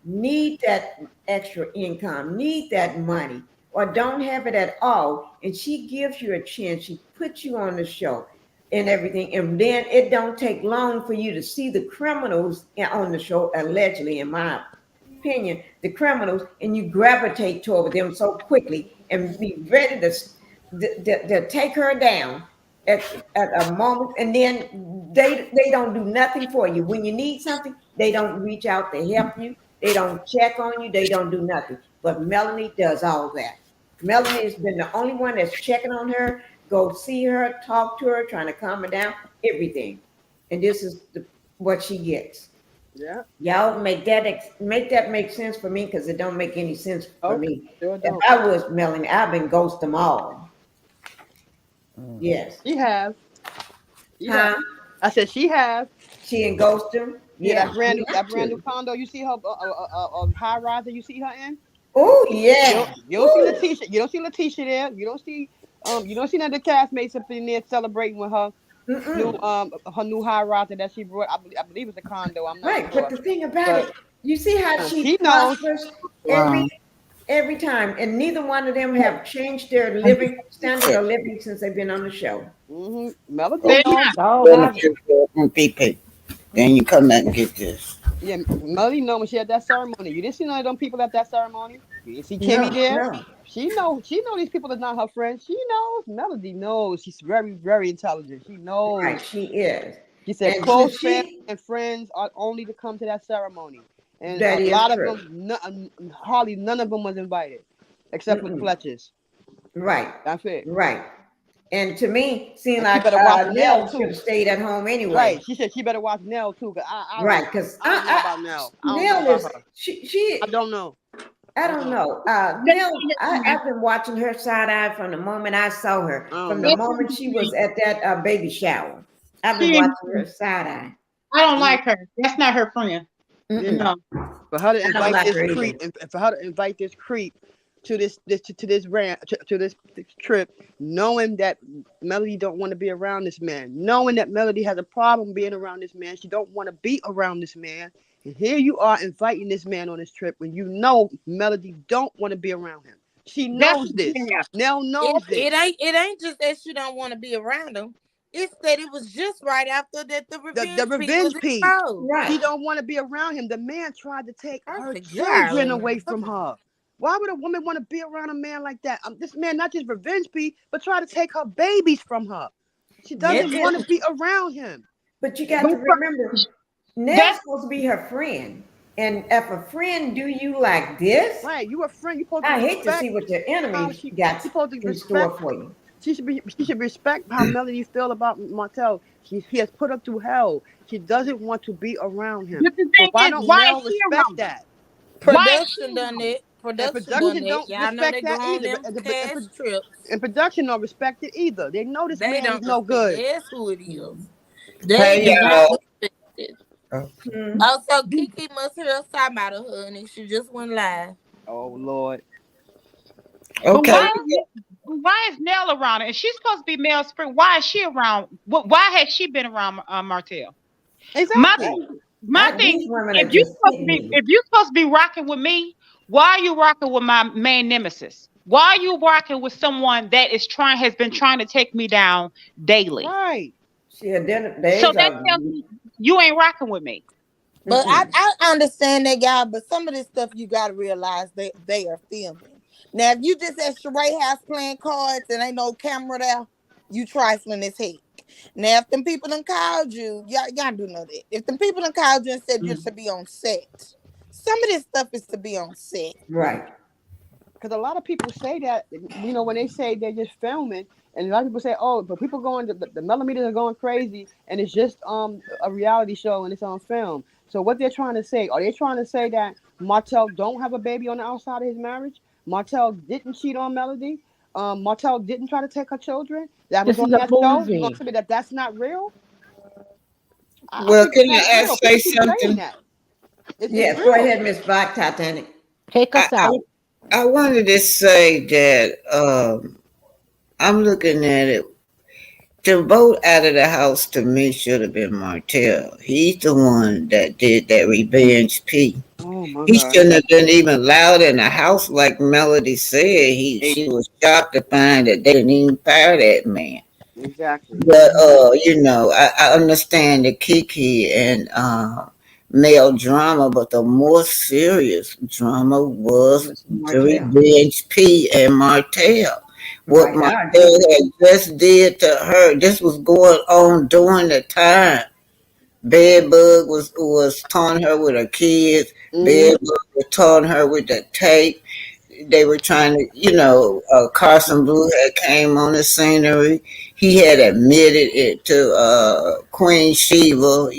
need that extra income, need that money, or don't have it at all. And she gives you a chance. She puts you on the show and everything. And then it don't take long for you to see the criminals on the show, allegedly, in my opinion, the criminals, and you gravitate toward them so quickly and be ready to take her down at a moment, and then they don't do nothing for you. When you need something, they don't reach out to help you. They don't check on you. They don't do nothing. But Melanie does all that. Melanie has been the only one that's checking on her, go see her, talk to her, trying to calm her down, everything. And this is what she gets. Yeah. Y'all make that make sense for me, because it don't make any sense for me. Sure If I was Melanie, I've been ghost them all. Yes. She have. Huh? I said she have. She and ghost them. Yeah, that brand new condo. You see her high rise that you see her in. Oh yeah. You don't see Letitia. You don't see Letitia there. You don't see none of the castmates up in there celebrating with her. Her new high rise that she brought. I believe it's a condo. I'm not right, sure. but the thing about it, you see how she knows prospers every time, and neither one of them have changed their standard of living since they've been on the show. Melody Then you come back and get this. Yeah, Melody know when she had that ceremony. You didn't see none of them people at that ceremony. You didn't see Kimmy there. No. She know these people are not her friends. She knows. Melody knows. She's very, very intelligent. She knows. Right, she is. She said close family and friends are only to come to that ceremony. And a lot of them, hardly none of them was invited, except for the Fletchers. Right. That's it. Right. And to me, seemed like Nell should have stayed at home anyway. Right. She said she better watch Nell too, because I don't know about Nell. Nell is she. I don't know. I don't know. Nell, I've been watching her side eye from the moment I saw her, from the moment she was at that baby shower. I've been watching her side eye. I don't like her. That's not her friend. You know, for her to invite this creep to this trip, knowing that Melody don't want to be around this man, knowing that Melody has a problem being around this man, she don't want to be around this man, and here you are inviting this man on this trip when you know Melody don't want to be around him. She knows this. Nell knows this. It ain't just that she don't want to be around him. It's that it was just right after that the revenge piece. Right. She don't want to be around him. The man tried to take her children away from her. Why would a woman want to be around a man like that? This man not just revenge piece, but try to take her babies from her. She doesn't want to be around him. But you got to remember, Nell's supposed to be her friend. And if a friend do you like this, right? You a friend. You supposed to hate to see what your enemy got in store for you. She should respect how Melody feel about Martell. He has put her through hell. She doesn't want to be around him. So why don't Nell respect that? Production done it. Production don't respect that either. And production don't respect it either. They know this man is no good. That's who it is. They don't respect it. Also, Kiki must hear something out of her, and she just went live. Oh Lord. Okay. Why is Nell around her? And she's supposed to be Mel's friend. Why is she around? Why has she been around Martell? Exactly. My thing, if you're supposed to be rocking with me, why are you rocking with my main nemesis? Why are you rocking with someone that has been trying to take me down daily? Right. So that tells me you ain't rocking with me. But I understand that, y'all. But some of this stuff you got to realize they are filming. Now, if you just at Sheree house playing cards and ain't no camera there, you trifling as heck. Now, if them people done called you, y'all do know that. If them people done called you and said you're to be on set, some of this stuff is to be on set. Right. Because a lot of people say that, when they say they're just filming, and a lot of people say, oh, but people the millimeters are going crazy, and it's just a reality show and it's on film. So what they're trying to say, are they trying to say that Martell don't have a baby on the outside of his marriage? Martell didn't cheat on Melody? Martell didn't try to take her children? That was on that show? You gonna tell me that's not real? Well, can I say something? Yes, It's go real. ahead, Miss Black Titanic. Take I, us out. I wanted to say that I'm looking at it. The vote out of the house to me should have been Martell. He's the one that did that revenge P. Oh my He God. shouldn't have been even allowed in the house like Melody said. E- She was shocked to find that they didn't even fire that man. Exactly. But I understand the Kiki and male drama, but the more serious drama was Miss the Martell. revenge P and Martell. What Right, I agree Martell with had you. just did to her, this was going on during the time. Bedbug was taunting her with her kids. Mm-hmm. Bedbug was taunting her with the tape. They were trying to, Carson Blue had came on the scenery. He had admitted it to Queen Sheba,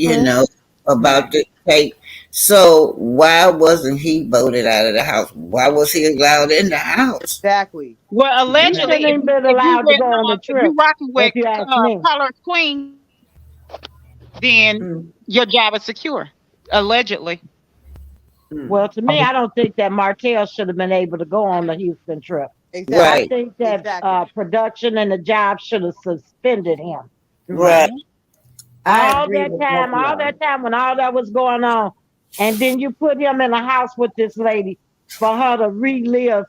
about Right. the tape. So why wasn't he voted out of the house? Why was he allowed in the house? Exactly. Well, He Right. allegedly, shouldn't even been if you allowed to with go on the if you trip, rocking with if you ask me. Color Queen, then Mm, your job is secure. Allegedly. mm. Well, to me, I don't think that Martell should have been able to go on the Houston trip. I Exactly. Right, think that Exactly. production and the job should have suspended him. Right. right, Hmm. I agree with both of All y'all. that time when all that was going on, and then you put him in a house with this lady for her to relive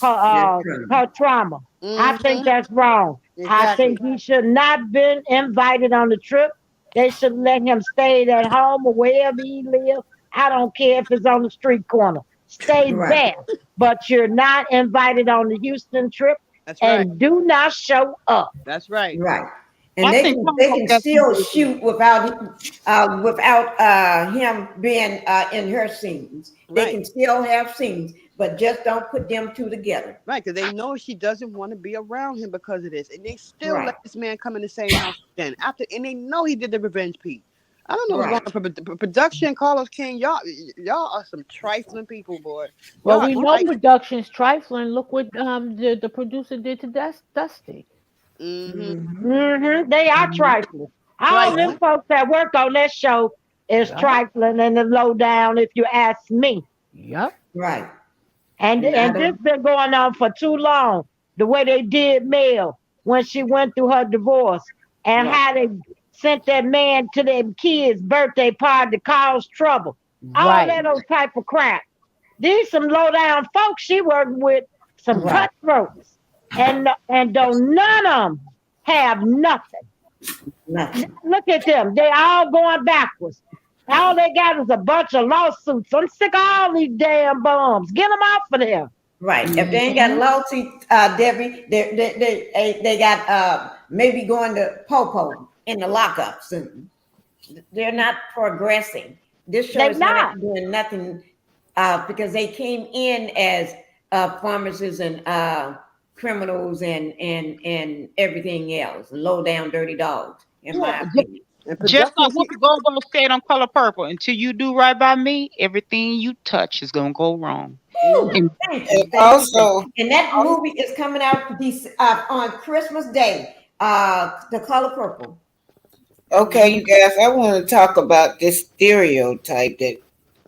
That's her true. trauma. I think Mm-hmm. that's wrong. I Exactly. think he should not been invited on the trip. They should let him stay at home or wherever he lives. I don't care if it's on the street corner. Stay Right. there. But you're not invited on the Houston trip That's right. and do not show up. That's right. Right. And I they think can Carlos they can got something still to do with it. shoot without him being in her scenes. They Right. can still have scenes, but just don't put them two together. Right. Because they know she doesn't want to be around him because of this. And they still Right. let this man come in the same house again. And they know he did the revenge piece. I don't know what's going Right. on for production. Carlos King, y'all are some trifling people, boy. Well, Y'all are we know trifling. production's trifling. Look what the producer did to Dusty. Mm-hmm. Hmm. They are Hmm. trifling. All them Trifling. folks that work on that show is Yup. trifling and the low down, if you ask me. Yup. Right. And And I and this don't. been going on for too long. The way they did Mel when she went through her divorce, and Right. how they sent that man to their kids' birthday party to cause trouble. All Right. that old type of crap. These some low down folks she worked with, some Right. cutthroats, and don't none of them have nothing. Nothing. Look at them. They all going backwards. All they got is a bunch of lawsuits. I'm sick of all these damn bums. Get them off of there. Right. If they ain't got Hmm. lawsuit, Debbie, they got maybe going to Popo in the lockup soon. They're not progressing. This show They is not not. doing nothing because they came in as pharmacists and criminals and everything else, low down dirty dogs, in Yeah. my opinion. And Just production, like Whoopi Goldberg said on Color Purple, until you do right by me, everything you touch is gonna go wrong. Whew, And thank and you, thank you, thank also, you. And that movie is coming out on Christmas Day. The Color Purple. okay, Mhm. you guys, I want to talk about this stereotype that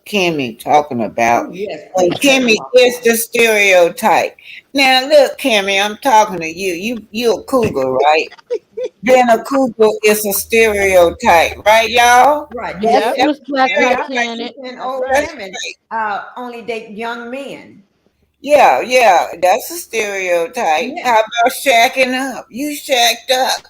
Kimmy talking about. Oh yes, And please let me Kimmy talk is about the stereotype. Now, look, Kimmy, I'm talking to you. You a cougar, right? Being a cougar is a stereotype, right, y'all? it. Right, and Yes, yep. That's Miss a Black Yep. stereotype. Titanic. and That's old right. That's women right. only date young men. Yeah, that's a stereotype. Yeah. How about shacking up? You shacked up.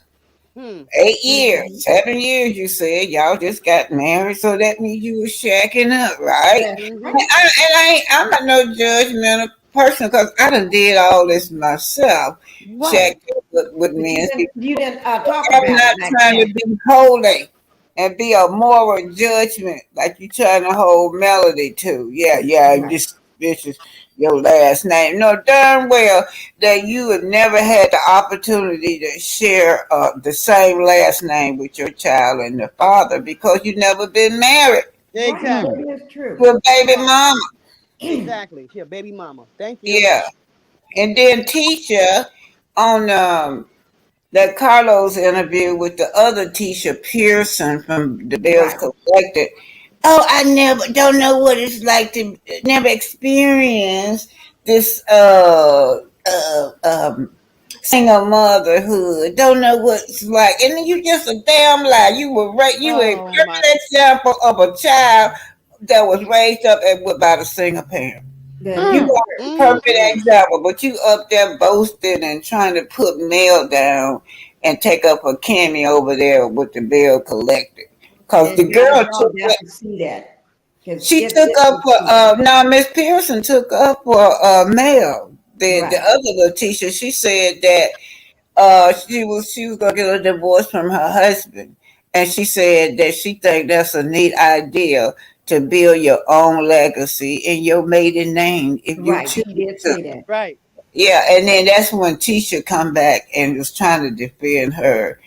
Hmm. 8 years, Mhm. 7 years, you said y'all just got married, so that means you were shacking up, right? That's Mm-hmm. right. I'm not no judgmental person because I done did all this myself, Right. shacked up with But men. See, you didn't talk I'm about not it like trying to that. be holy and be a moral judgment like you trying to hold Melody to. Yeah, Right. this is your last name. No, darn well that you have never had the opportunity to share the same last name with your child and the father because you never been married Right. Hmm. Exactly. That is true. to a baby mama. Exactly. She a baby mama. Thank you. Yeah, and then teacher on that Carlos interview with the other Tisha Pearson from the Bills Right. Collected. Oh, I never don't know what it's like to never experience this single motherhood. Don't know what it's like, and then you just a damn lie. You were right. You were a Oh my. perfect example of a child that was raised up by a single parent. Then You Mm. never. are a perfect example, but you up there boasting and trying to put mail down and take up a cameo over there with the bill collector. Cause the And y'all, girl y'all took got to see that. Because she took up for now Miss Pearson took up for mail. The right, other Letitia, she said that she was gonna get a divorce from her husband, and she said that she think that's a neat idea to build your own legacy in your maiden name if you right. choose She did to. say that. Right. Yeah, and then that's when Tisha come back and was trying to defend her,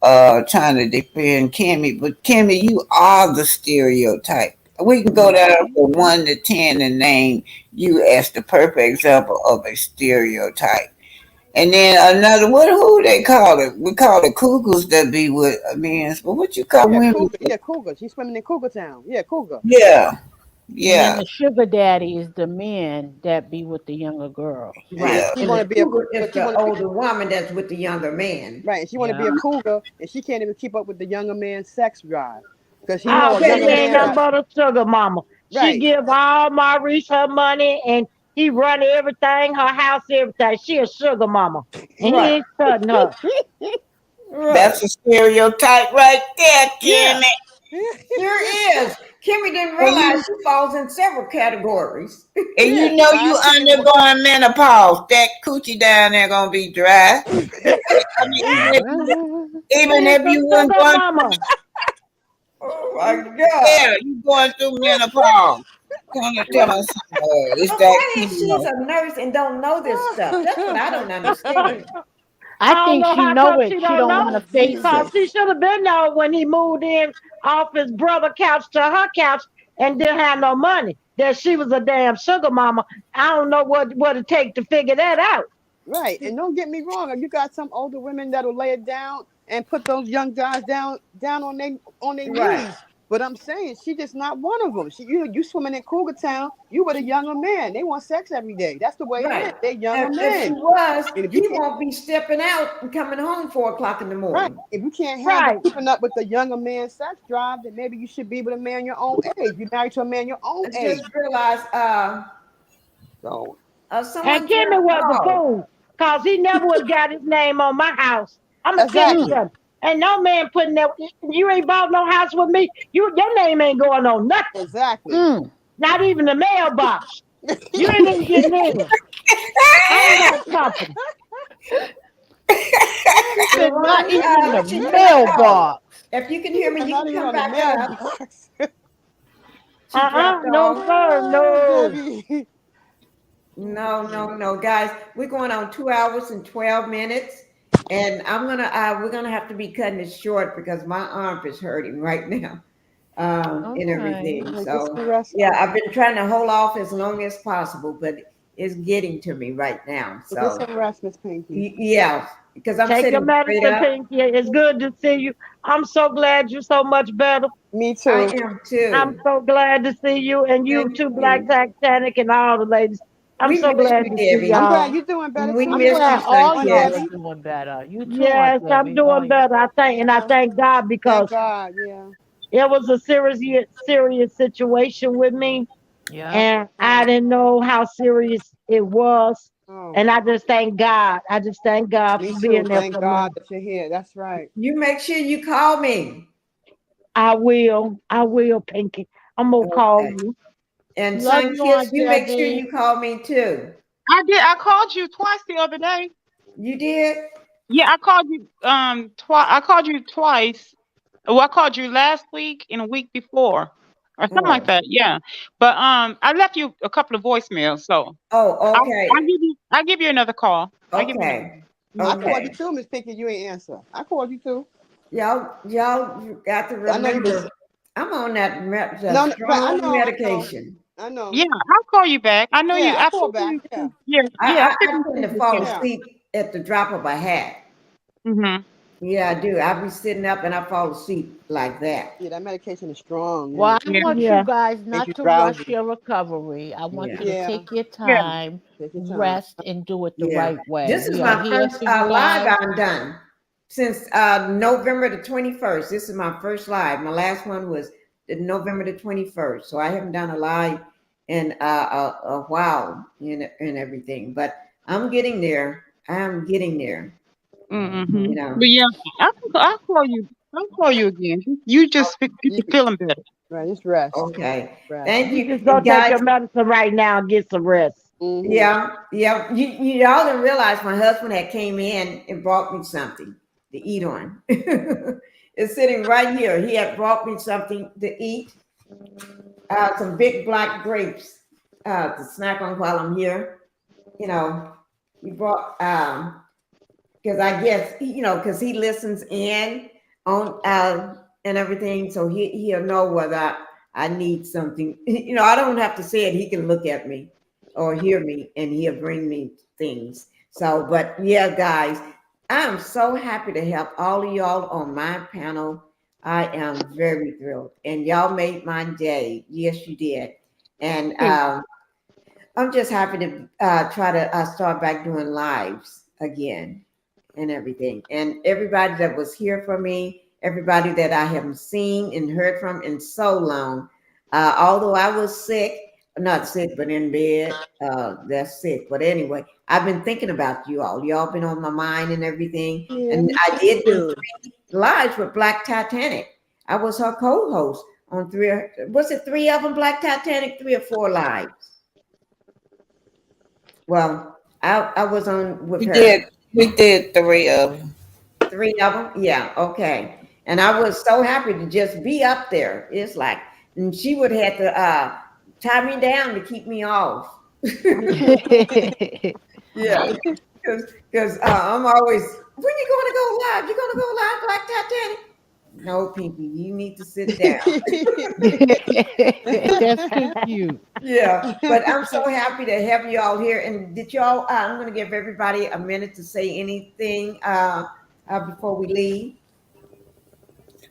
trying to defend Kimmy. But Kimmy, you are the stereotype. We can go Right. down from 1 to 10 and name you as the perfect example of a stereotype. And then another, who they call it? We call it cougars that be with men. But what you call Yeah, women? cougar. Yeah, cougar. She's swimming in Cougar Town. Yeah, cougar. Yeah, And then yeah, the sugar daddy is the men that be with the younger girls. And Right. yeah. she And want the to be a, cougar is but she the want to be older woman that's with the younger man. right. And she want to be Yeah. a cougar, and she can't even keep up with the younger man's sex drive because she Oh, know a That Pinkie younger ain't is man nothing the got but a sugar mama. She right. give all Maurice her money and he run everything, her house, everything. She a sugar mama. And he right. ain't cutting her. Right. That's a stereotype right there, Yeah. Kimmy. Sure is. Kimmy didn't And realize you she falls in several categories. and Yeah. you know you Classic and undergoing menopause. That coochie down there gonna be dry. I mean, even She's if a you weren't sugar going through, mama. Oh my God. yeah, you going through menopause. Come to tell But, us something. It's but that what if she's chemo. a nurse and don't know this stuff? That's what I don't understand. I I don't think know she how know come it. she She don't don't know. want to face Cause it. she should have been there when he moved in off his brother couch to her couch and didn't have no money. That she was a damn sugar mama. I don't know what it take to figure that out. Right. And don't get me wrong, you got some older women that'll lay it down and put those young guys down on their Right. knees. But I'm saying she just not one of them. You swimming in Cougar Town, you with a younger man. They want sex every day. That's the way it is. Right. They younger If she men. was, And if you he can't won't be stepping out and coming home 4 o'clock in the right, morning. if you can't handle Right. keeping up with the younger man's sex drive, then maybe you should be with a man your own age. You married to a man your own I age. just realized So And someone just Kimmy was a called. fool. Cause he never would have got his name on my house. I'ma tell you Mm. exactly. something. Ain't no man putting that you ain't bought no house with me. Your name ain't going on nothing. Exactly. Mm. Not even the mailbox. You ain't even getting in. I ain't got company. She said not Veronica, even in the she just called. mailbox. If you can hear me, you Not can even come on the back up. mailbox. She dropped No, off. sir, no. Debbie. No, no, no, guys. We're going on 2 hours and 12 minutes, and we're gonna have to be cutting it short because my arm is hurting right now, and Okay. everything. Like, get So some rest. yeah, I've been trying to hold off as long as possible, but it's getting to me right now. Get So some rest, Miss Pinkie. yeah, because I'm Take your sitting straight medicine, up. Pinky. It's good to see you. I'm so glad you're so much better. Me I too. am I'm too. so glad to see you and you Thank too, Black you. Titanic and all the ladies. I'm We so missed glad you, to see I'm Debbie. glad y'all. you're doing better We I'm too, missed glad you, all Aunt y'all Sanchez. are Debbie. doing better. You too, Yes, Aunt I'm Debbie. All doing you. better. I Yeah. thank God Thank because God. Yeah. it was a serious situation with me, Yep. and I Oh. didn't know how serious it was. Oh. And I just thank God. I just thank God Me for too. being there Thank for me. God that you're here. That's right. You make sure you call me. I will. I will, Pinky. I'm gonna call Okay. you. And Love Sun you, Kiss, Aunt you make sure Debbie. you call me too. I did. I called you twice the other day. You did? Yeah, I called you twice. I called you twice. Well, I called you last week and a week before, or something like Oh. that. Yeah, but I left you a couple of voicemails, so Oh, I okay. give you another call. I give you another. Okay. I Mhm. called you Okay. too, Miss Pinkie. You ain't answer. I called you too. Y'all you got to I know you was. remember I'm on that No, no, but I strong know. I know. medication. I know. Yeah, I'll call you back. I know you. Yeah, I I call back. figured Yeah. yeah, yeah. I I figured tend you to was fall here. Yeah. asleep at the drop of a hat. Mhm. Yeah, I do. I be sitting up and I fall asleep like that. Yeah, that medication is strong. Well, I Yeah. want you Yeah. guys Makes you not to rush drowsy. your recovery. I want Yeah. you to Yeah, take your Yeah. time, take your time. rest, and do it the Yeah. right way. This is We are my here first for you live guys. I've done since November the 21st. This is my first live. My last one was November the 21st. So I haven't done a live in a while and everything. But I'm getting there. I'm getting there. Mm-hmm. You know. But yeah, I'll call you. I'll call you again. You just get You, to feeling better. right, just rest. Okay. Rest. Thank You you. just go And take guys, your medicine right now and get some rest. Mm-hmm. yeah, yeah. Y'all didn't realize my husband had came in and brought me something to eat on. It's sitting right here. He had brought me something to eat, some big black grapes to snack on while I'm here. You know, he brought because I guess because he listens in on and everything, so he'll know whether I need something. I don't have to say it. He can look at me or hear me, and he'll bring me things. So, but yeah, guys, I'm so happy to help all of y'all on my panel. I am very thrilled, and y'all made my day. Yes, you did, and I'm just happy to try to start back doing lives again and everything. And everybody that was here for me, everybody that I haven't seen and heard from in so long. Although I was sick, not sick, but in bed, that's sick. But anyway, I've been thinking about you all. Y'all been on my mind and everything. Yeah, And me I did do too. 3 lives with Black Titanic. I was her co-host on was it 3 of them, Black Titanic, 3 or 4 lives? Well, I was on with We her. did. We did 3 of them. 3 of them? Yeah, okay. And I was so happy to just be up there. It's like, and she would have to tie me down to keep me off. Yeah, because I'm always, when you going to go live? You going to go live like Titanic? No, Pinkie, you need to sit down. That's too cute. Yeah, but I'm so happy to have you all here. And did y'all, I'm going to give everybody a minute to say anything before we leave.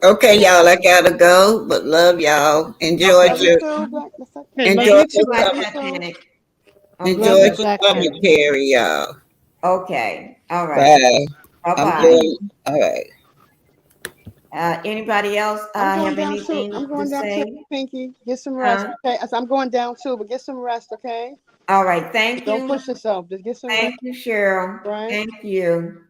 Okay, y'all, I gotta go, but love y'all. Okay. Love you too, Black. Hey, love Enjoy you Thank you, the too. Black summer. Titanic. Love Enjoy Okay. you, the Black Titanic. cemetery, y'all. Okay. All right. Bye. Bye I'm bye. going. All right. Anybody else I'm going have down too. anything I'm to going down too, say? Pinky. Get some rest. Huh? Okay. I'm going down too, but get some rest, okay? All right. Thank Don't you. push yourself. Just get some rest, Thank you, Cheryl. right? Thank you.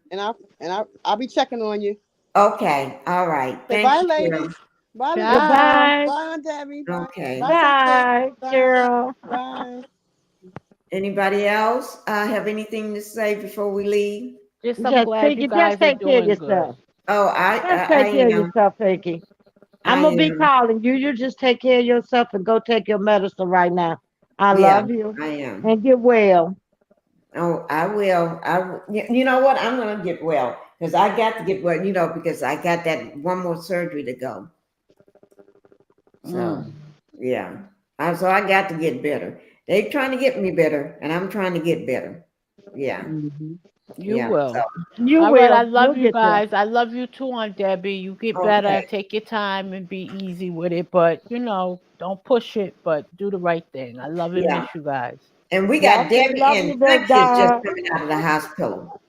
I'll be checking on you. Okay. All right. Okay, Thank bye, you, Cheryl. ladies. Bye, Laverne. Bye. Goodbye. Bye, Aunt Debbie. Bye. Okay. Bye, Sunset. Bye, Bye. Cheryl. Bye. Anybody else have anything to say before we leave? Just I'm Just glad you Pinky, just guys are take care of doing good. yourself. Oh, Just I take care of am. yourself, Pinky. I I'm gonna be am. calling you. You just take care of yourself and go take your medicine right now. I Yeah, love you I am. and get well. Oh, I will. You know what? I'm gonna get well because I got to get well. Because I got that one more surgery to go. So Mm. yeah, so I got to get better. They trying to get me better, and I'm trying to get better. Yeah, Mm-hmm. You yeah. So will. You All right, I will. love You'll you get there. guys. I love you too, Aunt Debbie. You get okay, better. Take your time and be easy with it, but don't push it, but do the right thing. I love and yeah. miss you guys. And we got Love you, Debbie love and you, big Pinkie is just dog. coming out of the hospital.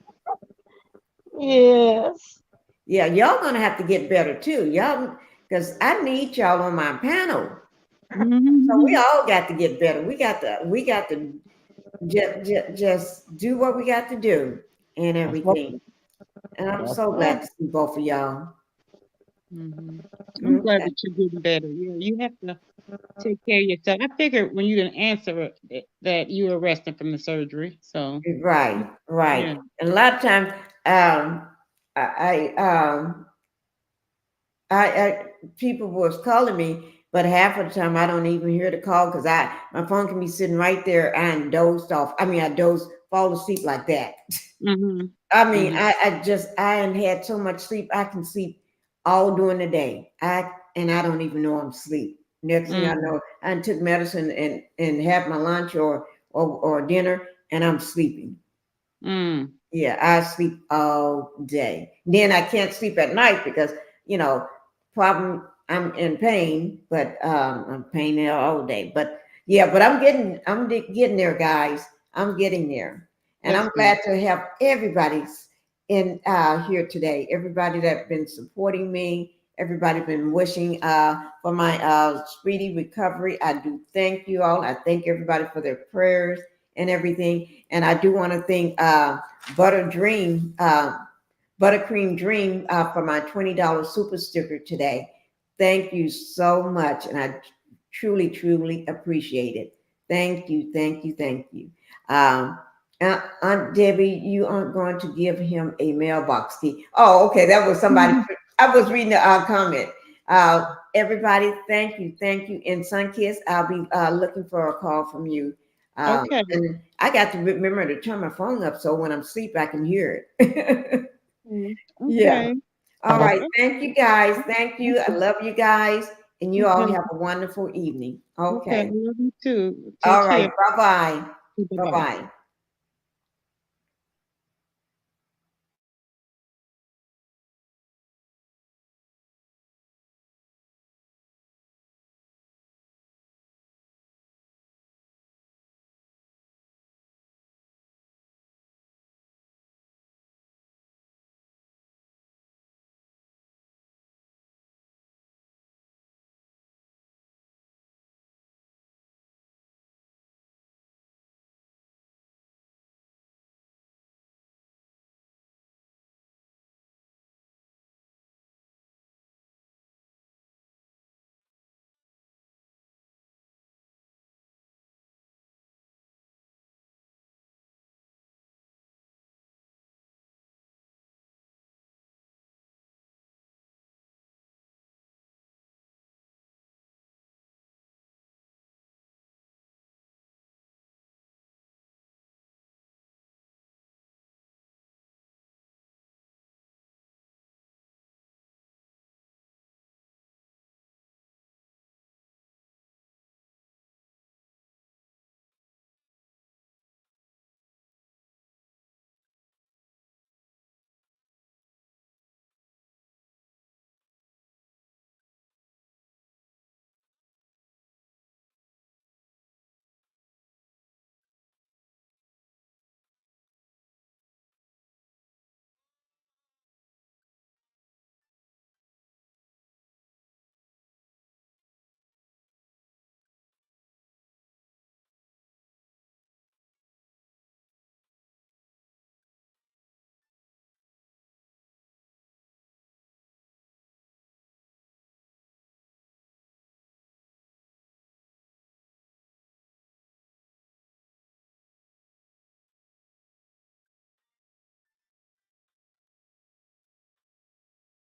Yes. Yeah, y'all gonna have to get better too, y'all, because I need y'all on my panel. So we Mm-hmm. all got to get better. We got to just do what we got to do and That's what everything. And I'm that's so right. glad to see both of y'all. Mm-hmm. I'm glad Okay. that you're getting better. Yeah, you have to take care of yourself. I figured when you didn't answer it that you were resting from the surgery. So Right, yeah. right. And a lot of times, I, I people was calling me, but half of the time I don't even hear the call because my phone can be sitting right there and dozed off. I mean, fall asleep like that. Mm-hmm. I mean, Mm-hmm. I ain't had so much sleep. I can sleep all during the day. And I don't even know I'm asleep. Next thing I Mm-hmm. know, I took medicine and had my lunch or dinner, and I'm sleeping. Mm. Yeah, I sleep all day. Then I can't sleep at night because, you know, problem I'm in pain, but I'm pain there all day. But yeah, but getting there, guys. I'm getting there. And That's I'm good. glad to have everybody's in here today. Everybody that's been supporting me, everybody been wishing for my speedy recovery. I do thank you all. I thank everybody for their prayers and everything. And I do want to thank Butter Dream, Buttercream Dream for my $20 super sticker today. Thank you so much. And I truly, truly appreciate it. Thank you, thank you, thank you. Aunt Debbie, you aren't going to give him a mailbox key. Oh, okay. That was somebody. I was reading the comment. Everybody, thank you, thank you. And Sunkiss, I'll be looking for a call from you. Okay. And I got to remember to turn my phone up so when I'm asleep, I can hear it. Yeah. Okay. All right. Okay. Thank you guys. Thank you. I love you guys. And you all Okay. have a wonderful evening. Okay. I Okay. love you too. Take All care. right. Bye bye. Bye Bye-bye. bye.